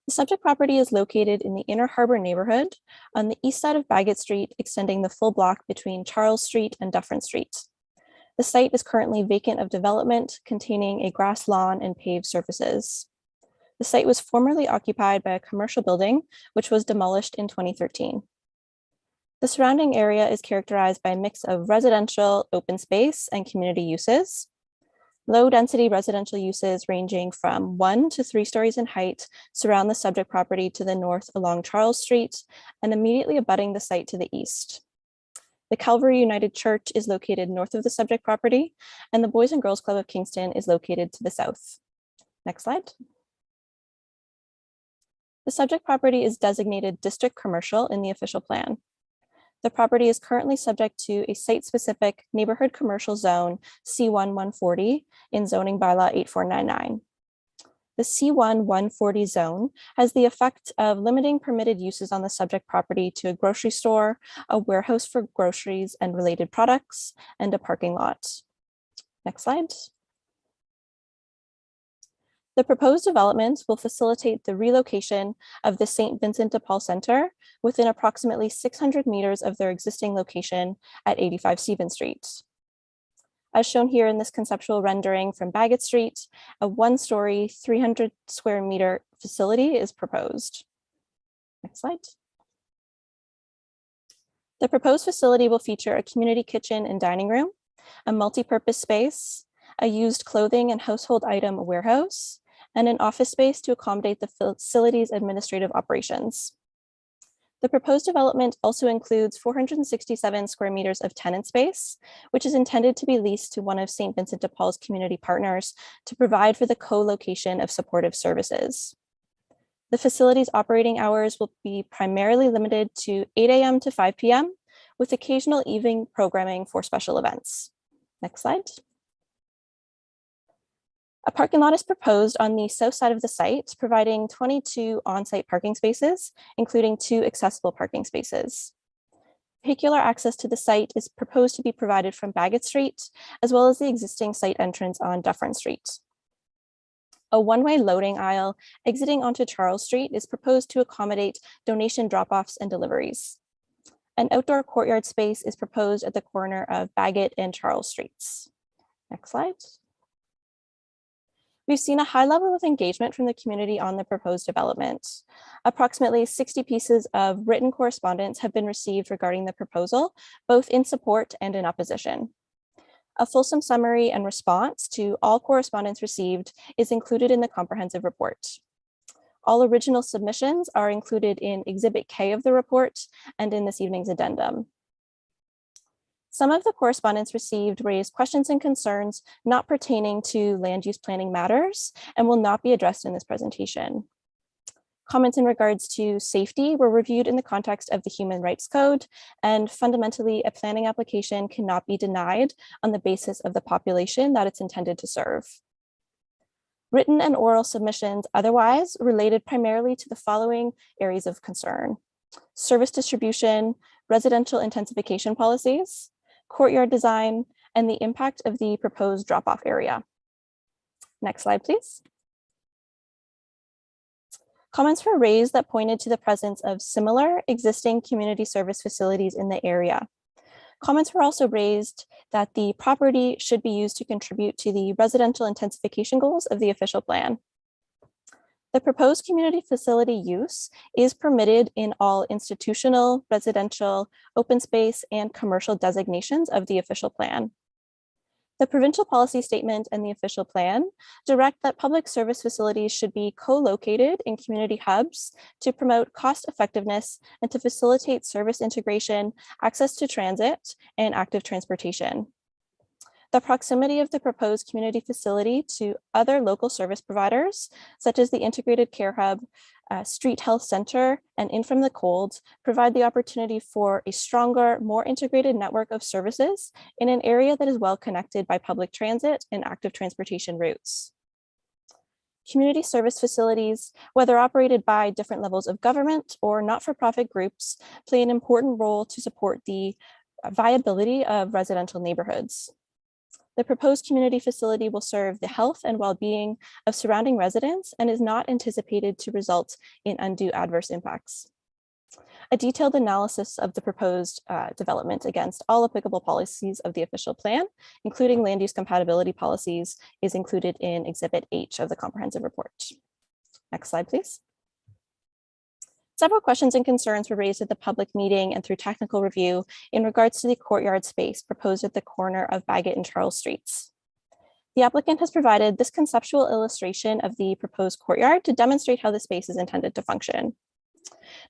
The subject property is located in the Inner Harbor neighborhood on the east side of Baggett Street, extending the full block between Charles Street and Dufferin Street. The site is currently vacant of development, containing a grass lawn and paved surfaces. The site was formerly occupied by a commercial building, which was demolished in 2013. The surrounding area is characterized by a mix of residential, open space, and community uses. Low-density residential uses ranging from 1 to 3 stories in height surround the subject property to the north along Charles Street and immediately abutting the site to the east. The Calvary United Church is located north of the subject property, and the Boys and Girls Club of Kingston is located to the south. Next slide. The subject property is designated district commercial in the official plan. The property is currently subject to a site-specific neighborhood commercial zone C1 140 in zoning bylaw 8499. The C1 140 zone has the effect of limiting permitted uses on the subject property to a grocery store, a warehouse for groceries and related products, and a parking lot. Next slide. The proposed development will facilitate the relocation of the St. Vincent de Paul Center within approximately 600 meters of their existing location at 85 Stephen Street. As shown here in this conceptual rendering from Baggett Street, a 1-story, 300 square meter facility is proposed. Next slide. The proposed facility will feature a community kitchen and dining room, a multi-purpose space, a used clothing and household item warehouse, and an office space to accommodate the facility's administrative operations. The proposed development also includes 467 square meters of tenant space, which is intended to be leased to one of St. Vincent de Paul's community partners to provide for the co-location of supportive services. The facility's operating hours will be primarily limited to 8 a.m. to 5 p.m. with occasional evening programming for special events. Next slide. A parking lot is proposed on the south side of the site, providing 22 on-site parking spaces, including 2 accessible parking spaces. Vehicular access to the site is proposed to be provided from Baggett Street, as well as the existing site entrance on Dufferin Street. A one-way loading aisle exiting onto Charles Street is proposed to accommodate donation drop-offs and deliveries. An outdoor courtyard space is proposed at the corner of Baggett and Charles Streets. Next slide. We've seen a high level of engagement from the community on the proposed development. Approximately 60 pieces of written correspondence have been received regarding the proposal, both in support and in opposition. A fulsome summary and response to all correspondence received is included in the comprehensive report. All original submissions are included in Exhibit K of the report and in this evening's addendum. Some of the correspondence received raised questions and concerns not pertaining to land use planning matters and will not be addressed in this presentation. Comments in regards to safety were reviewed in the context of the Human Rights Code, and fundamentally, a planning application cannot be denied on the basis of the population that it's intended to serve. Written and oral submissions otherwise related primarily to the following areas of concern: service distribution, residential intensification policies, courtyard design, and the impact of the proposed drop-off area. Next slide, please. Comments were raised that pointed to the presence of similar existing community service facilities in the area. Comments were also raised that the property should be used to contribute to the residential intensification goals of the official plan. The proposed community facility use is permitted in all institutional, residential, open space, and commercial designations of the official plan. The provincial policy statement and the official plan direct that public service facilities should be co-located in community hubs to promote cost effectiveness and to facilitate service integration, access to transit, and active transportation. The proximity of the proposed community facility to other local service providers, such as the Integrated Care Hub, Street Health Center, and In From the Cold, provide the opportunity for a stronger, more integrated network of services in an area that is well connected by public transit and active transportation routes. Community service facilities, whether operated by different levels of government or not-for-profit groups, play an important role to support the viability of residential neighborhoods. The proposed community facility will serve the health and well-being of surrounding residents and is not anticipated to result in undue adverse impacts. A detailed analysis of the proposed development against all applicable policies of the official plan, including land use compatibility policies, is included in Exhibit H of the comprehensive report. Next slide, please. Several questions and concerns were raised at the public meeting and through technical review in regards to the courtyard space proposed at the corner of Baggett and Charles Streets. The applicant has provided this conceptual illustration of the proposed courtyard to demonstrate how the space is intended to function.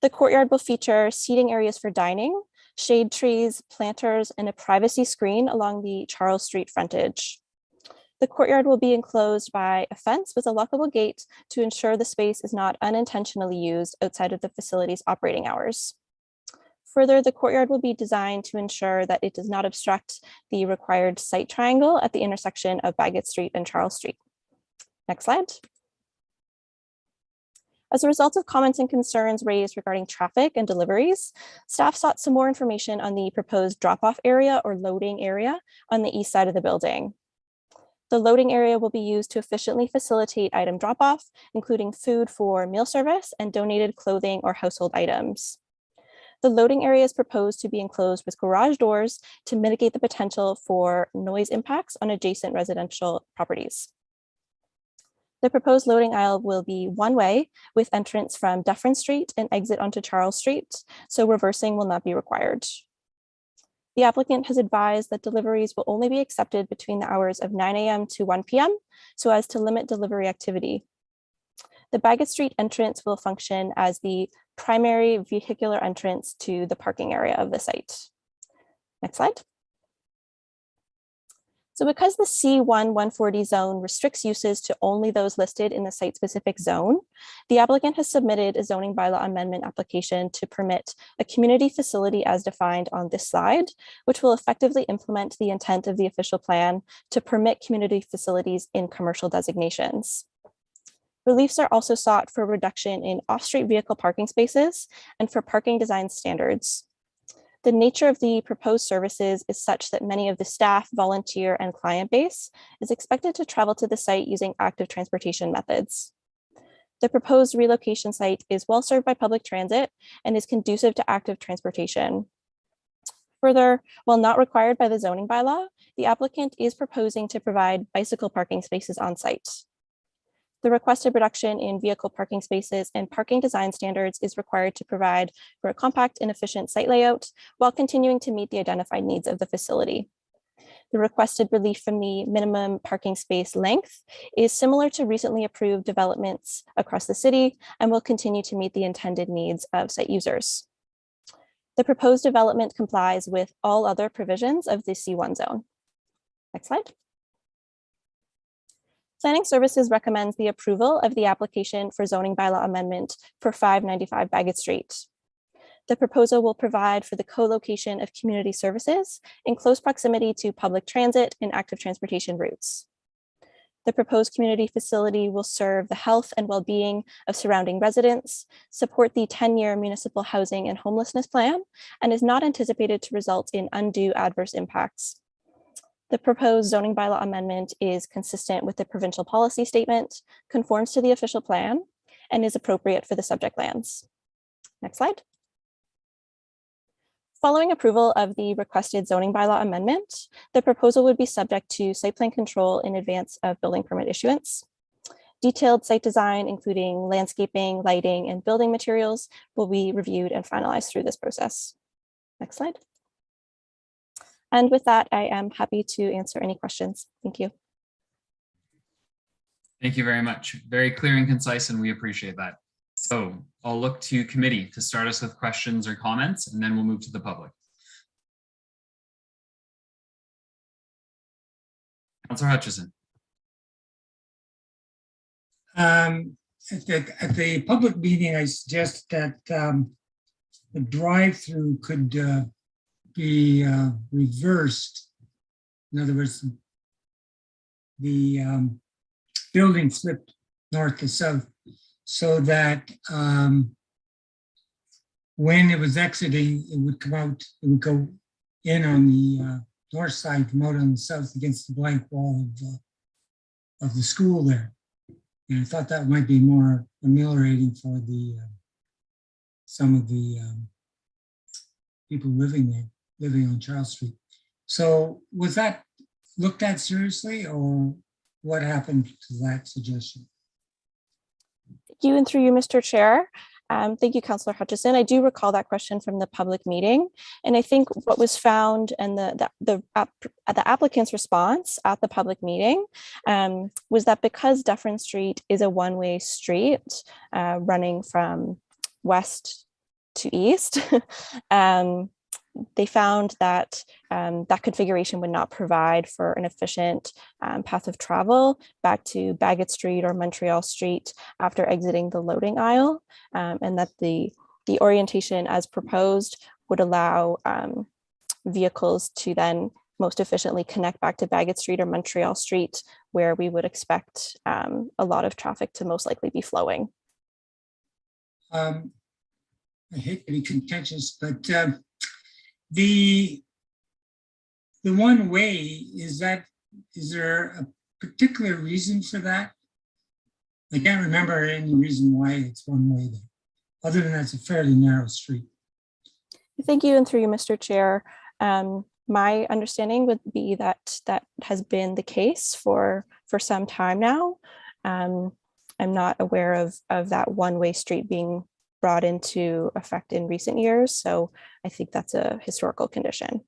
The courtyard will feature seating areas for dining, shade trees, planters, and a privacy screen along the Charles Street frontage. The courtyard will be enclosed by a fence with a lockable gate to ensure the space is not unintentionally used outside of the facility's operating hours. Further, the courtyard will be designed to ensure that it does not obstruct the required sight triangle at the intersection of Baggett Street and Charles Street. Next slide. As a result of comments and concerns raised regarding traffic and deliveries, staff sought some more information on the proposed drop-off area or loading area on the east side of the building. The loading area will be used to efficiently facilitate item drop-off, including food for meal service and donated clothing or household items. The loading area is proposed to be enclosed with garage doors to mitigate the potential for noise impacts on adjacent residential properties. The proposed loading aisle will be one-way with entrance from Dufferin Street and exit onto Charles Street, so reversing will not be required. The applicant has advised that deliveries will only be accepted between the hours of 9 a.m. to 1 p.m. so as to limit delivery activity. The Baggett Street entrance will function as the primary vehicular entrance to the parking area of the site. Next slide. So because the C1 140 zone restricts uses to only those listed in the site-specific zone, the applicant has submitted a zoning bylaw amendment application to permit a community facility as defined on this slide, which will effectively implement the intent of the official plan to permit community facilities in commercial designations. Reliefs are also sought for reduction in off-street vehicle parking spaces and for parking design standards. The nature of the proposed services is such that many of the staff, volunteer, and client base is expected to travel to the site using active transportation methods. The proposed relocation site is well served by public transit and is conducive to active transportation. Further, while not required by the zoning bylaw, the applicant is proposing to provide bicycle parking spaces on site. The requested reduction in vehicle parking spaces and parking design standards is required to provide for a compact and efficient site layout while continuing to meet the identified needs of the facility. The requested relief from the minimum parking space length is similar to recently approved developments across the city and will continue to meet the intended needs of site users. The proposed development complies with all other provisions of the C1 zone. Next slide. Planning Services recommends the approval of the application for zoning bylaw amendment for 595 Baggett Street. The proposal will provide for the co-location of community services in close proximity to public transit and active transportation routes. The proposed community facility will serve the health and well-being of surrounding residents, support the 10-year municipal housing and homelessness plan, and is not anticipated to result in undue adverse impacts. The proposed zoning bylaw amendment is consistent with the provincial policy statement, conforms to the official plan, and is appropriate for the subject lands. Next slide. Following approval of the requested zoning bylaw amendment, the proposal would be subject to site plan control in advance of building permit issuance. Detailed site design, including landscaping, lighting, and building materials, will be reviewed and finalized through this process. Next slide. And with that, I am happy to answer any questions. Thank you. Thank you very much. Very clear and concise, and we appreciate that. So I'll look to committee to start us with questions or comments, and then we'll move to the public. Councillor Hutchison. At the public meeting, I suggest that the drive-through could be reversed. In other words, the building flipped north to south, so that when it was exiting, it would come out, it would go in on the north side, come out on the south against the blank wall of the school there. And I thought that might be more ameliorating for the some of the people living there, living on Charles Street. So was that looked at seriously, or what happened to that suggestion? Thank you, and through you, Mr. Chair. Thank you, Councillor Hutchison. I do recall that question from the public meeting, and I think what was found and the applicant's response at the public meeting was that because Dufferin Street is a one-way street running from west to east, they found that that configuration would not provide for an efficient path of travel back to Baguette Street or Montreal Street after exiting the loading aisle, and that the orientation as proposed would allow vehicles to then most efficiently connect back to Baguette Street or Montreal Street, where we would expect a lot of traffic to most likely be flowing. I hate to be contentious, but the one way, is there a particular reason for that? I can't remember any reason why it's one way there, other than that's a fairly narrow street. Thank you, and through you, Mr. Chair. My understanding would be that that has been the case for some time now. I'm not aware of that one-way street being brought into effect in recent years, so I think that's a historical condition.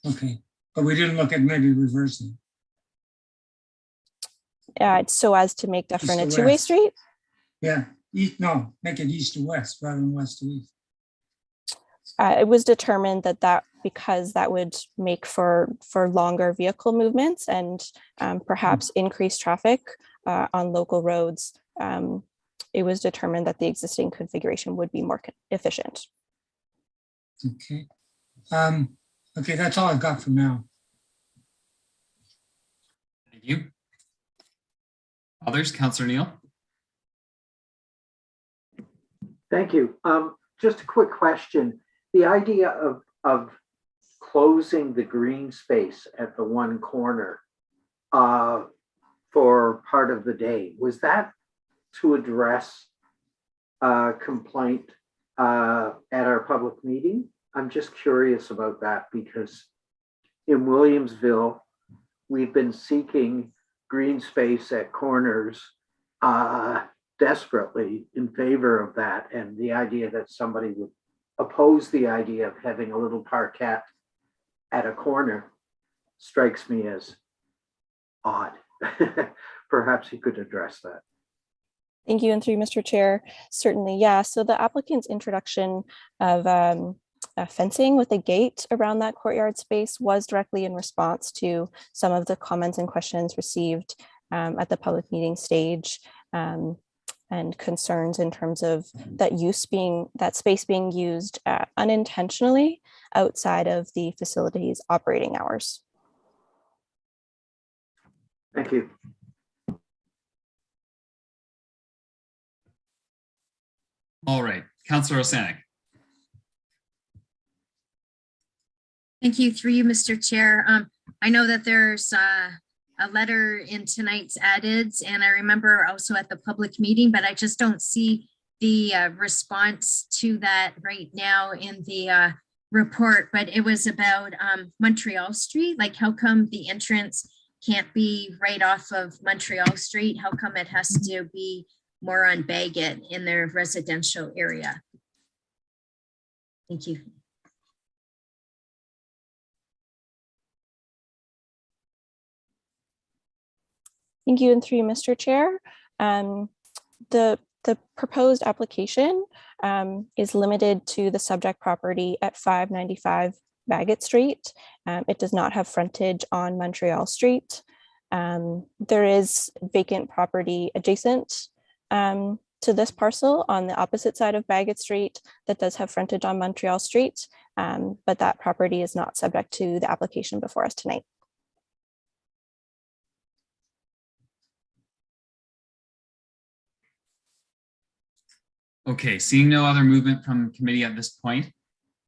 Okay, but we didn't look at maybe reversing. So as to make Dufferin a East to two-way west. street? Yeah, no, make it east to west rather than west to east. It was determined that because that would make for longer vehicle movements and perhaps increased traffic on local roads, it was determined that the existing configuration would be more efficient. Okay. Okay, that's all I've got for now. Thank you. Others, Councillor Neal. Thank you. Just a quick question. The idea of closing the green space at the one corner for part of the day, was that to address a complaint at our public meeting? I'm just curious about that because in Williamsville, we've been seeking green space at corners desperately in favor of that. And the idea that somebody would oppose the idea of having a little parkette at a corner strikes me as odd. Perhaps you could address that. Thank you, and through Mr. Chair, certainly, yeah. So the applicant's introduction of fencing with a gate around that courtyard space was directly in response to some of the comments and questions received at the public meeting stage and concerns in terms of that space being used unintentionally outside of the facility's operating hours. Thank you. All right, Councillor Osanek. Thank you, through you, Mr. Chair. I know that there's a letter in tonight's addeds, and I remember also at the public meeting, but I just don't see the response to that right now in the report. But it was about Montreal Street. Like, how come the entrance can't be right off of Montreal Street? How come it has to be more on Baggett in their residential area? Thank you. Thank you, and through you, Mr. Chair. The proposed application is limited to the subject property at 595 Baggett Street. It does not have frontage on Montreal Street. There is vacant property adjacent to this parcel on the opposite side of Baggett Street that does have frontage on Montreal Street, but that property is not subject to the application before us tonight. Okay, seeing no other movement from committee at this point,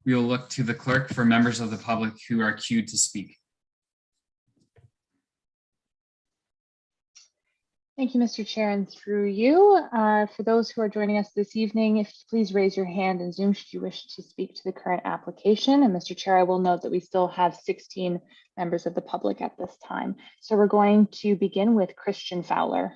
we will look to the clerk for members of the public who are queued to speak. Thank you, Mr. Chair, and through you. For those who are joining us this evening, if you please raise your hand in Zoom should you wish to speak to the current application. And Mr. Chair, I will note that we still have 16 members of the public at this time. So we're going to begin with Christian Fowler.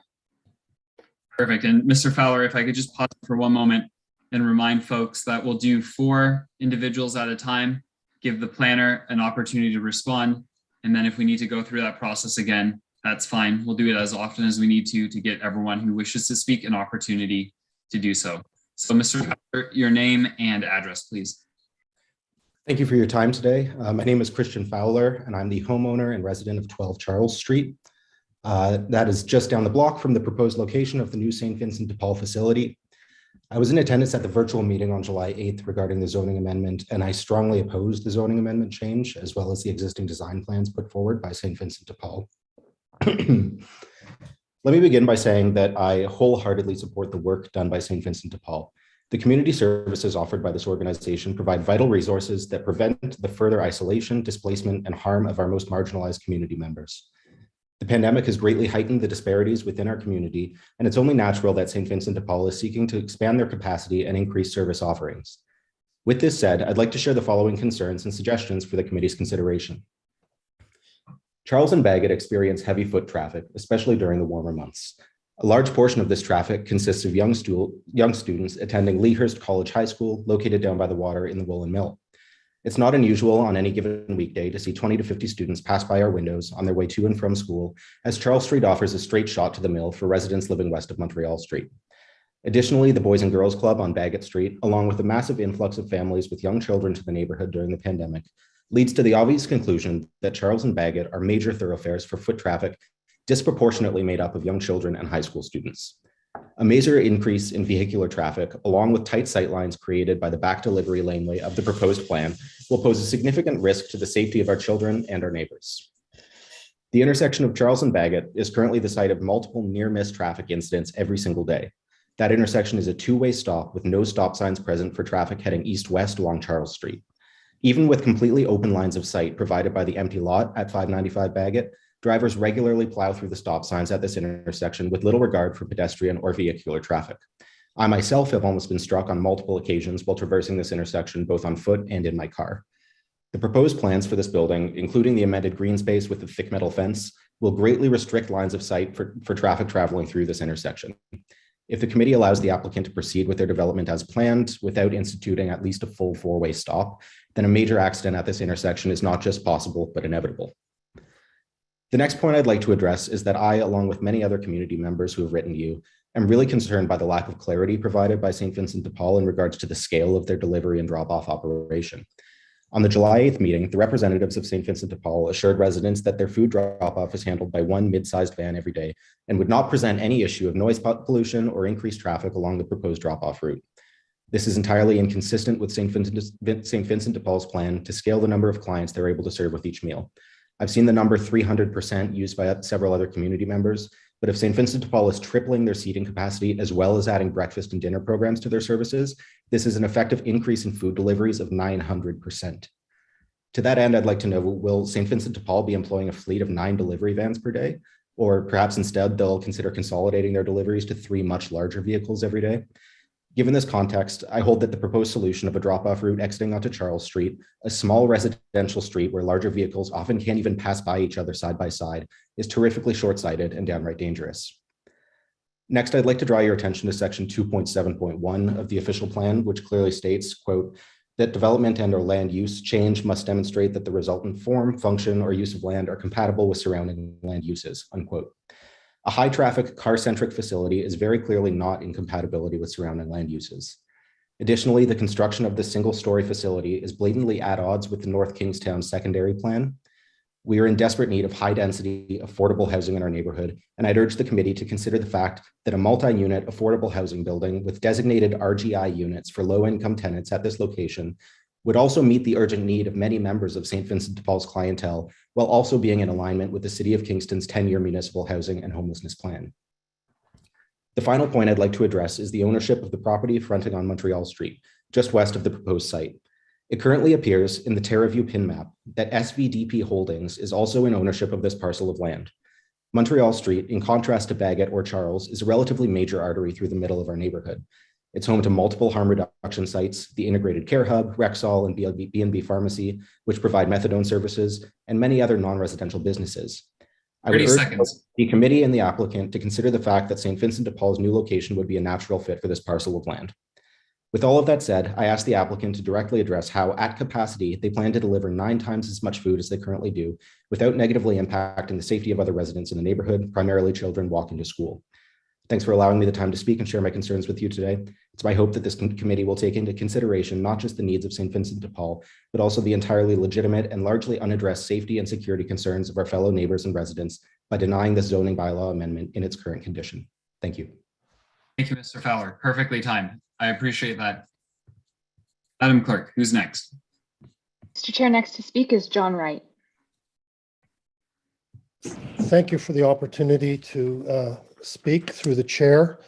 Perfect. And Mr. Fowler, if I could just pause for one moment and remind folks that we'll do 4 individuals at a time, give the planner an opportunity to respond. And then if we need to go through that process again, that's fine. We'll do it as often as we need to get everyone who wishes to speak an opportunity to do so. So Mr. Fowler, your name and address, please. Thank you for your time today. My name is Christian Fowler, and I'm the homeowner and resident of 12 Charles Street. That is just down the block from the proposed location of the new St. Vincent de Paul facility. I was in attendance at the virtual meeting on July 8th regarding the zoning amendment, and I strongly opposed the zoning amendment change, as well as the existing design plans put forward by St. Vincent de Paul. Let me begin by saying that I wholeheartedly support the work done by St. Vincent de Paul. The community services offered by this organization provide vital resources that prevent the further isolation, displacement, and harm of our most marginalized community members. The pandemic has greatly heightened the disparities within our community, and it's only natural that St. Vincent de Paul is seeking to expand their capacity and increase service offerings. With this said, I'd like to share the following concerns and suggestions for the committee's consideration. Charles and Baggett experience heavy foot traffic, especially during the warmer months. A large portion of this traffic consists of young students attending Leahurst College High School, located down by the water in the Woolen Mill. It's not unusual on any given weekday to see 20 to 50 students pass by our windows on their way to and from school, as Charles Street offers a straight shot to the mill for residents living west of Montreal Street. Additionally, the Boys and Girls Club on Baggett Street, along with a massive influx of families with young children to the neighborhood during the pandemic, leads to the obvious conclusion that Charles and Baggett are major thoroughfares for foot traffic, disproportionately made up of young children and high school students. A major increase in vehicular traffic, along with tight sightlines created by the back delivery laneway of the proposed plan, will pose a significant risk to the safety of our children and our neighbors. The intersection of Charles and Baggett is currently the site of multiple near-miss traffic incidents every single day. That intersection is a two-way stop with no stop signs present for traffic heading east-west along Charles Street. Even with completely open lines of sight provided by the empty lot at 595 Baggett, drivers regularly plow through the stop signs at this intersection with little regard for pedestrian or vehicular traffic. I myself have almost been struck on multiple occasions while traversing this intersection, both on foot and in my car. The proposed plans for this building, including the amended green space with the thick metal fence, will greatly restrict lines of sight for traffic traveling through this intersection. If the committee allows the applicant to proceed with their development as planned without instituting at least a full four-way stop, then a major accident at this intersection is not just possible, but inevitable. The next point I'd like to address is that I, along with many other community members who have written to you, am really concerned by the lack of clarity provided by St. Vincent de Paul in regards to the scale of their delivery and drop-off operation. On the July 8th meeting, the representatives of St. Vincent de Paul assured residents that their food drop-off is handled by one mid-sized van every day and would not present any issue of noise pollution or increased traffic along the proposed drop-off route. This is entirely inconsistent with St. Vincent de Paul's plan to scale the number of clients they're able to serve with each meal. I've seen the number 300% used by several other community members, But if St. Vincent de Paul is tripling their seating capacity as well as adding breakfast and dinner programs to their services, this is an effective increase in food deliveries of 900%. To that end, I'd like to know, will St. Vincent de Paul be employing a fleet of 9 delivery vans per day? Or perhaps instead they'll consider consolidating their deliveries to 3 much larger vehicles every day? Given this context, I hold that the proposed solution of a drop-off route exiting onto Charles Street, a small residential street where larger vehicles often can't even pass by each other side by side, is terrifically short-sighted and downright dangerous. Next, I'd like to draw your attention to section 2.7.1 of the official plan, which clearly states, quote, that development and or land use change must demonstrate that the resultant form, function, or use of land are compatible with surrounding land uses, unquote. A high traffic, car-centric facility is very clearly not in compatibility with surrounding land uses. Additionally, the construction of this single-story facility is blatantly at odds with the North Kingstown secondary plan. We are in desperate need of high-density, affordable housing in our neighborhood, and I'd urge the committee to consider the fact that a multi-unit affordable housing building with designated RGI units for low-income tenants at this location would also meet the urgent need of many members of St. Vincent de Paul's clientele, while also being in alignment with the City of Kingston's 10-year municipal housing and homelessness plan. The final point I'd like to address is the ownership of the property fronting on Montreal Street, just west of the proposed site. It currently appears in the TerraView pin map that SVDP Holdings is also in ownership of this parcel of land. Montreal Street, in contrast to Baggett or Charles, is a relatively major artery through the middle of our neighborhood. It's home to multiple harm reduction sites, the Integrated Care Hub, Rexall, and B&B Pharmacy, which provide methadone services, and many other non-residential businesses. I would urge the committee and the applicant to consider the fact that St. Vincent de Paul's new location would be a natural fit for this parcel of land. With all of that said, I ask the applicant to directly address how, at capacity, they plan to deliver 9 times as much food as they currently do, without negatively impacting the safety of other residents in the neighborhood, primarily children walking to school. Thanks for allowing me the time to speak and share my concerns with you today. It's my hope that this committee will take into consideration not just the needs of St. Vincent de Paul, but also the entirely legitimate and largely unaddressed safety and security concerns of our fellow neighbors and residents by denying this zoning bylaw amendment in its current condition. Thank you. Thank you, Mr. Fowler. Perfectly timed. I appreciate that. Madam Clerk, who's next? Mr. Chair, next to speak is John Wright. Thank you for the opportunity to speak through the chair.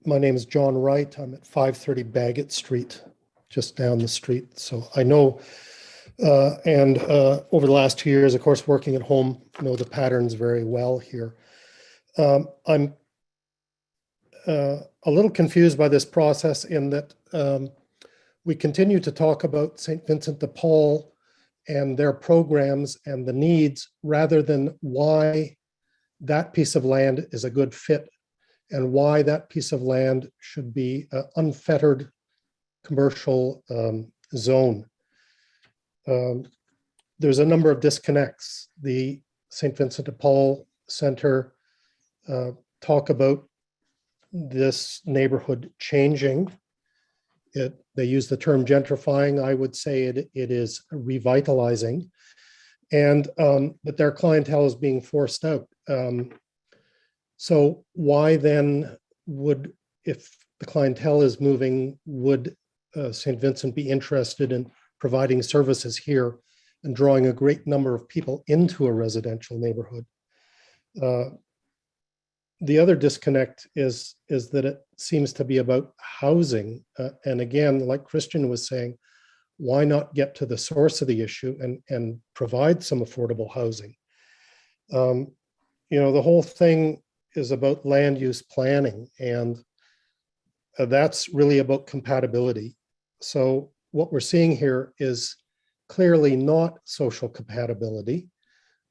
My name is John Wright. I'm at 530 Baggett Street, just down the street. So I know, over the last 2 years, of course, working at home, I know the patterns very well here. I'm a little confused by this process in that we continue to talk about St. Vincent de Paul and their programs and the needs rather than why that piece of land is a good fit and why that piece of land should be an unfettered commercial zone. There's a number of disconnects. The St. Vincent de Paul Center talk about this neighborhood changing. They use the term gentrifying. I would say it is revitalizing, and but their clientele is being forced out. So why then would, if the clientele is moving, would St. Vincent be interested in providing services here and drawing a great number of people into a residential neighborhood? The other disconnect is that it seems to be about housing. And again, like Christian was saying, why not get to the source of the issue and provide some affordable housing? You know, the whole thing is about land use planning, and that's really about compatibility. So what we're seeing here is clearly not social compatibility,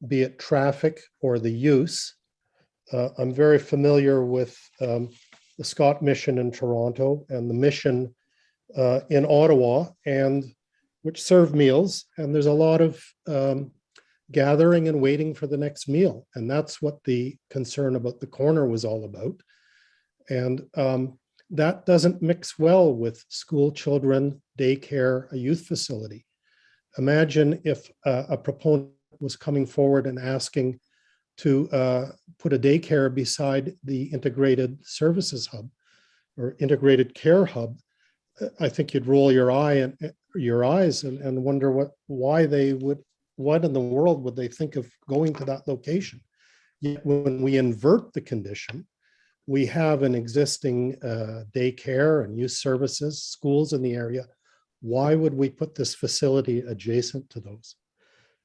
be it traffic or the use. I'm very familiar with the Scott Mission in Toronto and the mission in Ottawa, and which serve meals. And there's a lot of gathering and waiting for the next meal. And that's what the concern about the corner was all about. And that doesn't mix well with school children, daycare, a youth facility. Imagine if a proponent was coming forward and asking to put a daycare beside the integrated services hub or integrated care hub. I think you'd roll your eyes and wonder what in the world would they think of going to that location? Yet when we invert the condition, we have an existing daycare and youth services, schools in the area. Why would we put this facility adjacent to those?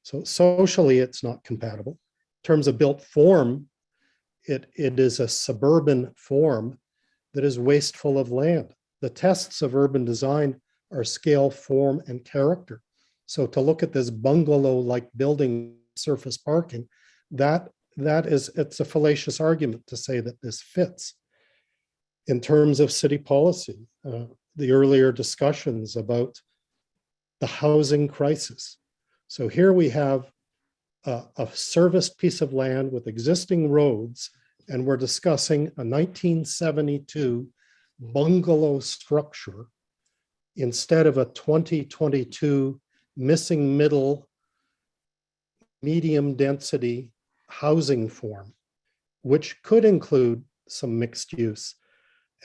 So socially, it's not compatible. In terms of built form, it is a suburban form that is wasteful of land. The tests of urban design are scale, form, and character. So to look at this bungalow-like building, surface parking, it's a fallacious argument to say that this fits. In terms of city policy, the earlier discussions about the housing crisis. So here we have a serviced piece of land with existing roads, and we're discussing a 1972 bungalow structure instead of a 2022 missing middle, medium density housing form, which could include some mixed use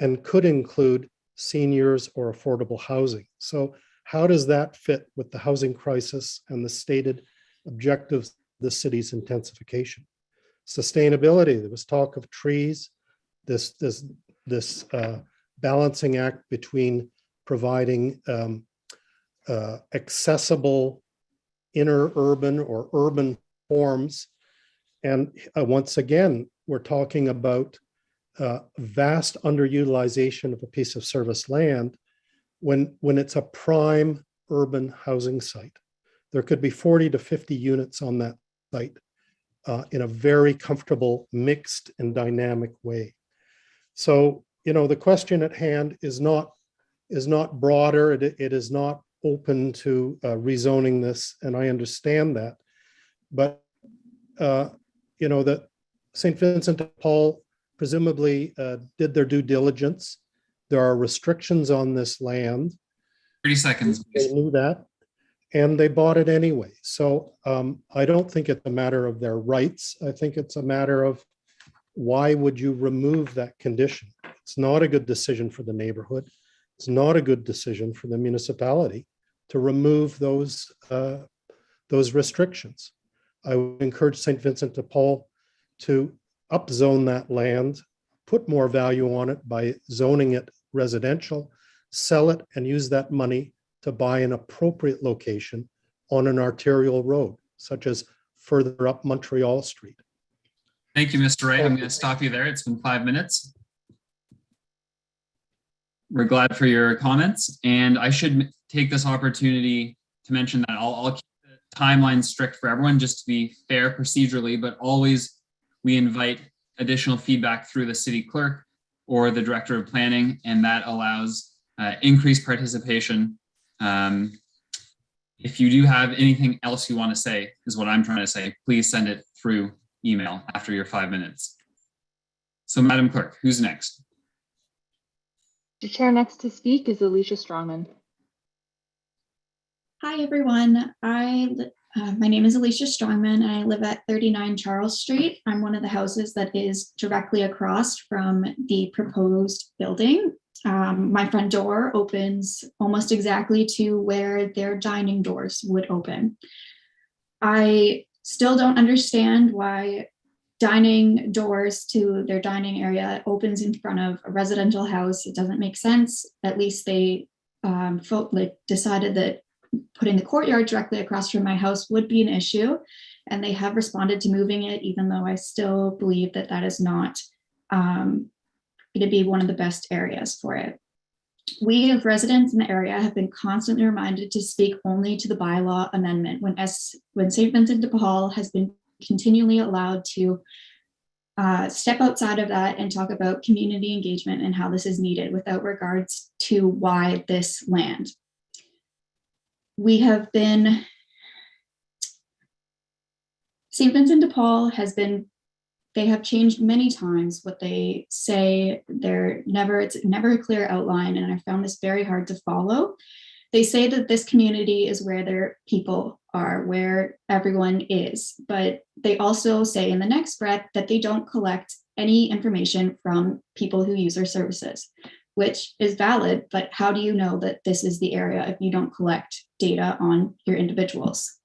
and could include seniors or affordable housing. So how does that fit with the housing crisis and the stated objectives of the city's intensification? Sustainability, there was talk of trees, this balancing act between providing accessible inner urban or urban forms. And once again, we're talking about vast underutilization of a piece of service land when it's a prime urban housing site. There could be 40 to 50 units on that site in a very comfortable, mixed and dynamic way. So, the question at hand is not broader. It is not open to rezoning this, and I understand that. But that St. Vincent de Paul presumably did their due diligence. There are restrictions on this land. 30 seconds. They knew that, and they bought it anyway. So I don't think it's a matter of their rights. I think it's a matter of why would you remove that condition? It's not a good decision for the neighborhood. It's not a good decision for the municipality to remove those restrictions. I would encourage St. Vincent de Paul to upzone that land, put more value on it by zoning it residential, sell it, and use that money to buy an appropriate location on an arterial road, such as further up Montreal Street. Thank you, Mr. Wright. I'm going to stop you there. It's been 5 minutes. We're glad for your comments, and I should take this opportunity to mention that I'll keep the timeline strict for everyone, just to be fair procedurally, but always we invite additional feedback through the city clerk or the director of planning, and that allows increased participation. If you do have anything else you want to say, is what I'm trying to say, please send it through email after your 5 minutes. So, Madam Clerk, who's next? The chair next to speak is Alicia Strongman. Hi, everyone. My name is Alicia Strongman, and I live at 39 Charles Street. I'm one of the houses that is directly across from the proposed building. My front door opens almost exactly to where their dining doors would open. I still don't understand why dining doors to their dining area opens in front of a residential house. It doesn't make sense. At least they decided that putting the courtyard directly across from my house would be an issue, and they have responded to moving it, even though I still believe that that is not going to be one of the best areas for it. We as residents in the area have been constantly reminded to speak only to the bylaw amendment when St. Vincent de Paul has been continually allowed to step outside of that and talk about community engagement and how this is needed without regards to why this land. We have been, St. Vincent de Paul they have changed many times what they say. It's never a clear outline, and I found this very hard to follow. They say that this community is where their people are, where everyone is, but they also say in the next breath that they don't collect any information from people who use their services, which is valid, but how do you know that this is the area if you don't collect data on your individuals?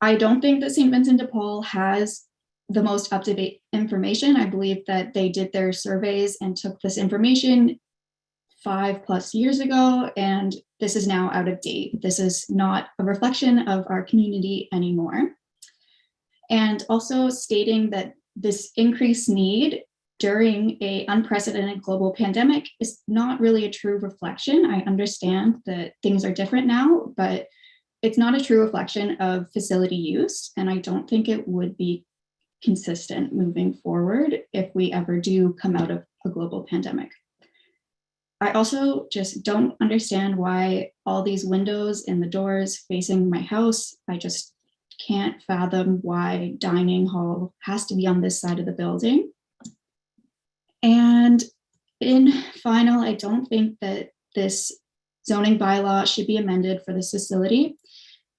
I don't think that St. Vincent de Paul has the most up-to-date information. I believe that they did their surveys and took this information 5+ years ago, and this is now out of date. This is not a reflection of our community anymore. And also stating that this increased need during an unprecedented global pandemic is not really a true reflection. I understand that things are different now, but it's not a true reflection of facility use. And I don't think it would be consistent moving forward if we ever do come out of a global pandemic. I also just don't understand why all these windows and the doors facing my house, I just can't fathom why dining hall has to be on this side of the building. And in final, I don't think that this zoning bylaw should be amended for this facility.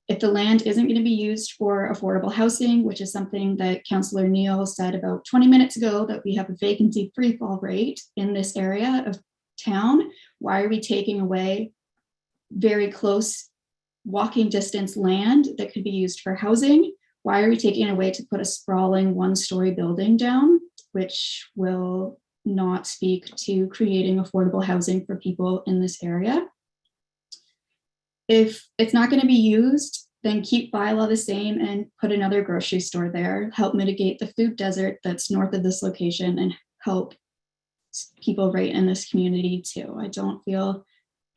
If the land isn't going to be used for affordable housing, which is something that Councillor Neal said about 20 minutes ago, that we have a vacancy free fall rate in this area of town, why are we taking away very close walking distance land that could be used for housing? Why are we taking it away to put a sprawling one-story building down, which will not speak to creating affordable housing for people in this area? If it's not going to be used, then keep bylaw the same and put another grocery store there, help mitigate the food desert that's north of this location, and help people right in this community too. I don't feel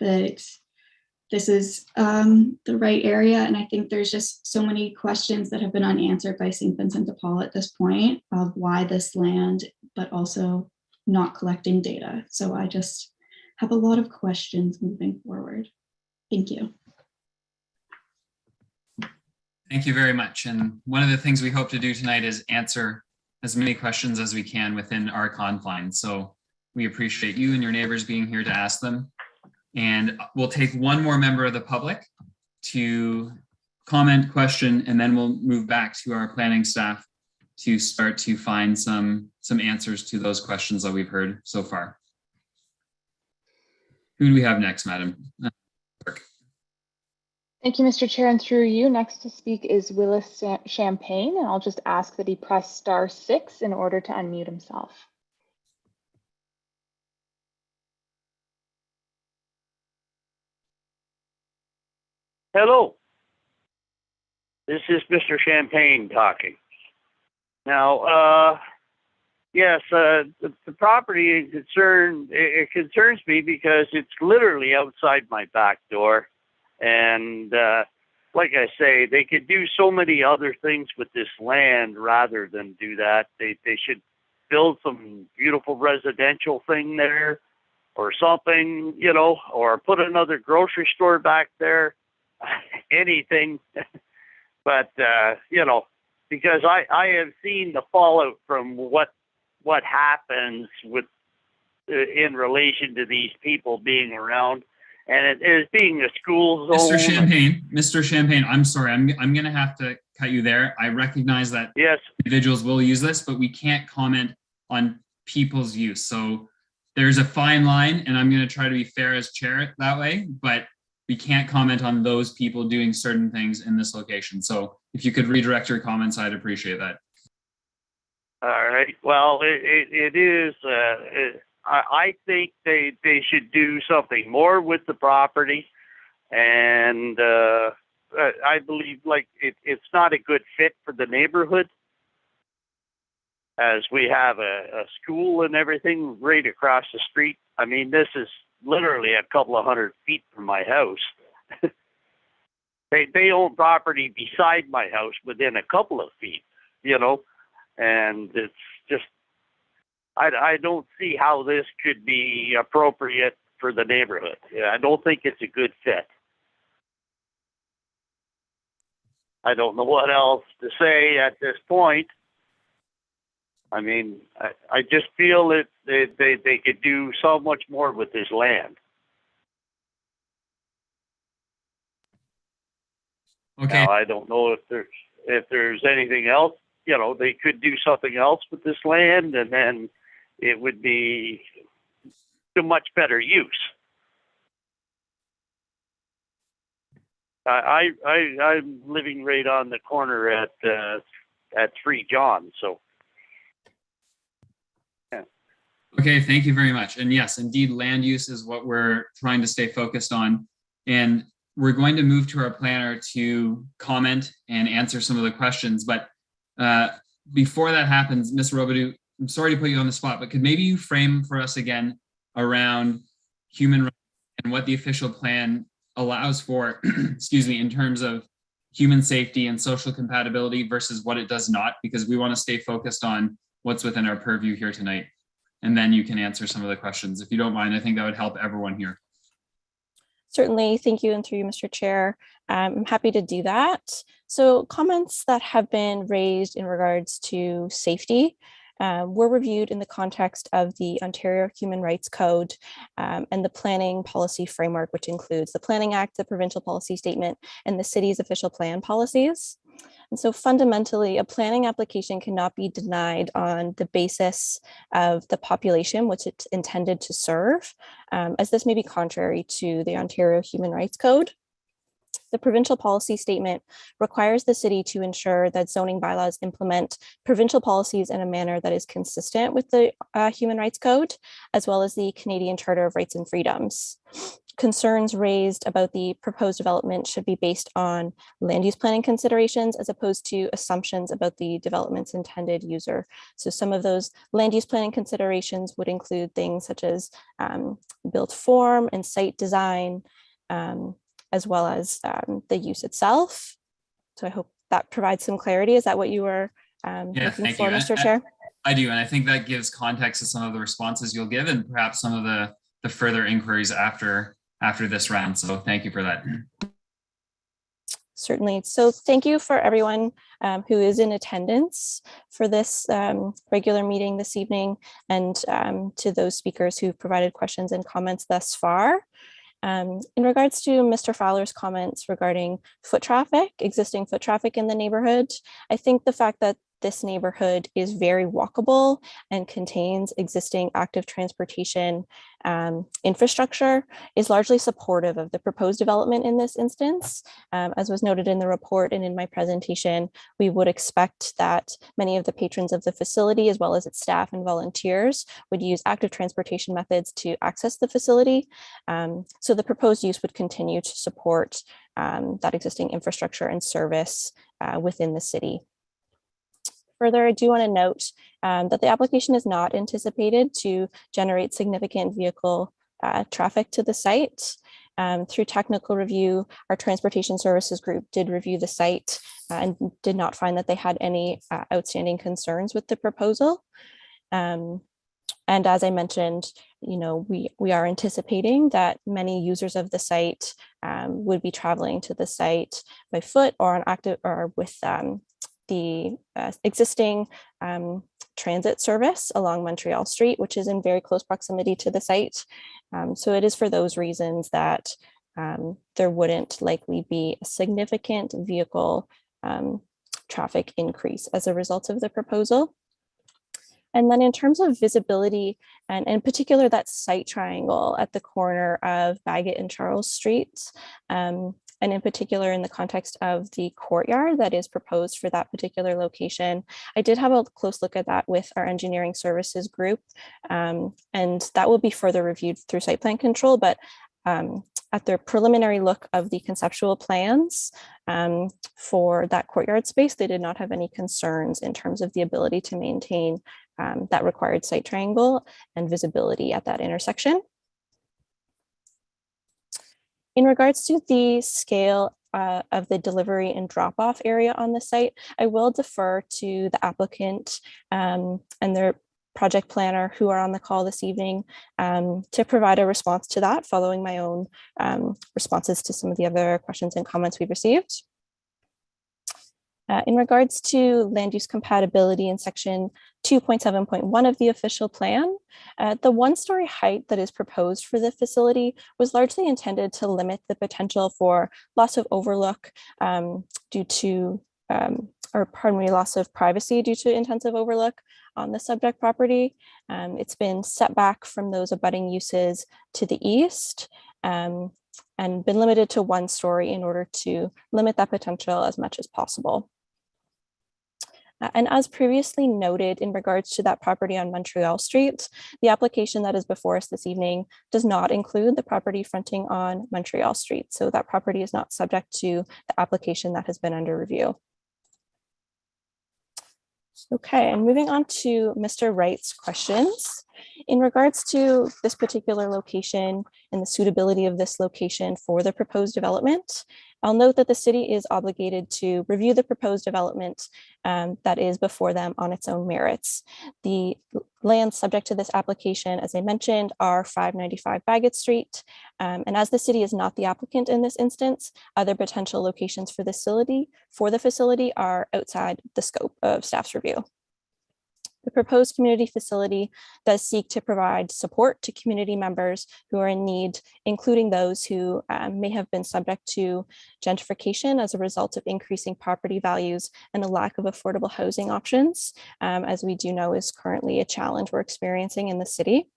that this is the right area. And I think there's just so many questions that have been unanswered by St. Vincent de Paul at this point of why this land, but also not collecting data. So I just have a lot of questions moving forward. Thank you. Thank you very much. And one of the things we hope to do tonight is answer as many questions as we can within our confines. So we appreciate you and your neighbors being here to ask them. And we'll take one more member of the public to comment, question, and then we'll move back to our planning staff to start to find some answers to those questions that we've heard so far. Who do we have next, Madam Clerk? Thank you, Mr. Chair, and through you, next to speak is Willis Champagne, and I'll just ask that he press *6 in order to unmute himself. Hello, this is Mr. Champagne talking. Now, yes, the property it concerns me because it's literally outside my back door. And like I say, they could do so many other things with this land rather than do that. They should build some beautiful residential thing there or something, you know, or put another grocery store back there, anything. But, you know, because I have seen the fallout from what happens with in relation to these people being around. And it is being a school zone. Mr. Champagne, I'm sorry. I'm going to have to cut you there. I recognize that yes, individuals will use this, but we can't comment on people's use. So there's a fine line, and I'm going to try to be fair as chair that way, but we can't comment on those people doing certain things in this location. So if you could redirect your comments, I'd appreciate that. All right. Well, it is... I think they should do something more with the property, and I believe like it's not a good fit for the neighborhood, as we have a school and everything right across the street. I mean, this is literally a couple of 100 feet from my house. They own property beside my house within a couple of feet, you know, and it's just, I don't see how this could be appropriate for the neighborhood. I don't think it's a good fit. I don't know what else to say at this point. I mean, I just feel that they could do so much more with this land. Okay. Now, I don't know if there's anything else. You know, they could do something else with this land, and then it would be to much better use. I'm living right on the corner at at 3 John. So, yeah. Okay, thank you very much. And yes, indeed, land use is what we're trying to stay focused on. And we're going to move to our planner to comment and answer some of the questions. But before that happens, Ms. Robidoux, I'm sorry to put you on the spot, but could maybe you frame for us again around human rights and what the official plan allows for, excuse me, in terms of human safety and social compatibility versus what it does not, because we want to stay focused on what's within our purview here tonight. And then you can answer some of the questions. If you don't mind, I think that would help everyone here. Certainly, thank you, and through you, Mr. Chair. I'm happy to do that. So comments that have been raised in regards to safety were reviewed in the context of the Ontario Human Rights Code and the planning policy framework, which includes the Planning Act, the provincial policy statement, and the city's official plan policies. And so fundamentally, a planning application cannot be denied on the basis of the population which it's intended to serve, as this may be contrary to the Ontario Human Rights Code. The provincial policy statement requires the city to ensure that zoning bylaws implement provincial policies in a manner that is consistent with the Human Rights Code, as well as the Canadian Charter of Rights and Freedoms. Concerns raised about the proposed development should be based on land use planning considerations as opposed to assumptions about the development's intended user. So some of those land use planning considerations would include things such as built form and site design, as well as the use itself. So I hope that provides some clarity. Is that what you were looking for, Mr. Chair? I do, and I think that gives context to some of the responses you'll give and perhaps some of the further inquiries after this round. So thank you for that. Certainly. So thank you for everyone who is in attendance for this regular meeting this evening, and to those speakers who provided questions and comments thus far. In regards to Mr. Fowler's comments regarding foot traffic, existing foot traffic in the neighborhood, I think the fact that this neighborhood is very walkable and contains existing active transportation infrastructure is largely supportive of the proposed development in this instance. As was noted in the report and in my presentation, we would expect that many of the patrons of the facility, as well as its staff and volunteers, would use active transportation methods to access the facility. So the proposed use would continue to support that existing infrastructure and service within the city. Further, I do want to note that the application is not anticipated to generate significant vehicle traffic to the site. Through technical review, our transportation services group did review the site and did not find that they had any outstanding concerns with the proposal. And as I mentioned, we are anticipating that many users of the site would be traveling to the site by foot or on active or with the existing transit service along Montreal Street, which is in very close proximity to the site. So it is for those reasons that there wouldn't likely be a significant vehicle traffic increase as a result of the proposal. And then in terms of visibility, and in particular that site triangle at the corner of Baggett and Charles Streets, and in particular in the context of the courtyard that is proposed for that particular location, I did have a close look at that with our engineering services group, and that will be further reviewed through site plan control, but at their preliminary look of the conceptual plans for that courtyard space, they did not have any concerns in terms of the ability to maintain that required site triangle and visibility at that intersection. In regards to the scale of the delivery and drop-off area on the site, I will defer to the applicant and their project planner who are on the call this evening to provide a response to that, following my own responses to some of the other questions and comments we've received. In regards to land use compatibility in section 2.7.1 of the official plan, the one-story height that is proposed for the facility was largely intended to limit the potential for loss of overlook due to, loss of privacy due to intensive overlook on the subject property. It's been set back from those abutting uses to the east and been limited to one story in order to limit that potential as much as possible. And as previously noted in regards to that property on Montreal Street, the application that is before us this evening does not include the property fronting on Montreal Street. So that property is not subject to the application that has been under review. Okay, and moving on to Mr. Wright's questions. In regards to this particular location and the suitability of this location for the proposed development, I'll note that the city is obligated to review the proposed development that is before them on its own merits. The lands subject to this application, as I mentioned, are 595 Baggett Street. And as the city is not the applicant in this instance, other potential locations for the facility are outside the scope of staff's review. The proposed community facility does seek to provide support to community members who are in need, including those who may have been subject to gentrification as a result of increasing property values and a lack of affordable housing options, as we do know is currently a challenge we're experiencing in the city.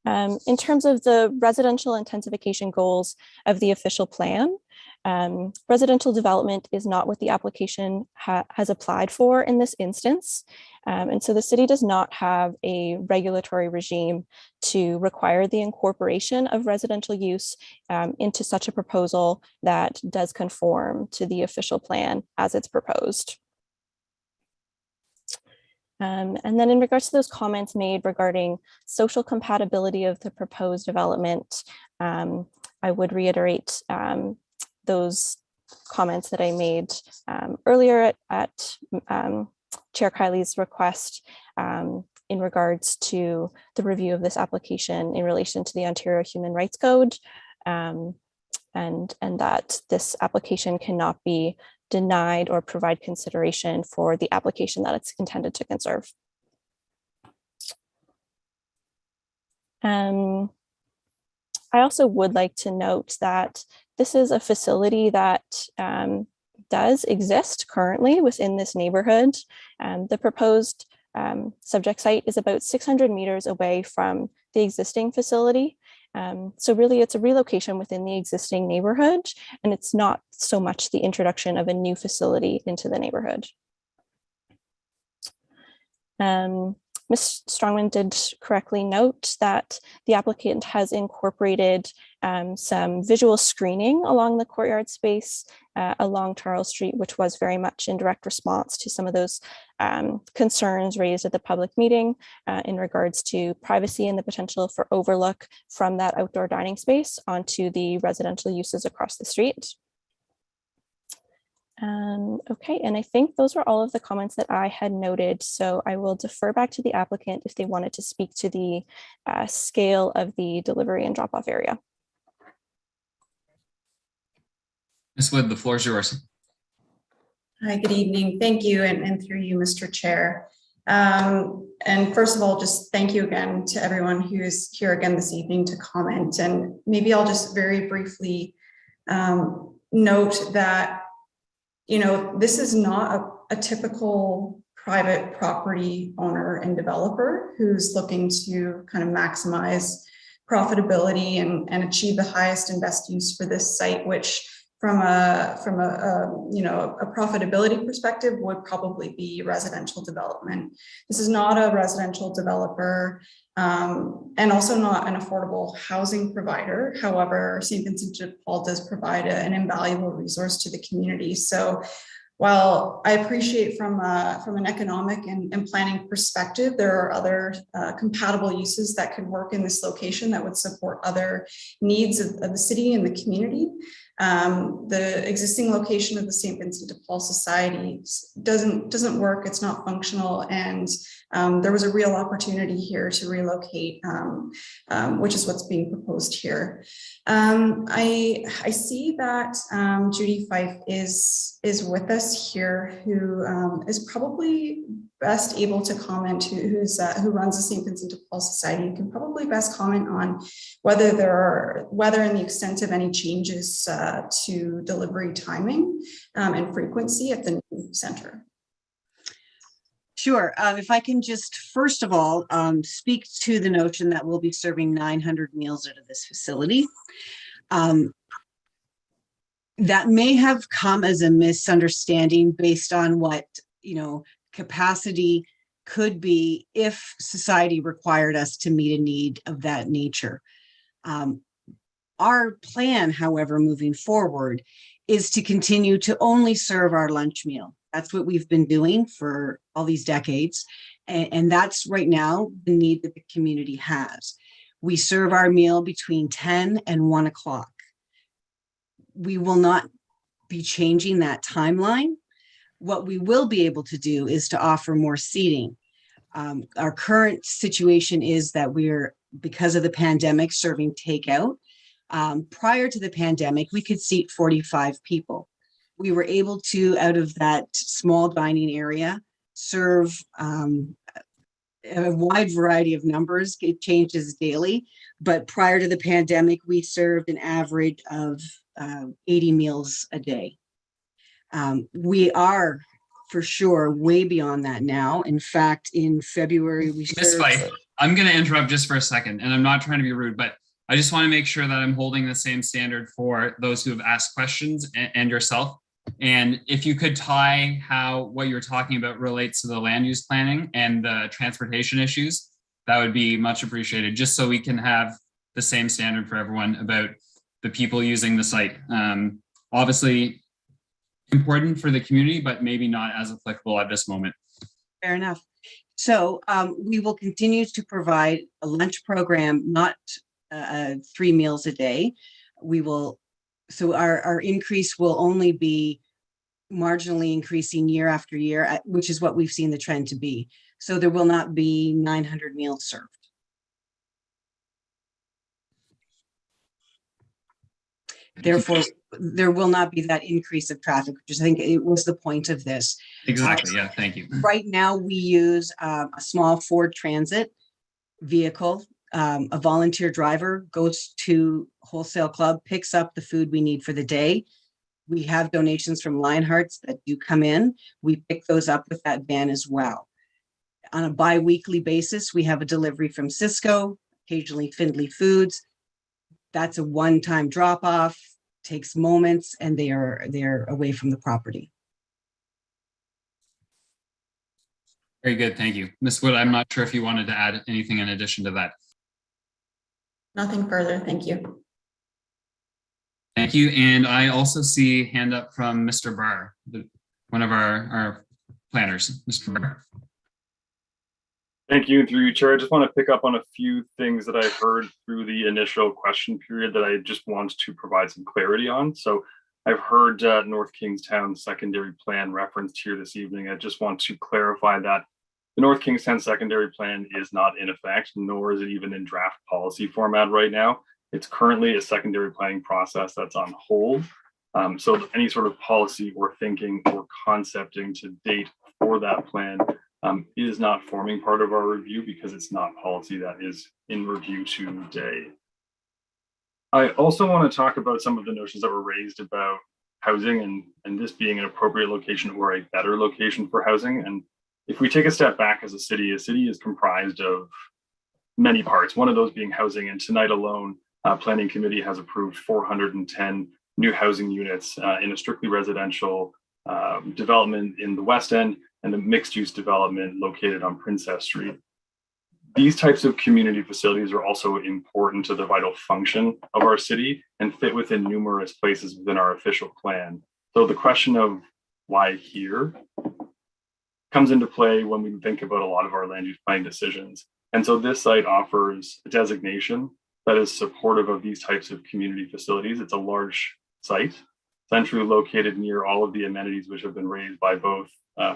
In terms of the residential intensification goals of the official plan, residential development is not what the application has applied for in this instance. And so the city does not have a regulatory regime to require the incorporation of residential use into such a proposal that does conform to the official plan as it's proposed. And then in regards to those comments made regarding social compatibility of the proposed development, I would reiterate those comments that I made earlier at Chair Kiley's request in regards to the review of this application in relation to the Ontario Human Rights Code, and that this application cannot be denied or provide consideration for the application that it's intended to conserve. I also would like to note that this is a facility that does exist currently within this neighborhood. The proposed subject site is about 600 meters away from the existing facility. So really it's a relocation within the existing neighborhood, and it's not so much the introduction of a new facility into the neighborhood. Ms. Strongman did correctly note that the applicant has incorporated some visual screening along the courtyard space along Charles Street, which was very much in direct response to some of those concerns raised at the public meeting in regards to privacy and the potential for overlook from that outdoor dining space onto the residential uses across the street. Okay, and I think those were all of the comments that I had noted. So I will defer back to the applicant if they wanted to speak to the scale of the delivery and drop-off area. Ms. Wood, the floor is yours. Hi, good evening. Thank you, and through you, Mr. Chair. And first of all, just thank you again to everyone who is here again this evening to comment. And maybe I'll just very briefly note that this is not a typical private property owner and developer who's looking to kind of maximize profitability and achieve the highest and best use for this site, which from a profitability perspective would probably be residential development. This is not a residential developer and also not an affordable housing provider. However, St. Vincent de Paul does provide an invaluable resource to the community. So while I appreciate from an economic and planning perspective, there are other compatible uses that could work in this location that would support other needs of the city and the community. The existing location of the St. Vincent de Paul Society doesn't work. It's not functional, and there was a real opportunity here to relocate, which is what's being proposed here. I see that Judy Fife is with us here, who is probably best able to comment, who runs the St. Vincent de Paul Society. You can probably best comment on whether and the extent of any changes to delivery timing and frequency at the new center. Sure. If I can just first of all speak to the notion that we'll be serving 900 meals out of this facility. that may have come as a misunderstanding based on what, capacity could be if society required us to meet a need of that nature. Our plan, however, moving forward is to continue to only serve our lunch meal. That's what we've been doing for all these decades. And that's right now the need that the community has. We serve our meal between 10 and 1 o'clock. We will not be changing that timeline. What we will be able to do is to offer more seating. Our current situation is that we're, because of the pandemic, serving takeout. Prior to the pandemic, we could seat 45 people. We were able to, out of that small dining area, serve a wide variety of numbers. It changes daily, but prior to the pandemic, we served an average of 80 meals a day. We are for sure way beyond that now. In fact, in February, we Ms. Fife, I'm going to interrupt just for a second, and I'm not trying to be rude, but I just want to make sure that I'm holding the same standard for those who have asked questions and yourself. And if you could tie how what you're talking about relates to the land use planning and the transportation issues, that would be much appreciated, just so we can have the same standard for everyone about the people using the site. Obviously important for the community, but maybe not as applicable at this moment. Fair enough. So we will continue to provide a lunch program, not 3 meals a day. We will, so our increase will only be marginally increasing year after year, which is what we've seen the trend to be. So there will not be 900 meals served. Therefore, there will not be that increase of traffic, which is, I think it was the point of this. Exactly, yeah, thank you. Right now, we use a small Ford Transit vehicle. A volunteer driver goes to Wholesale Club, picks up the food we need for the day. We have donations from Lionhearts that do come in. We pick those up with that van as well. On a bi-weekly basis, we have a delivery from Cisco, occasionally Findlay Foods. That's a one-time drop-off, takes moments, and they're away from the property. Very good, thank you. Ms. Wood, I'm not sure if you wanted to add anything in addition to that. Nothing further, thank you. Thank you, and I also see a hand up from Mr. Barr, one of our planners, Mr. Barr. Thank you. Through you, Chair, I just want to pick up on a few things that I heard through the initial question period that I just want to provide some clarity on. So I've heard North Kingstown secondary plan referenced here this evening. I just want to clarify that the North Kingstown secondary plan is not in effect, nor is it even in draft policy format right now. It's currently a secondary planning process that's on hold. So any sort of policy or thinking or concepting to date for that plan is not forming part of our review because it's not policy that is in review today. I also want to talk about some of the notions that were raised about housing and this being an appropriate location or a better location for housing. And if we take a step back as a city is comprised of many parts, one of those being housing. And tonight alone, Planning Committee has approved 410 new housing units in a strictly residential development in the West End and a mixed-use development located on Princess Street. These types of community facilities are also important to the vital function of our city and fit within numerous places within our official plan. So the question of why here comes into play when we think about a lot of our land use planning decisions. And so this site offers a designation that is supportive of these types of community facilities. It's a large site, centrally located near all of the amenities which have been raised by both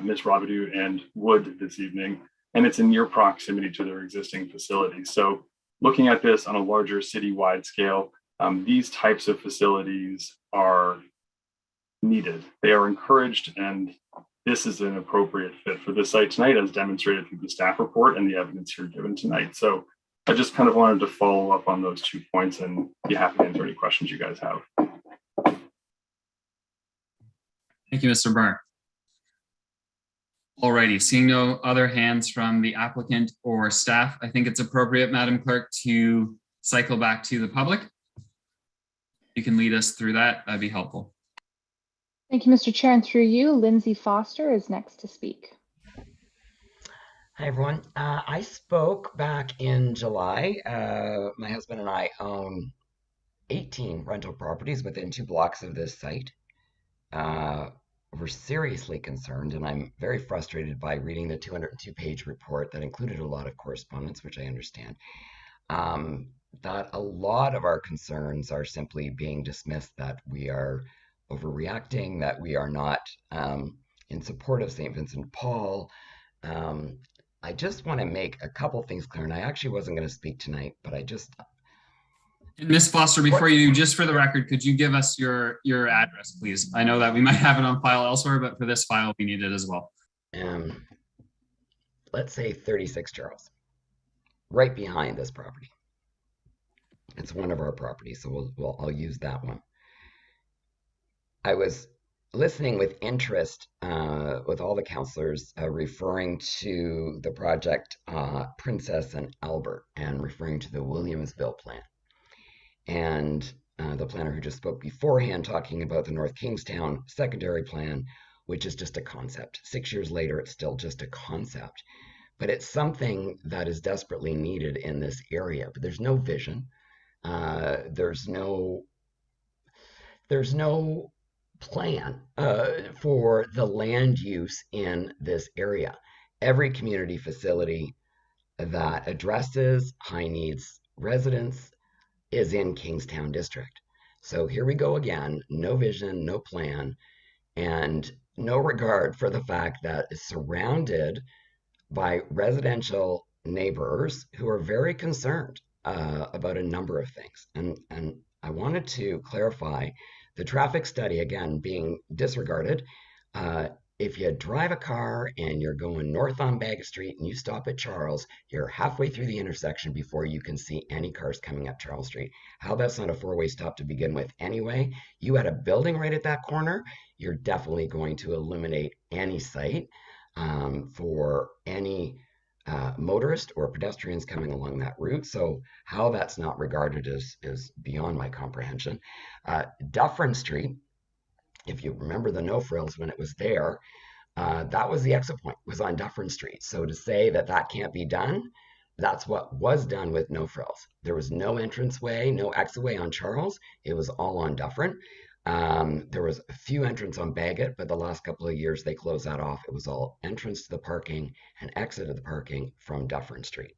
Ms. Robidoux and Wood this evening, and it's in near proximity to their existing facilities. So looking at this on a larger citywide scale, these types of facilities are needed. They are encouraged, and this is an appropriate fit for the site tonight as demonstrated through the staff report and the evidence here given tonight. So I just kind of wanted to follow up on those 2 points and be happy to answer any questions you guys have. Thank you, Mr. Barr. Alrighty, seeing no other hands from the applicant or staff, I think it's appropriate, Madam Clerk, to cycle back to the public. You can lead us through that, that'd be helpful. Thank you, Mr. Chair, and through you, Lindsay Foster is next to speak. Hi, everyone. I spoke back in July. My husband and I own 18 rental properties within 2 blocks of this site. We're seriously concerned, and I'm very frustrated by reading the 202-page report that included a lot of correspondence, which I understand, that a lot of our concerns are simply being dismissed, that we are overreacting, that we are not in support of St. Vincent de Paul. I just want to make a couple things clear, and I actually wasn't going to speak tonight, but I just... Ms. Foster, before you do, just for the record, could you give us your address, please? I know that we might have it on file elsewhere, but for this file, we need it as well. Let's say 36 Charles, right behind this property. It's one of our properties, so I'll use that one. I was listening with interest with all the councillors referring to the project Princess and Albert and referring to the Williamsville plan. And the planner who just spoke beforehand talking about the North Kingstown secondary plan, which is just a concept. 6 years later, it's still just a concept. But it's something that is desperately needed in this area. But there's no vision. There's no plan for the land use in this area. Every community facility that addresses high needs residents is in Kingstown District. So here we go again, no vision, no plan, and no regard for the fact that it's surrounded by residential neighbors who are very concerned about a number of things. And I wanted to clarify the traffic study, again, being disregarded. If you drive a car and you're going north on Baggett Street and you stop at Charles, you're halfway through the intersection before you can see any cars coming up Charles Street. How that's not a 4-way stop to begin with anyway. You had a building right at that corner, you're definitely going to illuminate any site for any motorist or pedestrians coming along that route. So how that's not regarded is beyond my comprehension. Dufferin Street, if you remember the no frills when it was there, that was the exit point, was on Dufferin Street. So to say that that can't be done, that's what was done with no frills. There was no entranceway, no exitway on Charles. It was all on Dufferin. There was a few entrance on Baggett, but the last couple of years they closed that off. It was all entrance to the parking and exit of the parking from Dufferin Street.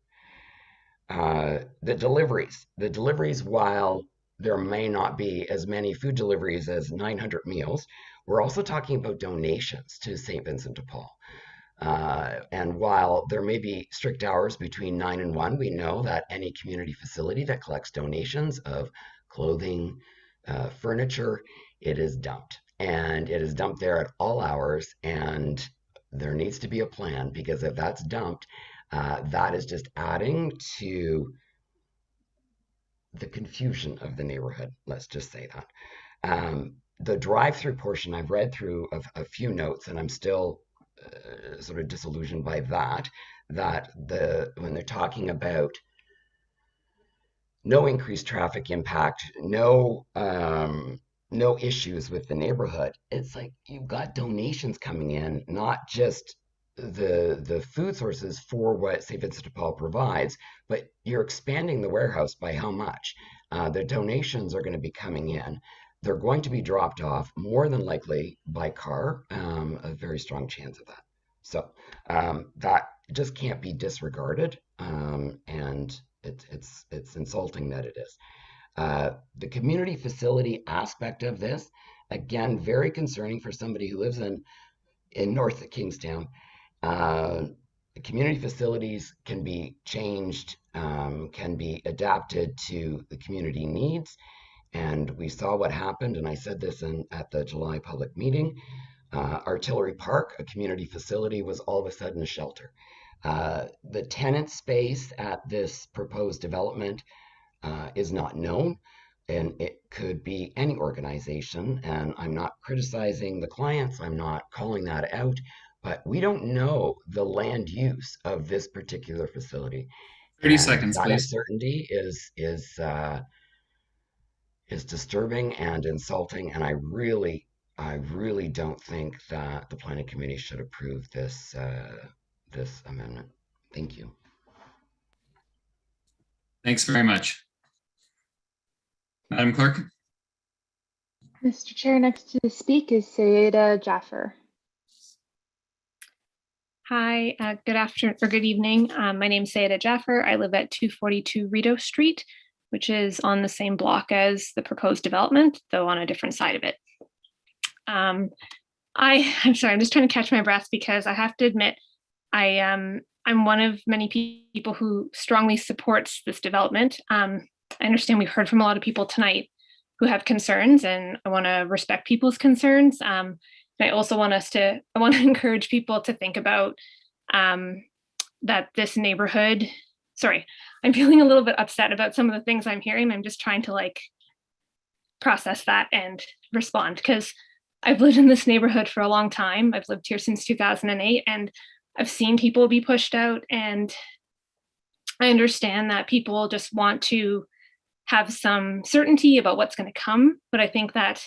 The deliveries, while there may not be as many food deliveries as 900 meals, we're also talking about donations to St. Vincent de Paul. And while there may be strict hours between 9 and 1, we know that any community facility that collects donations of clothing, furniture, it is dumped. And it is dumped there at all hours, and there needs to be a plan, because if that's dumped, that is just adding to the confusion of the neighborhood. Let's just say that. The drive-through portion, I've read through a few notes, and I'm still sort of disillusioned by that when they're talking about no increased traffic impact, no issues with the neighborhood, it's like you've got donations coming in, not just the food sources for what St. Vincent de Paul provides, but you're expanding the warehouse by how much? The donations are going to be coming in. They're going to be dropped off more than likely by car, a very strong chance of that. So that just can't be disregarded, and it's insulting that it is. The community facility aspect of this, again, very concerning for somebody who lives in North Kingstown. Community facilities can be changed, can be adapted to the community needs. And we saw what happened, and I said this at the July public meeting. Artillery Park, a community facility, was all of a sudden a shelter. The tenant space at this proposed development is not known, and it could be any organization. And I'm not criticizing the clients, I'm not calling that out, but we don't know the land use of this particular facility. 30 seconds, that please. uncertainty is disturbing and insulting, and I really I really don't think that the planning committee should approve this this amendment. Thank you. Thanks very much. Madam Clerk. Mr. Chair, next to speak is Sayeda Jaffer. Hi, good afternoon or good evening. My name is Sayeda Jaffer. I live at 242 Rideau Street, which is on the same block as the proposed development, though on a different side of it. I'm sorry, I'm just trying to catch my breath because I have to admit, I'm one of many people who strongly supports this development. I understand we've heard from a lot of people tonight who have concerns, and I want to respect people's concerns. I also want to encourage people to think about that this neighborhood, sorry, I'm feeling a little bit upset about some of the things I'm hearing. I'm just trying to like process that and respond because I've lived in this neighborhood for a long time. I've lived here since 2008 and I've seen people be pushed out, and I understand that people just want to have some certainty about what's going to come. But I think that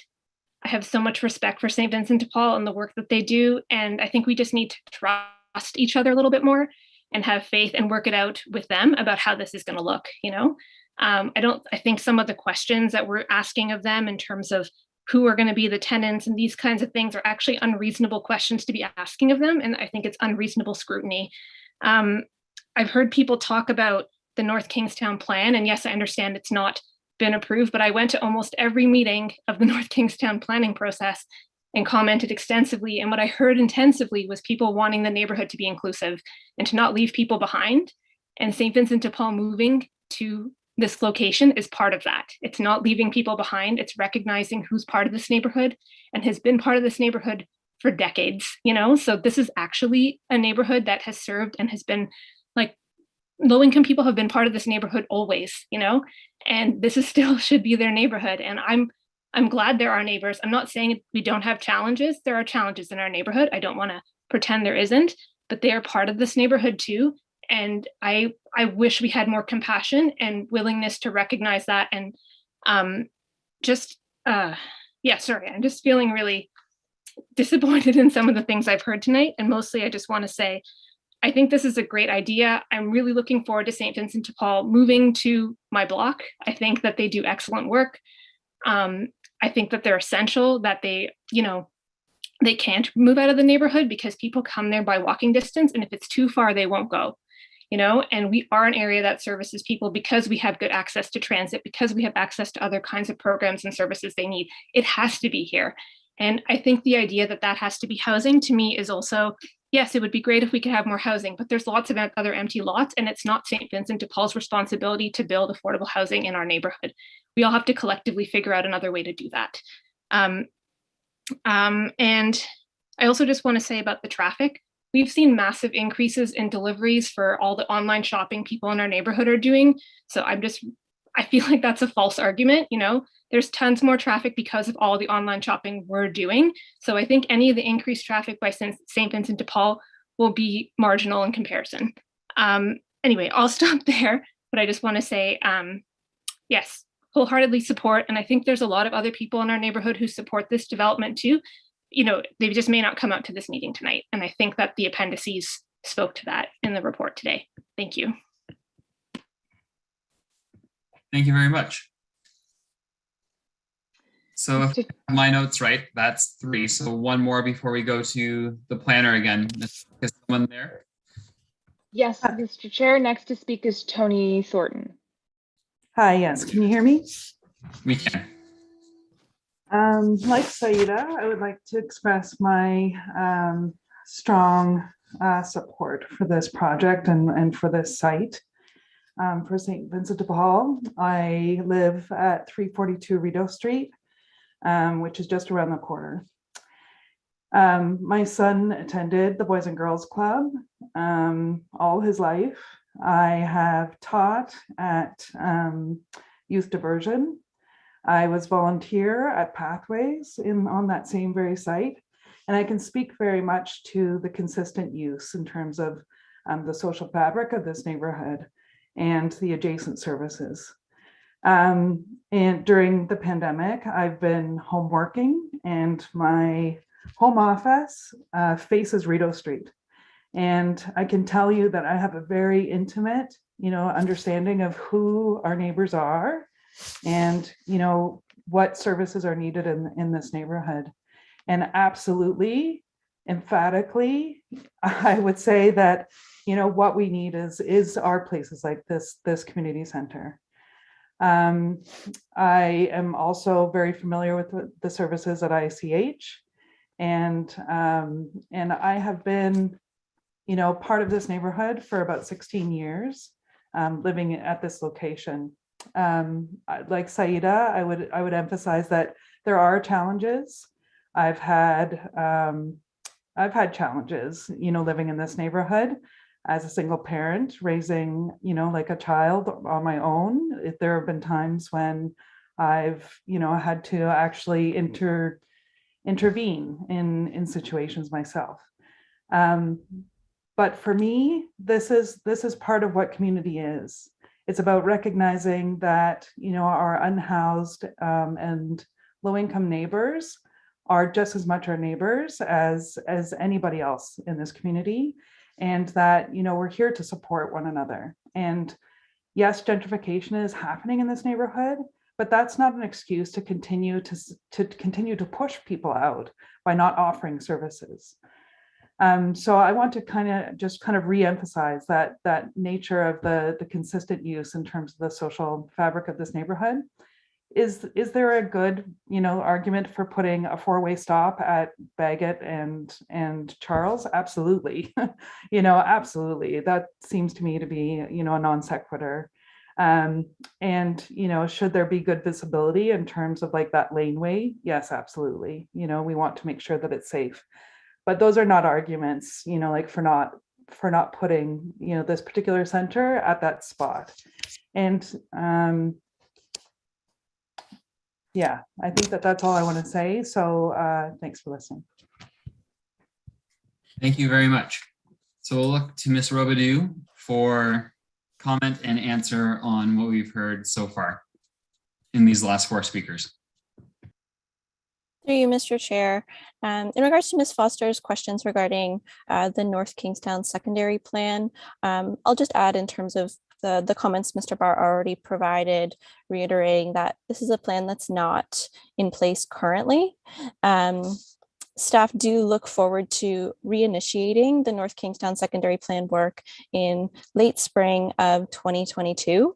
I have so much respect for St. Vincent de Paul and the work that they do. And I think we just need to trust each other a little bit more and have faith and work it out with them about how this is going to look, you know? I think some of the questions that we're asking of them in terms of who are going to be the tenants and these kinds of things are actually unreasonable questions to be asking of them. And I think it's unreasonable scrutiny. I've heard people talk about the North Kingstown plan. And yes, I understand it's not been approved, but I went to almost every meeting of the North Kingstown planning process and commented extensively. And what I heard intensively was people wanting the neighborhood to be inclusive and to not leave people behind. And St. Vincent de Paul moving to this location is part of that. It's not leaving people behind. It's recognizing who's part of this neighborhood and has been part of this neighborhood for decades, you know? So this is actually a neighborhood that has served and has been like, low-income people have been part of this neighborhood always, you know, and this is still should be their neighborhood. And I'm glad there are neighbors. I'm not saying we don't have challenges. There are challenges in our neighborhood. I don't want to pretend there isn't, but they are part of this neighborhood too. And I wish we had more compassion and willingness to recognize that. And yeah, sorry, I'm just feeling really disappointed in some of the things I've heard tonight. And mostly I just want to say, I think this is a great idea. I'm really looking forward to St. Vincent de Paul moving to my block. I think that they do excellent work. I think that they're essential, that they, you know, they can't move out of the neighborhood because people come there by walking distance. And if it's too far, they won't go, you know, and we are an area that services people because we have good access to transit, because we have access to other kinds of programs and services they need. It has to be here. And I think the idea that that has to be housing to me is also, yes, it would be great if we could have more housing, but there's lots of other empty lots, and it's not St. Vincent de Paul's responsibility to build affordable housing in our neighborhood. We all have to collectively figure out another way to do that. And I also just want to say about the traffic, we've seen massive increases in deliveries for all the online shopping people in our neighborhood are doing. So I feel like that's a false argument, you know, there's tons more traffic because of all the online shopping we're doing. So I think any of the increased traffic by St. Vincent de Paul will be marginal in comparison. Anyway, I'll stop there, but I just want to say, yes, wholeheartedly support. And I think there's a lot of other people in our neighborhood who support this development too. You know, they just may not come out to this meeting tonight. And I think that the appendices spoke to that in the report today. Thank you. Thank you very much. So if I have my notes right, that's 3. So one more before we go to the planner again. Is someone there? Yes, Mr. Chair. Next to speak is Tony Thornton. Hi, yes. Can you hear me? We can. Like Saida, I would like to express my strong support for this project and for this site. For St. Vincent de Paul, I live at 342 Rideau Street, which is just around the corner. My son attended the Boys and Girls Club all his life. I have taught at youth diversion. I was volunteer at Pathways on that same very site. And I can speak very much to the consistent use in terms of the social fabric of this neighborhood and the adjacent services. And during the pandemic, I've been home working, and my home office faces Rideau Street. And I can tell you that I have a very intimate, understanding of who our neighbors are and, what services are needed in this neighborhood. And absolutely, emphatically, I would say that, what we need is our places like this community center. I am also very familiar with the services at ICH, and I have been, part of this neighborhood for about 16 years, living at this location. Like Saida, I would emphasize that there are challenges. I've had challenges, living in this neighborhood as a single parent, raising, like a child on my own. There have been times when I've, had to actually intervene in situations myself. But for me, this is part of what community is. It's about recognizing that, our unhoused and low-income neighbors are just as much our neighbors as anybody else in this community, and that, we're here to support one another. And yes, gentrification is happening in this neighborhood, but that's not an excuse to continue to push people out by not offering services. So I want to kind of re-emphasize that nature of the consistent use in terms of the social fabric of this neighborhood. Is there a good, argument for putting a four-way stop at Baggett and Charles? Absolutely. Absolutely. That seems to me to be, a non sequitur. And, should there be good visibility in terms of like that laneway? Yes, absolutely. We want to make sure that it's safe. But those are not arguments, like for not putting, this particular center at that spot. And yeah, I think that's all I want to say. So thanks for listening. Thank you very much. So we'll look to Ms. Robidoux for comment and answer on what we've heard so far in these last four speakers. Through you, Mr. Chair. In regards to Ms. Foster's questions regarding the North Kingstown secondary plan, I'll just add in terms of the comments Mr. Barr already provided, reiterating that this is a plan that's not in place currently. Staff do look forward to reinitiating the North Kingstown secondary plan work in late spring of 2022.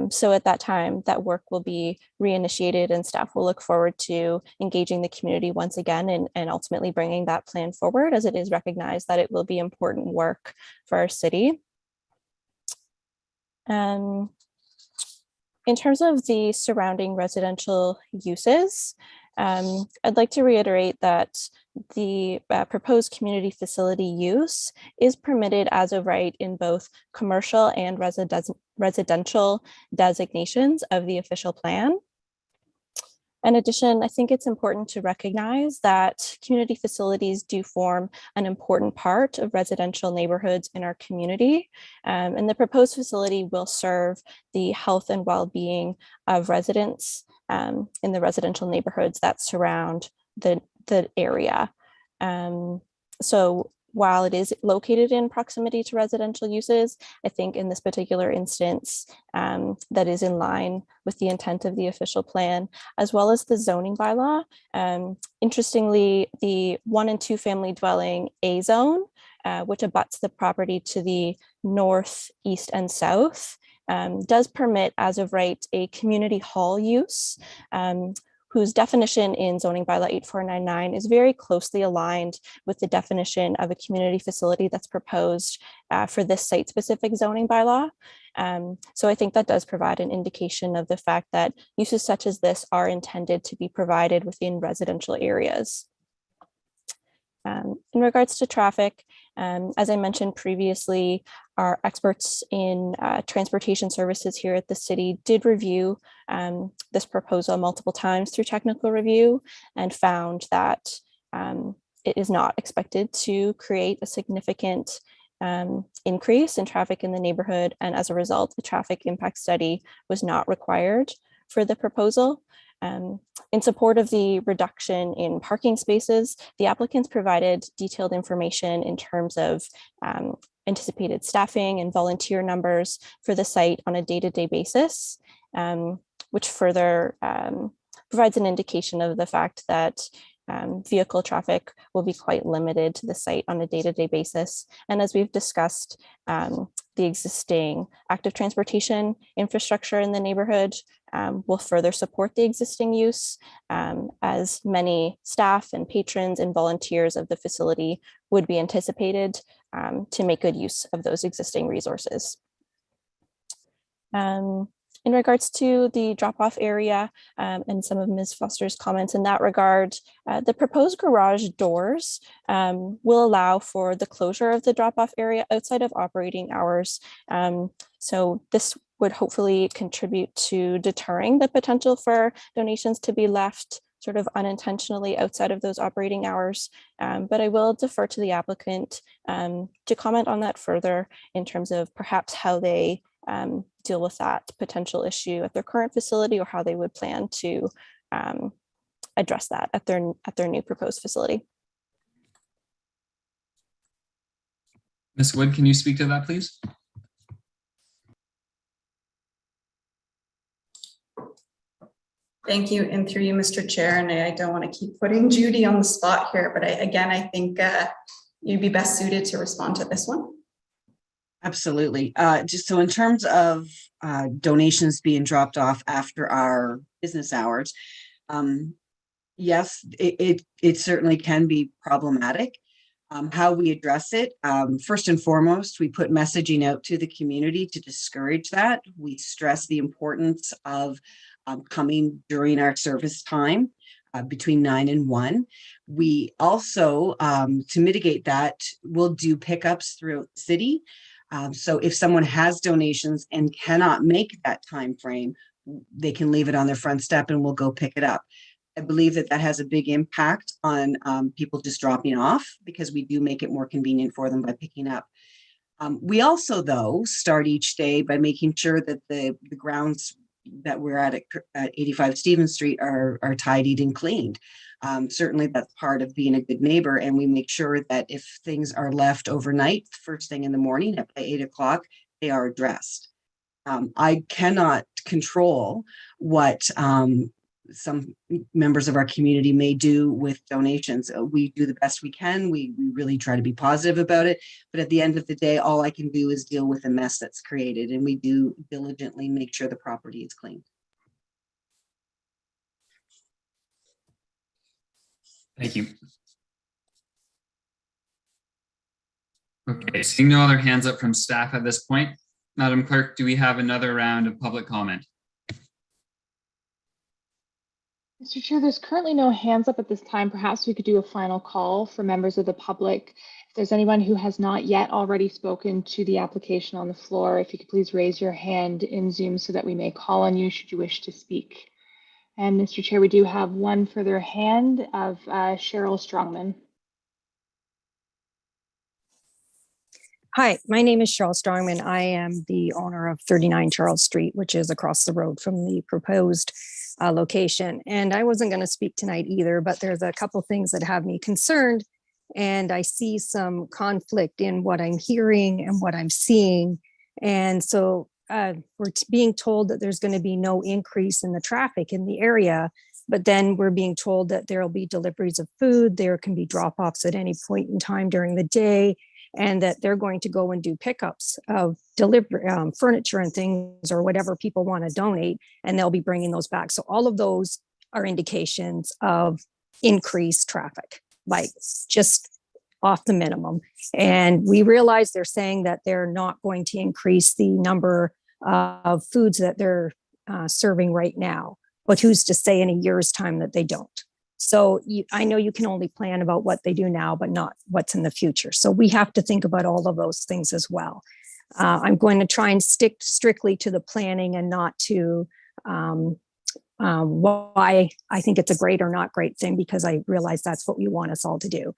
So at that time, that work will be reinitiated, and staff will look forward to engaging the community once again and ultimately bringing that plan forward, as it is recognized that it will be important work for our city. In terms of the surrounding residential uses, I'd like to reiterate that the proposed community facility use is permitted as of right in both commercial and residential designations of the official plan. In addition, I think it's important to recognize that community facilities do form an important part of residential neighborhoods in our community, and the proposed facility will serve the health and well-being of residents in the residential neighborhoods that surround the area. So while it is located in proximity to residential uses, I think in this particular instance, that is in line with the intent of the official plan, as well as the zoning bylaw. Interestingly, the 1 and 2 family dwelling A zone, which abuts the property to the north, east, and south, does permit as of right a community hall use, whose definition in zoning bylaw 8499 is very closely aligned with the definition of a community facility that's proposed for this site-specific zoning bylaw. So I think that does provide an indication of the fact that uses such as this are intended to be provided within residential areas. In regards to traffic, as I mentioned previously, our experts in transportation services here at the city did review this proposal multiple times through technical review and found that it is not expected to create a significant increase in traffic in the neighborhood, and as a result, a traffic impact study was not required for the proposal. In support of the reduction in parking spaces, the applicants provided detailed information in terms of anticipated staffing and volunteer numbers for the site on a day-to-day basis, which further provides an indication of the fact that vehicle traffic will be quite limited to the site on a day-to-day basis. And as we've discussed, the existing active transportation infrastructure in the neighborhood will further support the existing use, as many staff and patrons and volunteers of the facility would be anticipated to make good use of those existing resources. In regards to the drop-off area and some of Ms. Foster's comments in that regard, the proposed garage doors will allow for the closure of the drop-off area outside of operating hours. So this would hopefully contribute to deterring the potential for donations to be left sort of unintentionally outside of those operating hours. But I will defer to the applicant to comment on that further in terms of perhaps how they deal with that potential issue at their current facility, or how they would plan to address that at their new proposed facility. Ms. Wood, can you speak to that, please? Thank you, and through you, Mr. Chair, and I don't want to keep putting Judy on the spot here, but I think you'd be best suited to respond to this one. Absolutely. Just so in terms of donations being dropped off after our business hours, yes, it certainly can be problematic. How we address it, first and foremost, we put messaging out to the community to discourage that. We stress the importance of coming during our service time between 9 and 1. We also, to mitigate that, will do pickups throughout the city. So if someone has donations and cannot make that time frame, they can leave it on their front step and we'll go pick it up. I believe that has a big impact on people just dropping off, because we do make it more convenient for them by picking up. We also, though, start each day by making sure that the grounds that we're at 85 Stevens Street are tidied and cleaned. Certainly that's part of being a good neighbor, and we make sure that if things are left overnight, first thing in the morning at 8 o'clock, they are addressed. I cannot control what some members of our community may do with donations. We do the best we can. We really try to be positive about it. But at the end of the day, all I can do is deal with the mess that's created. And we do diligently make sure the property is clean. Thank you. Okay, seeing no other hands up from staff at this point, Madam Clerk, do we have another round of public comment? Mr. Chair, there's currently no hands up at this time. Perhaps we could do a final call for members of the public. If there's anyone who has not yet already spoken to the application on the floor, if you could please raise your hand in Zoom so that we may call on you should you wish to speak. And Mr. Chair, we do have one further hand of Cheryl Strongman. Hi, my name is Cheryl Strongman. I am the owner of 39 Charles Street, which is across the road from the proposed location. And I wasn't going to speak tonight either, but there's a couple things that have me concerned. And I see some conflict in what I'm hearing and what I'm seeing. And so we're being told that there's going to be no increase in the traffic in the area, but then we're being told that there will be deliveries of food. There can be drop-offs at any point in time during the day, and that they're going to go and do pickups of delivery furniture and things or whatever people want to donate, and they'll be bringing those back. So all of those are indications of increased traffic, like just off the minimum. And we realize they're saying that they're not going to increase the number of foods that they're serving right now, but who's to say in a year's time that they don't? So I know you can only plan about what they do now, but not what's in the future. So we have to think about all of those things as well. I'm going to try and stick strictly to the planning and not to why I think it's a great or not great thing, because I realize that's what we want us all to do.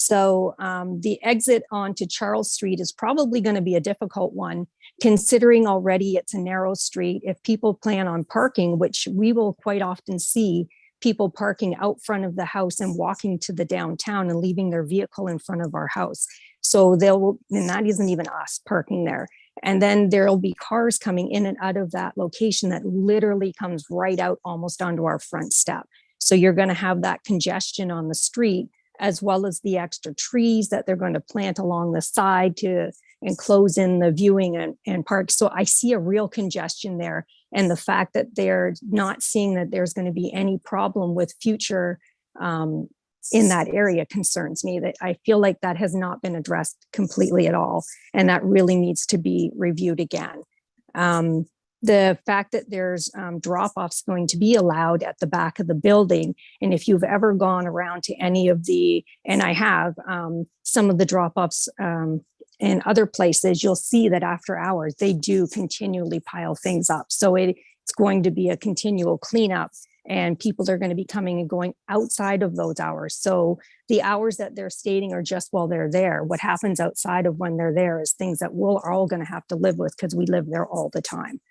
So the exit onto Charles Street is probably going to be a difficult one, considering already it's a narrow street. If people plan on parking, which we will quite often see people parking out front of the house and walking to the downtown and leaving their vehicle in front of our house. So and that isn't even us parking there. And then there'll be cars coming in and out of that location that literally comes right out almost onto our front step. So you're going to have that congestion on the street, as well as the extra trees that they're going to plant along the side to enclose in the viewing and park. So I see a real congestion there. And the fact that they're not seeing that there's going to be any problem with future in that area concerns me. That I feel like that has not been addressed completely at all. And that really needs to be reviewed again. The fact that there's drop-offs going to be allowed at the back of the building. And if you've ever gone around to any of and I have, some of the drop-offs in other places, you'll see that after hours, they do continually pile things up. So it's going to be a continual cleanup, and people are going to be coming and going outside of those hours. So the hours that they're stating are just while they're there. What happens outside of when they're there is things that we're all going to have to live with because we live there all the time.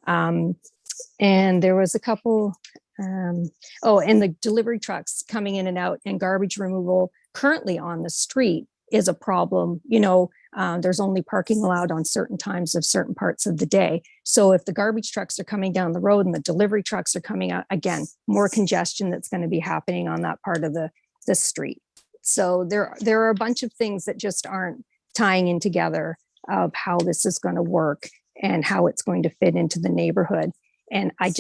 And there was a couple, and the delivery trucks coming in and out and garbage removal currently on the street is a problem. There's only parking allowed on certain times of certain parts of the day. So if the garbage trucks are coming down the road and the delivery trucks are coming out, again, more congestion that's going to be happening on that part of the street. So there are a bunch of things that just aren't tying in together of how this is going to work and how it's going to fit into the neighborhood. And I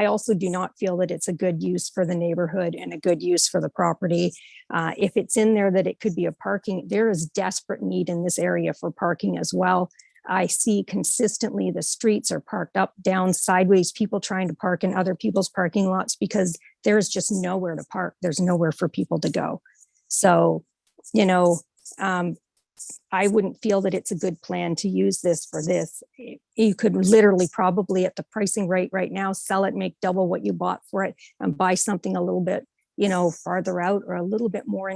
also do not feel that it's a good use for the neighborhood and a good use for the property. If it's in there that it could be a parking, there is desperate need in this area for parking as well. I see consistently the streets are parked up, down, sideways, people trying to park in other people's parking lots because there's just nowhere to park. There's nowhere for people to go. So, I wouldn't feel that it's a good plan to use this for this. You could literally probably at the pricing rate right now, sell it, make double what you bought for it and buy something a little bit, farther out or a little bit more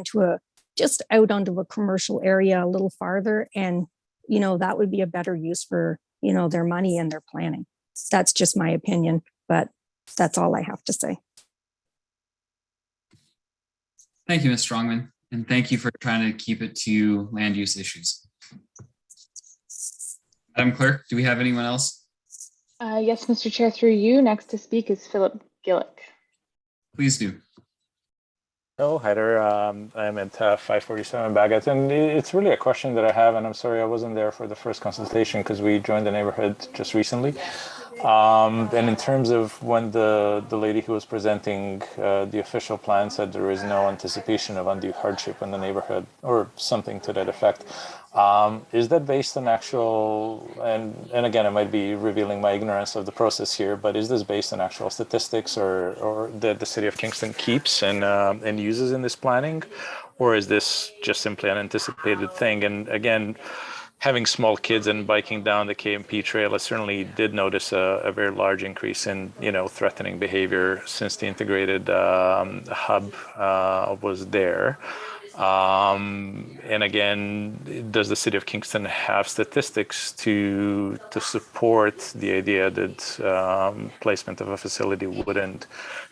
just out onto a commercial area a little farther. And, that would be a better use for, their money and their planning. That's just my opinion, but that's all I have to say. Thank you, Ms. Strongman. And thank you for trying to keep it to land use issues. Madam Clerk, do we have anyone else? Yes, Mr. Chair, through you. Next to speak is Philip Gillick. Please do. Oh, hi there. I'm at 547 Baggett, and it's really a question that I have, and I'm sorry I wasn't there for the first consultation because we joined the neighborhood just recently. And in terms of when the lady who was presenting the official plan said there is no anticipation of undue hardship in the neighborhood or something to that effect, is that based on actual, and again, I might be revealing my ignorance of the process here, but is this based on actual statistics or that the city of Kingston keeps and uses in this planning? Or is this just simply an anticipated thing? And again, having small kids and biking down the KMP trail, I certainly did notice a very large increase in, threatening behavior since the integrated hub was there. And again, does the city of Kingston have statistics to support the idea that placement of a facility wouldn't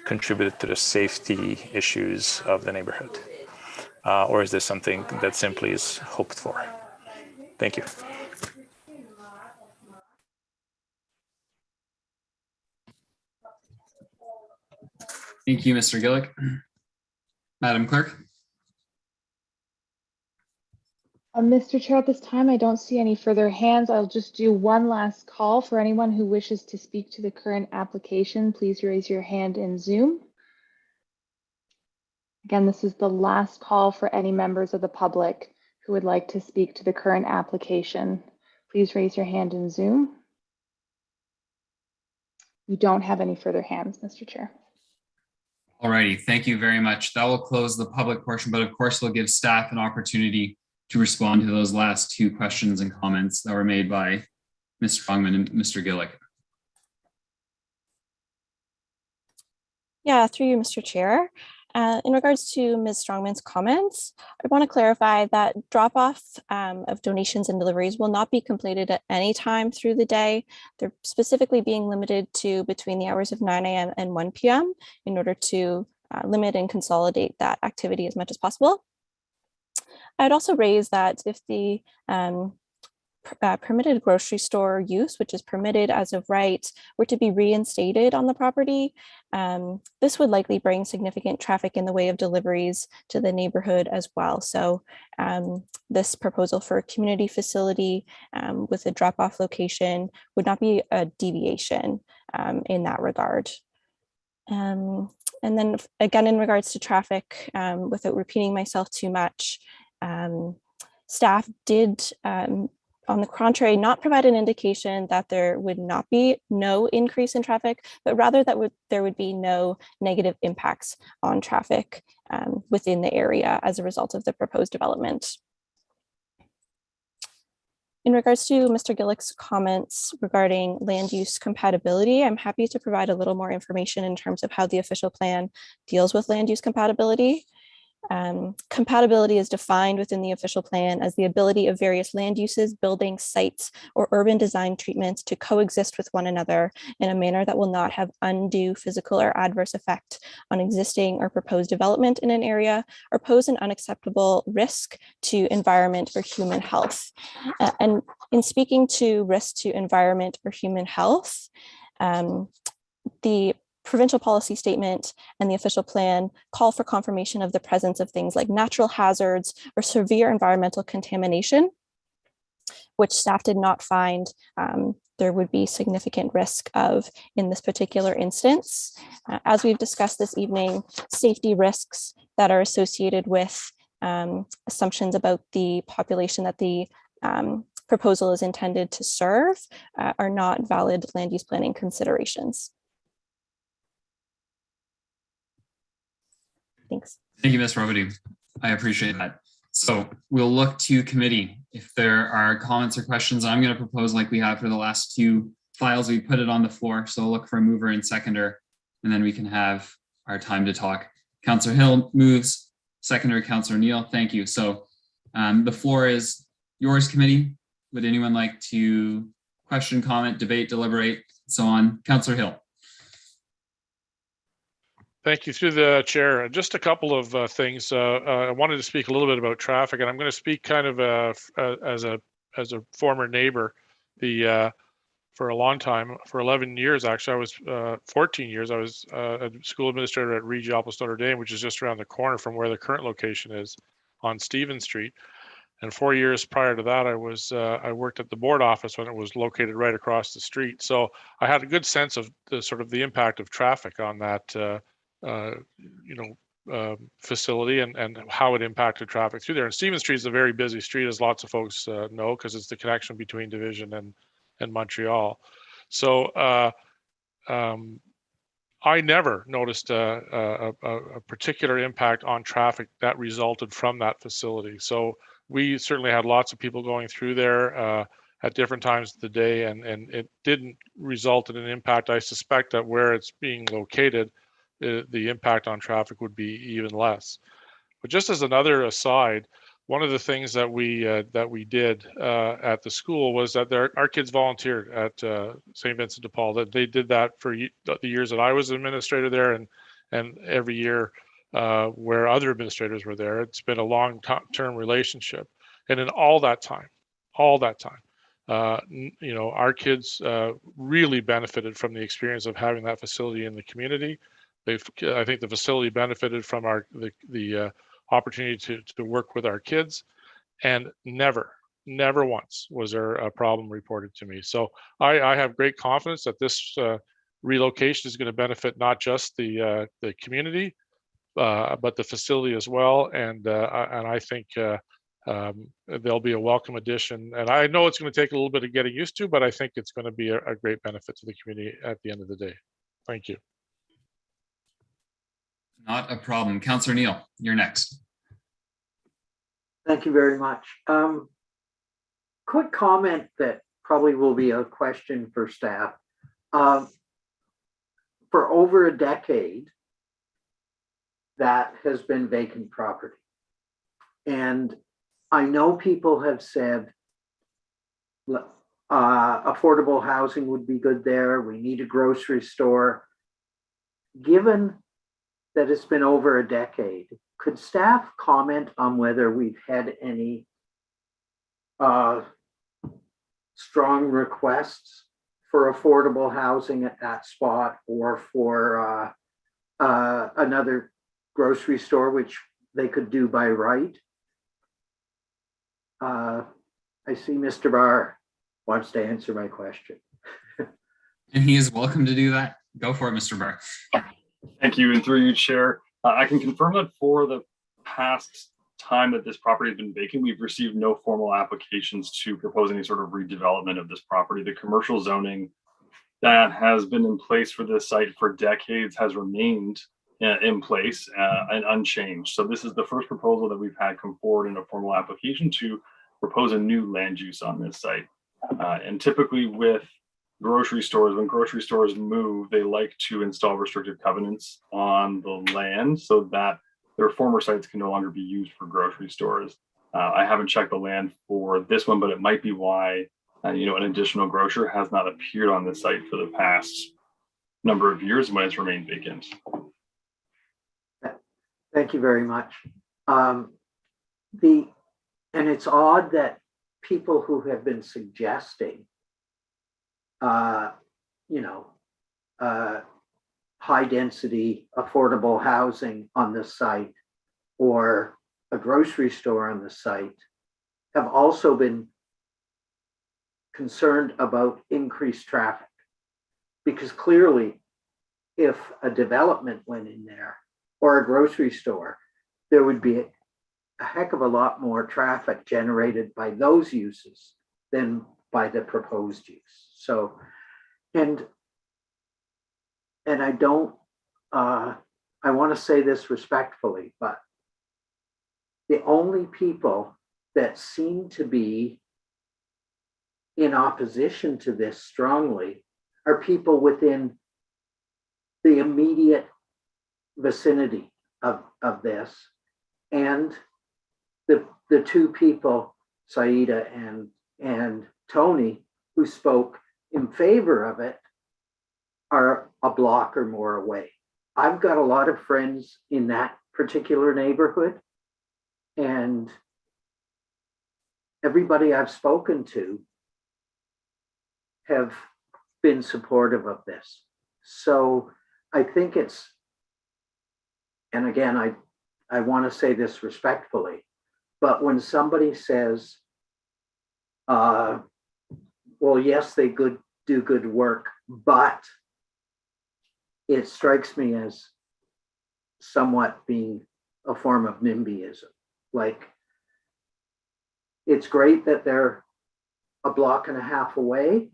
contribute to the safety issues of the neighborhood? Or is this something that simply is hoped for? Thank you. Thank you, Mr. Gillick. Madam Clerk. Mr. Chair, at this time, I don't see any further hands. I'll just do one last call for anyone who wishes to speak to the current application. Please raise your hand in Zoom. Again, this is the last call for any members of the public who would like to speak to the current application. Please raise your hand in Zoom. You don't have any further hands, Mr. Chair. All righty, thank you very much. That will close the public portion, but of course we'll give staff an opportunity to respond to those last two questions and comments that were made by Ms. Strongman and Mr. Gillick. Yeah, through you, Mr. Chair. In regards to Ms. Strongman's comments, I want to clarify that drop-off of donations and deliveries will not be completed at any time through the day. They're specifically being limited to between the hours of 9 a.m. and 1 p.m. in order to limit and consolidate that activity as much as possible. I'd also raise that if the permitted grocery store use, which is permitted as of right, were to be reinstated on the property, this would likely bring significant traffic in the way of deliveries to the neighborhood as well. So this proposal for a community facility with a drop-off location would not be a deviation in that regard. And then again, in regards to traffic, without repeating myself too much, staff did, on the contrary, not provide an indication that there would not be no increase in traffic, but rather that there would be no negative impacts on traffic within the area as a result of the proposed development. In regards to Mr. Gillick's comments regarding land use compatibility, I'm happy to provide a little more information in terms of how the official plan deals with land use compatibility. Compatibility is defined within the official plan as the ability of various land uses, buildings, sites, or urban design treatments to coexist with one another in a manner that will not have undue physical or adverse effect on existing or proposed development in an area or pose an unacceptable risk to environment or human health. And in speaking to risk to environment or human health, the provincial policy statement and the official plan call for confirmation of the presence of things like natural hazards or severe environmental contamination, which staff did not find there would be significant risk of in this particular instance. As we've discussed this evening, safety risks that are associated with assumptions about the population that the proposal is intended to serve are not valid land use planning considerations. Thanks. Thank you, Ms. Robidoux. I appreciate that. So we'll look to committee. If there are comments or questions, I'm going to propose like we have for the last two files, we put it on the floor. So we'll look for a mover and seconder, and then we can have our time to talk. Councillor Hill moves, seconder Councillor Neal. Thank you. So the floor is yours, committee. Would anyone like to question, comment, debate, deliberate, so on? Councillor Hill. Thank you. Through the chair, just a couple of things. I wanted to speak a little bit about traffic, and I'm going to speak kind of as a former neighbor. For a long time, for 11 years actually, I was 14 years. I was a school administrator at Regiopolis Notre Dame, which is just around the corner from where the current location is on Stephen Street. And 4 years prior to that, I worked at the board office when it was located right across the street. So I had a good sense of the sort of the impact of traffic on that. Facility and how it impacted traffic through there. And Stephen Street is a very busy street, as lots of folks know, because it's the connection between Division and Montreal. So I never noticed a particular impact on traffic that resulted from that facility. So we certainly had lots of people going through there at different times of the day, and it didn't result in an impact. I suspect that where it's being located, the impact on traffic would be even less. But just as another aside, one of the things that we did at the school was that our kids volunteered at St. Vincent de Paul. That they did that for the years that I was administrator there, and every year where other administrators were there. It's been a long-term relationship, and in all that time, our kids really benefited from the experience of having that facility in the community. I think the facility benefited from the opportunity to work with our kids, and never once was there a problem reported to me. So I have great confidence that this relocation is going to benefit not just the community, but the facility as well. And I think there'll be a welcome addition. And I know it's going to take a little bit of getting used to, but I think it's going to be a great benefit to the community at the end of the day. Thank you. Not a problem. Councillor Neal, you're next. Thank you very much. Quick comment that probably will be a question for staff. For over a decade, that has been vacant property. And I know people have said affordable housing would be good there. We need a grocery store. Given that it's been over a decade, could staff comment on whether we've had any strong requests for affordable housing at that spot, or for another grocery store, which they could do by right? I see Mr. Barr wants to answer my question. And he is welcome to do that. Go for it, Mr. Barr. Thank you, and through you, Chair. I can confirm that for the past time that this property has been vacant, we've received no formal applications to propose any sort of redevelopment of this property. The commercial zoning that has been in place for this site for decades has remained in place and unchanged. So this is the first proposal that we've had come forward in a formal application to propose a new land use on this site. And typically with grocery stores, when grocery stores move, they like to install restrictive covenants on the land so that their former sites can no longer be used for grocery stores. I haven't checked the land for this one, but it might be why an additional grocer has not appeared on this site for the past number of years when it's remained vacant. Thank you very much. And it's odd that people who have been suggesting, high density, affordable housing on the site or a grocery store on the site have also been concerned about increased traffic. Because clearly, if a development went in there or a grocery store, there would be a heck of a lot more traffic generated by those uses than by the proposed use. So, and I don't, I want to say this respectfully, but the only people that seem to be in opposition to this strongly are people within the immediate vicinity of this. And the two people, Saida and Tony, who spoke in favor of it, are a block or more away. I've got a lot of friends in that particular neighborhood, and everybody I've spoken to have been supportive of this. So I think it's, and again, I want to say this respectfully, but when somebody says, well, yes, they do good work, but it strikes me as somewhat being a form of NIMBYism. Like, it's great that they're a block and a half away,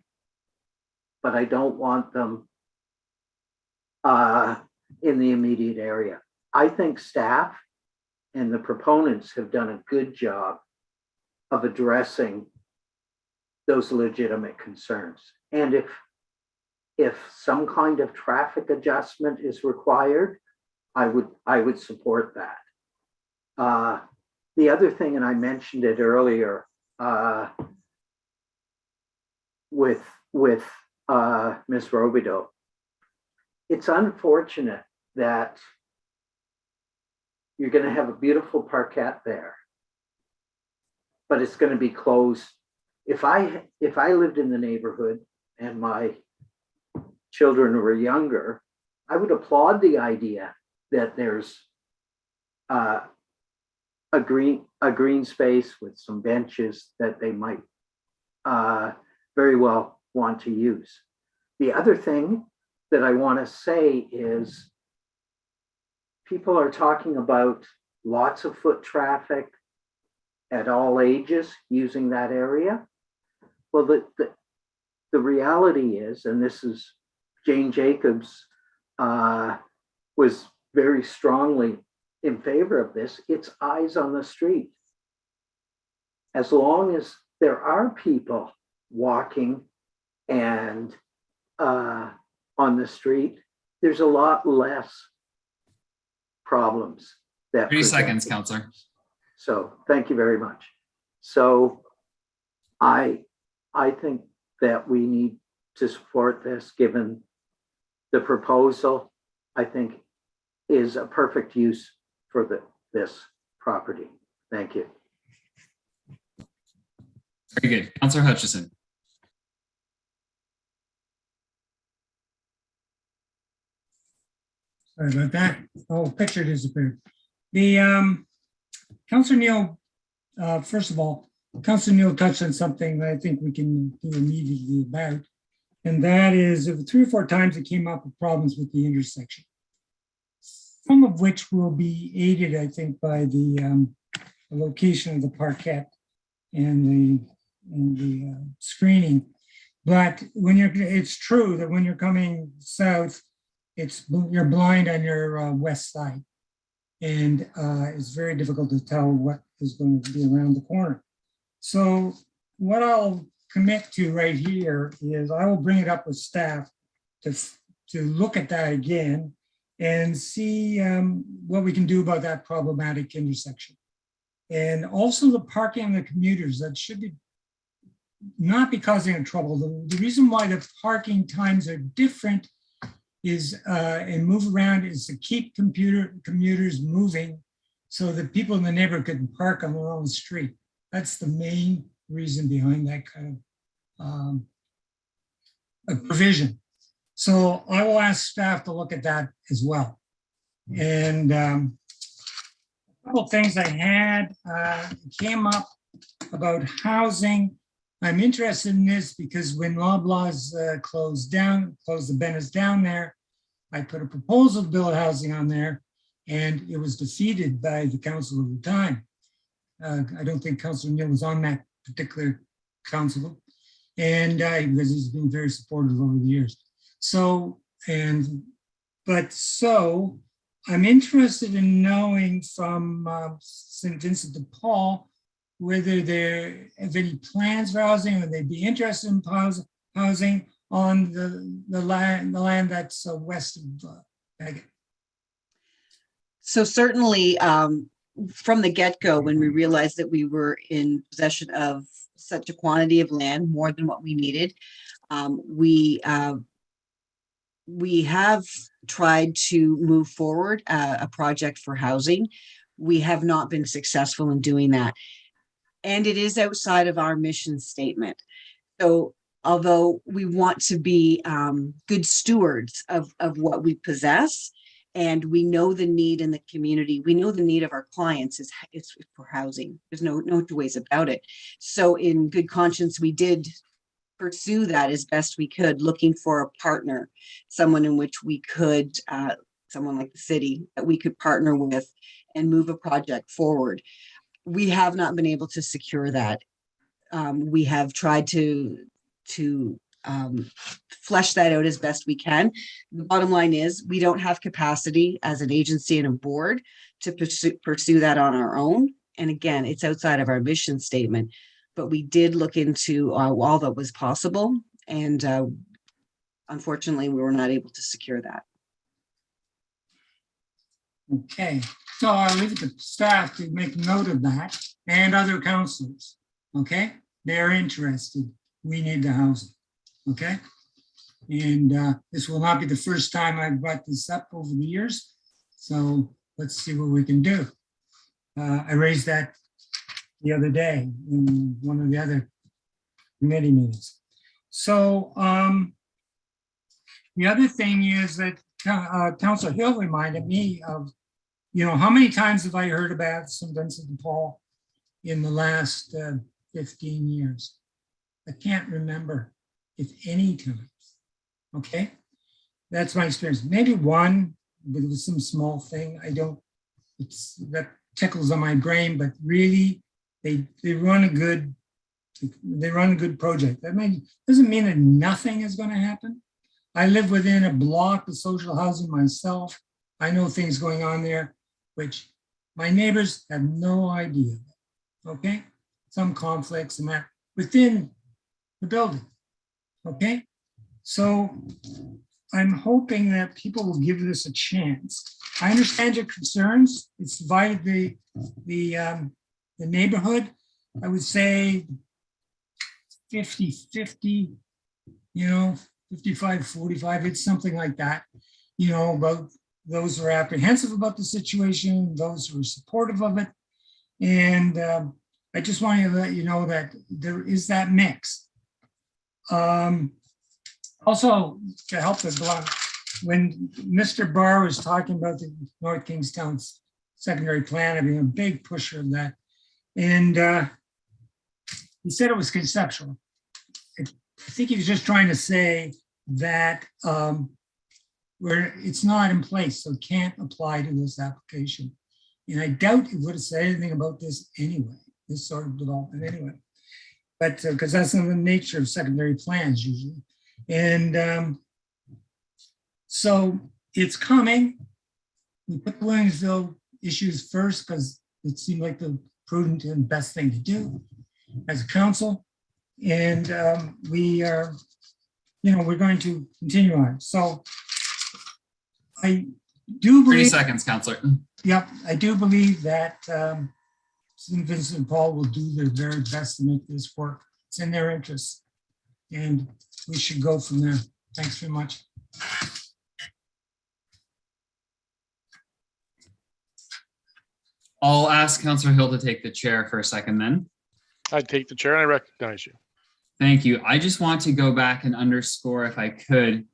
but I don't want them in the immediate area. I think staff and the proponents have done a good job of addressing those legitimate concerns. And if some kind of traffic adjustment is required, I would support that. The other thing, and I mentioned it earlier with Ms. Robideau, it's unfortunate that you're going to have a beautiful parkette there, but it's going to be closed. If I lived in the neighborhood and my children were younger, I would applaud the idea that there's a green space with some benches that they might very well want to use. The other thing that I want to say is people are talking about lots of foot traffic at all ages using that area. Well, the reality is, and this is Jane Jacobs was very strongly in favor of this, it's eyes on the street. As long as there are people walking and on the street, there's a lot less problems that 3 present seconds, themselves. Counselor. So thank you very much. So I think that we need to support this, given the proposal, I think, is a perfect use for this property. Thank you. Very good. Counselor Hutchison. Sorry about that. Oh, picture disappeared. The Councillor Neal, first of all, Councillor Neal touched on something that I think we can do immediately about, and that is 3 or 4 times it came up with problems with the intersection, some of which will be aided, I think, by the location of the parquet and the screening. But when it's true that when you're coming south, you're blind on your west side, and it's very difficult to tell what is going to be around the corner. So what I'll commit to right here is I will bring it up with staff to look at that again and see what we can do about that problematic intersection. And also the parking and the commuters, that should be not be causing a trouble. The reason why the parking times are different is and move around is to keep commuters moving so that people in the neighborhood can park on their own street. That's the main reason behind that kind of a provision. So I will ask staff to look at that as well. And a couple of things I had came up about housing. I'm interested in this because when Loblaws closed the Bennett's down there, I put a proposal to build housing on there, and it was defeated by the council at the time. I don't think Councillor Neal was on that particular council, and because he's been very supportive over the years. So I'm interested in knowing from St. Vincent de Paul whether they have any plans for housing, or they'd be interested in housing on the land that's west of Baggett. So certainly from the get-go, when we realized that we were in possession of such a quantity of land, more than what we needed, we have tried to move forward a project for housing. We have not been successful in doing that. And it is outside of our mission statement. So although we want to be good stewards of what we possess, and we know the need in the community, we know the need of our clients is for housing. There's no two ways about it. So in good conscience, we did pursue that as best we could, looking for a partner, someone in which we could, someone like the city, that we could partner with and move a project forward. We have not been able to secure that. We have tried to flesh that out as best we can. The bottom line is we don't have capacity as an agency and a board to pursue that on our own. And again, it's outside of our mission statement, but we did look into all that was possible. And unfortunately, we were not able to secure that. Okay, so I'll leave it to staff to make note of that and other councillors. Okay, they're interested. We need the housing. Okay, and this will not be the first time I've brought this up over the years. So let's see what we can do. I raised that the other day in one of the other committee meetings. So the other thing is that Councillor Hill reminded me of, how many times have I heard about St. Vincent de Paul in the last 15 years? I can't remember if any times. Okay, that's my experience. Maybe one, but it was some small thing. That tickles on my brain, but really they run a good project. That doesn't mean that nothing is going to happen. I live within a block of social housing myself. I know things going on there, which my neighbors have no idea. Okay, some conflicts and that within the building. Okay, so I'm hoping that people will give this a chance. I understand your concerns. It's divided the neighborhood. I would say 50-50, 55-45, it's something like that, about those who are apprehensive about the situation, those who are supportive of it. And I just want to let you know that there is that mix. Also, to help the block, when Mr. Barr was talking about the North Kingstown secondary plan, I've been a big pusher of that. And he said it was conceptual. I think he was just trying to say that where it's not in place, so it can't apply to this application. And I doubt he would have said anything about this anyway, this sort of development anyway. But because that's not the nature of secondary plans usually. And so it's coming. We put the Williamsville issues first because it seemed like the prudent and best thing to do as a council. And we are, we're going to continue on. So I do believe— 30 seconds, Councillor. Yep, I do believe that St. Vincent and Paul will do their very best to make this work. It's in their interest. And we should go from there. Thanks very much. I'll ask Councillor Hill to take the chair for a second then. I'd take the chair and I recognize you. Thank you. I just want to go back and underscore, if I could,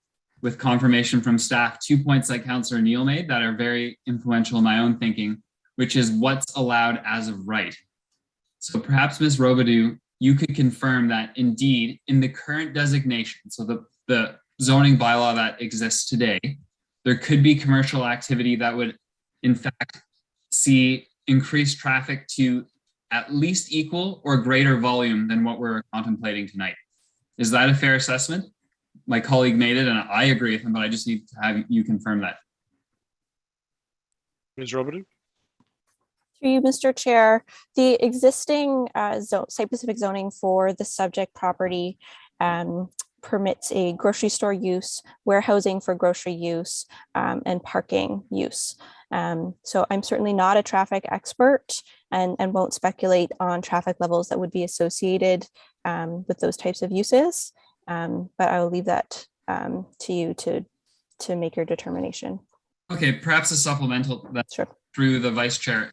with confirmation from staff, 2 points that Councillor Neal made that are very influential in my own thinking, which is what's allowed as of right. So perhaps Ms. Robidoux, you could confirm that indeed in the current designation, so the zoning bylaw that exists today, there could be commercial activity that would in fact see increased traffic to at least equal or greater volume than what we're contemplating tonight. Is that a fair assessment? My colleague made it and I agree with him, but I just need to have you confirm that. Ms. Robidoux? Through you, Mr. Chair, the existing site-specific zoning for the subject property permits a grocery store use, warehousing for grocery use, and parking use. So I'm certainly not a traffic expert and won't speculate on traffic levels that would be associated with those types of uses, but I will leave that to you to make your determination. Okay, perhaps a supplemental that's sure. Through the vice chair.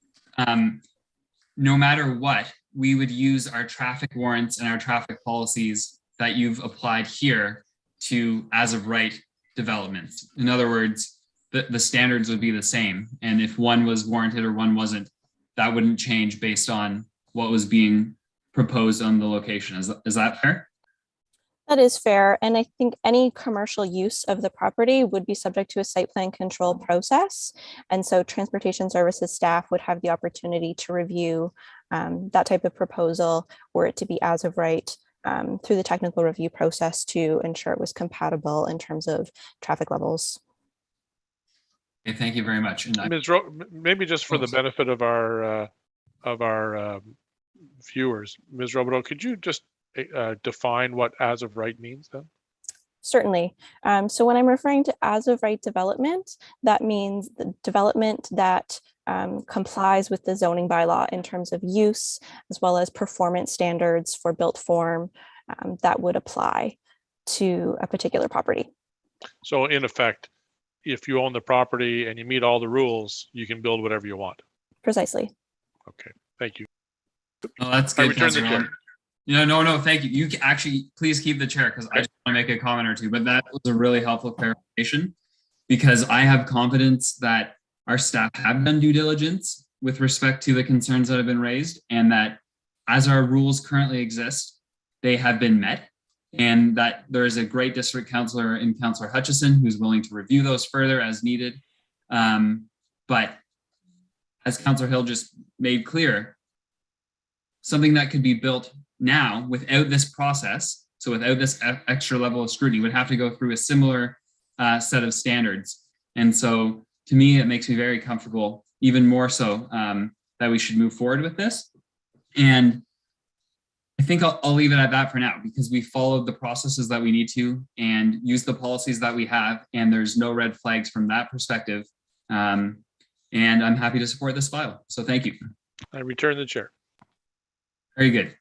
No matter what, we would use our traffic warrants and our traffic policies that you've applied here to as of right developments. In other words, the standards would be the same. And if one was warranted or one wasn't, that wouldn't change based on what was being proposed on the location. Is that fair? That is fair. And I think any commercial use of the property would be subject to a site plan control process. And so transportation services staff would have the opportunity to review that type of proposal were it to be as of right through the technical review process to ensure it was compatible in terms of traffic levels. Okay, thank you very much. And maybe just for the benefit of our viewers, Ms. Robidoux, could you just define what as of right means then? Certainly. So when I'm referring to as of right development, that means the development that complies with the zoning bylaw in terms of use, as well as performance standards for built form that would apply to a particular property. So in effect, if you own the property and you meet all the rules, you can build whatever you want. Precisely. Okay, thank you. Oh, that's good. I return the chair. No, thank you. You actually, please keep the chair because I just want to make a comment or two, but that was a really helpful clarification because I have confidence that our staff have done due diligence with respect to the concerns that have been raised and that as our rules currently exist, they have been met and that there is a great district councillor in Councillor Hutchison who's willing to review those further as needed. But as Councillor Hill just made clear, something that could be built now without this process, so without this extra level of scrutiny, would have to go through a similar set of standards. And so to me, it makes me very comfortable, even more so, that we should move forward with this. And I think I'll leave it at that for now because we followed the processes that we need to and use the policies that we have, and there's no red flags from that perspective. And I'm happy to support this file. So thank you. I return the chair. Very good.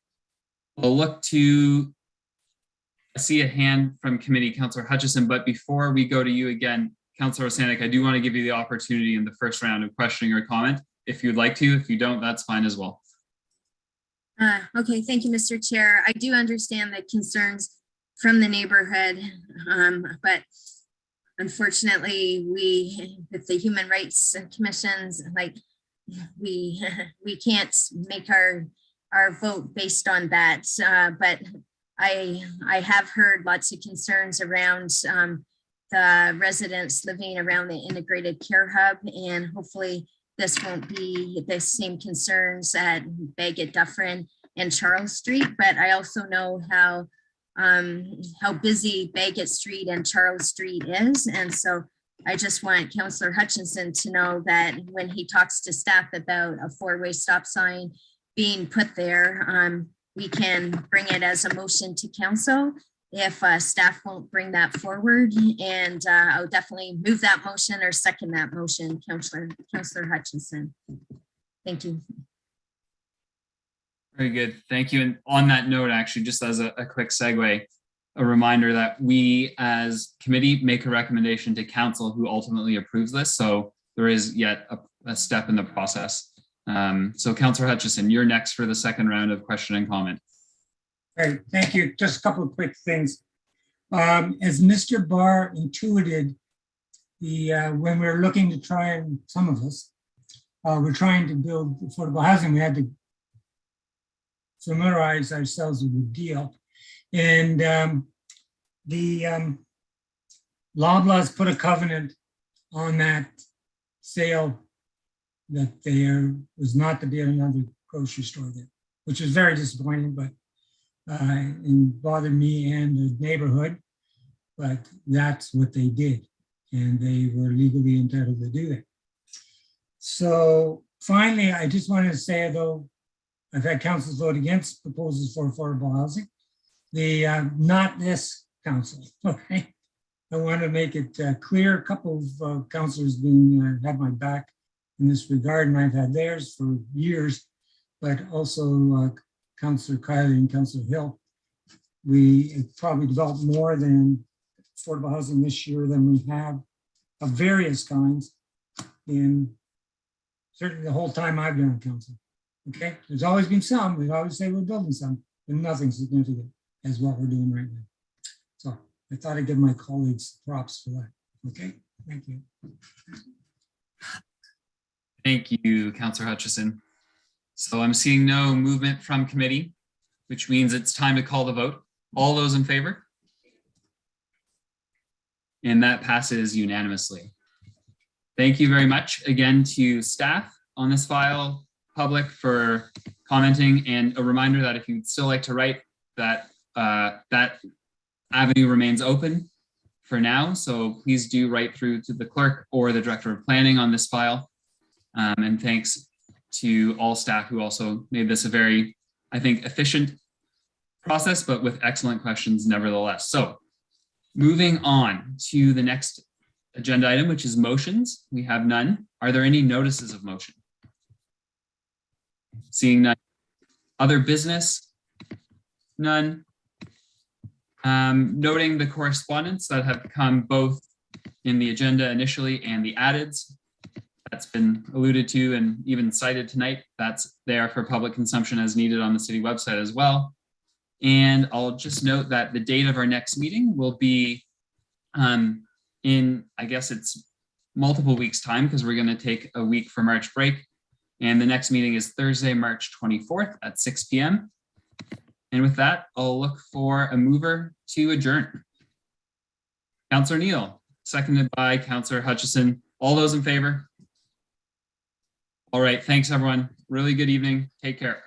We'll look to see a hand from committee, Councillor Hutchison, but before we go to you again, Councillor Osanek, I do want to give you the opportunity in the first round of questioning or comment. If you'd like to, if you don't, that's fine as well. Okay, thank you, Mr. Chair. I do understand the concerns from the neighborhood, but unfortunately, we, with the human rights commissions, like we can't make our vote based on that. But I have heard lots of concerns around the residents living around the integrated care hub, and hopefully this won't be the same concerns at Baggett, Dufferin, and Charles Street. But I also know how busy Baggett Street and Charles Street is, and so I just want Councillor Hutchison to know that when he talks to staff about a four-way stop sign being put there, we can bring it as a motion to council if staff won't bring that forward, and I'll definitely move that motion or second that motion, Councillor Hutchison. Thank you. Very good, thank you. And on that note, actually, just as a quick segue, a reminder that we as committee make a recommendation to council who ultimately approves this. So there is yet a step in the process. So Councillor Hutchison, you're next for the second round of question and comment. Great, thank you. Just a couple of quick things. As Mr. Barr intuited, when we're looking to try, and some of us, we're trying to build affordable housing, we had to familiarize ourselves with the deal. And the Loblaws put a covenant on that sale that there was not to be another grocery store there, which was very disappointing, but and bothered me and the neighborhood, but that's what they did, and they were legally entitled to do that. So finally, I just wanted to say, though I've had councils vote against proposals for affordable housing, not this council, okay? I want to make it clear. A couple of councillors had my back in this regard, and I've had theirs for years, but also Councillor Kiley and Councillor Hill. We probably developed more than affordable housing this year than we have of various kinds in certainly the whole time I've been on council. Okay, there's always been some. We always say we're building some, but nothing significant as what we're doing right now. So I thought I'd give my colleagues props for that. Okay, thank you. Thank you, Councillor Hutchison. So I'm seeing no movement from committee, which means it's time to call the vote. All those in favor? And that passes unanimously. Thank you very much again to staff on this file, public for commenting, and a reminder that if you'd still like to write, that that avenue remains open for now. So please do write through to the clerk or the director of planning on this file. And thanks to all staff who also made this a very, I think, efficient process, but with excellent questions nevertheless. So moving on to the next agenda item, which is motions. We have none. Are there any notices of motion? Seeing none. Other business? None. Noting the correspondence that have come both in the agenda initially and the addeds. That's been alluded to and even cited tonight. That's there for public consumption as needed on the city website as well. And I'll just note that the date of our next meeting will be in, I guess it's multiple weeks time, because we're going to take a week for March break. And the next meeting is Thursday, March 24th at 6 p.m. And with that, I'll look for a mover to adjourn. Councillor Neal, seconded by Councillor Hutchison. All those in favor? All right, thanks everyone. Really good evening. Take care.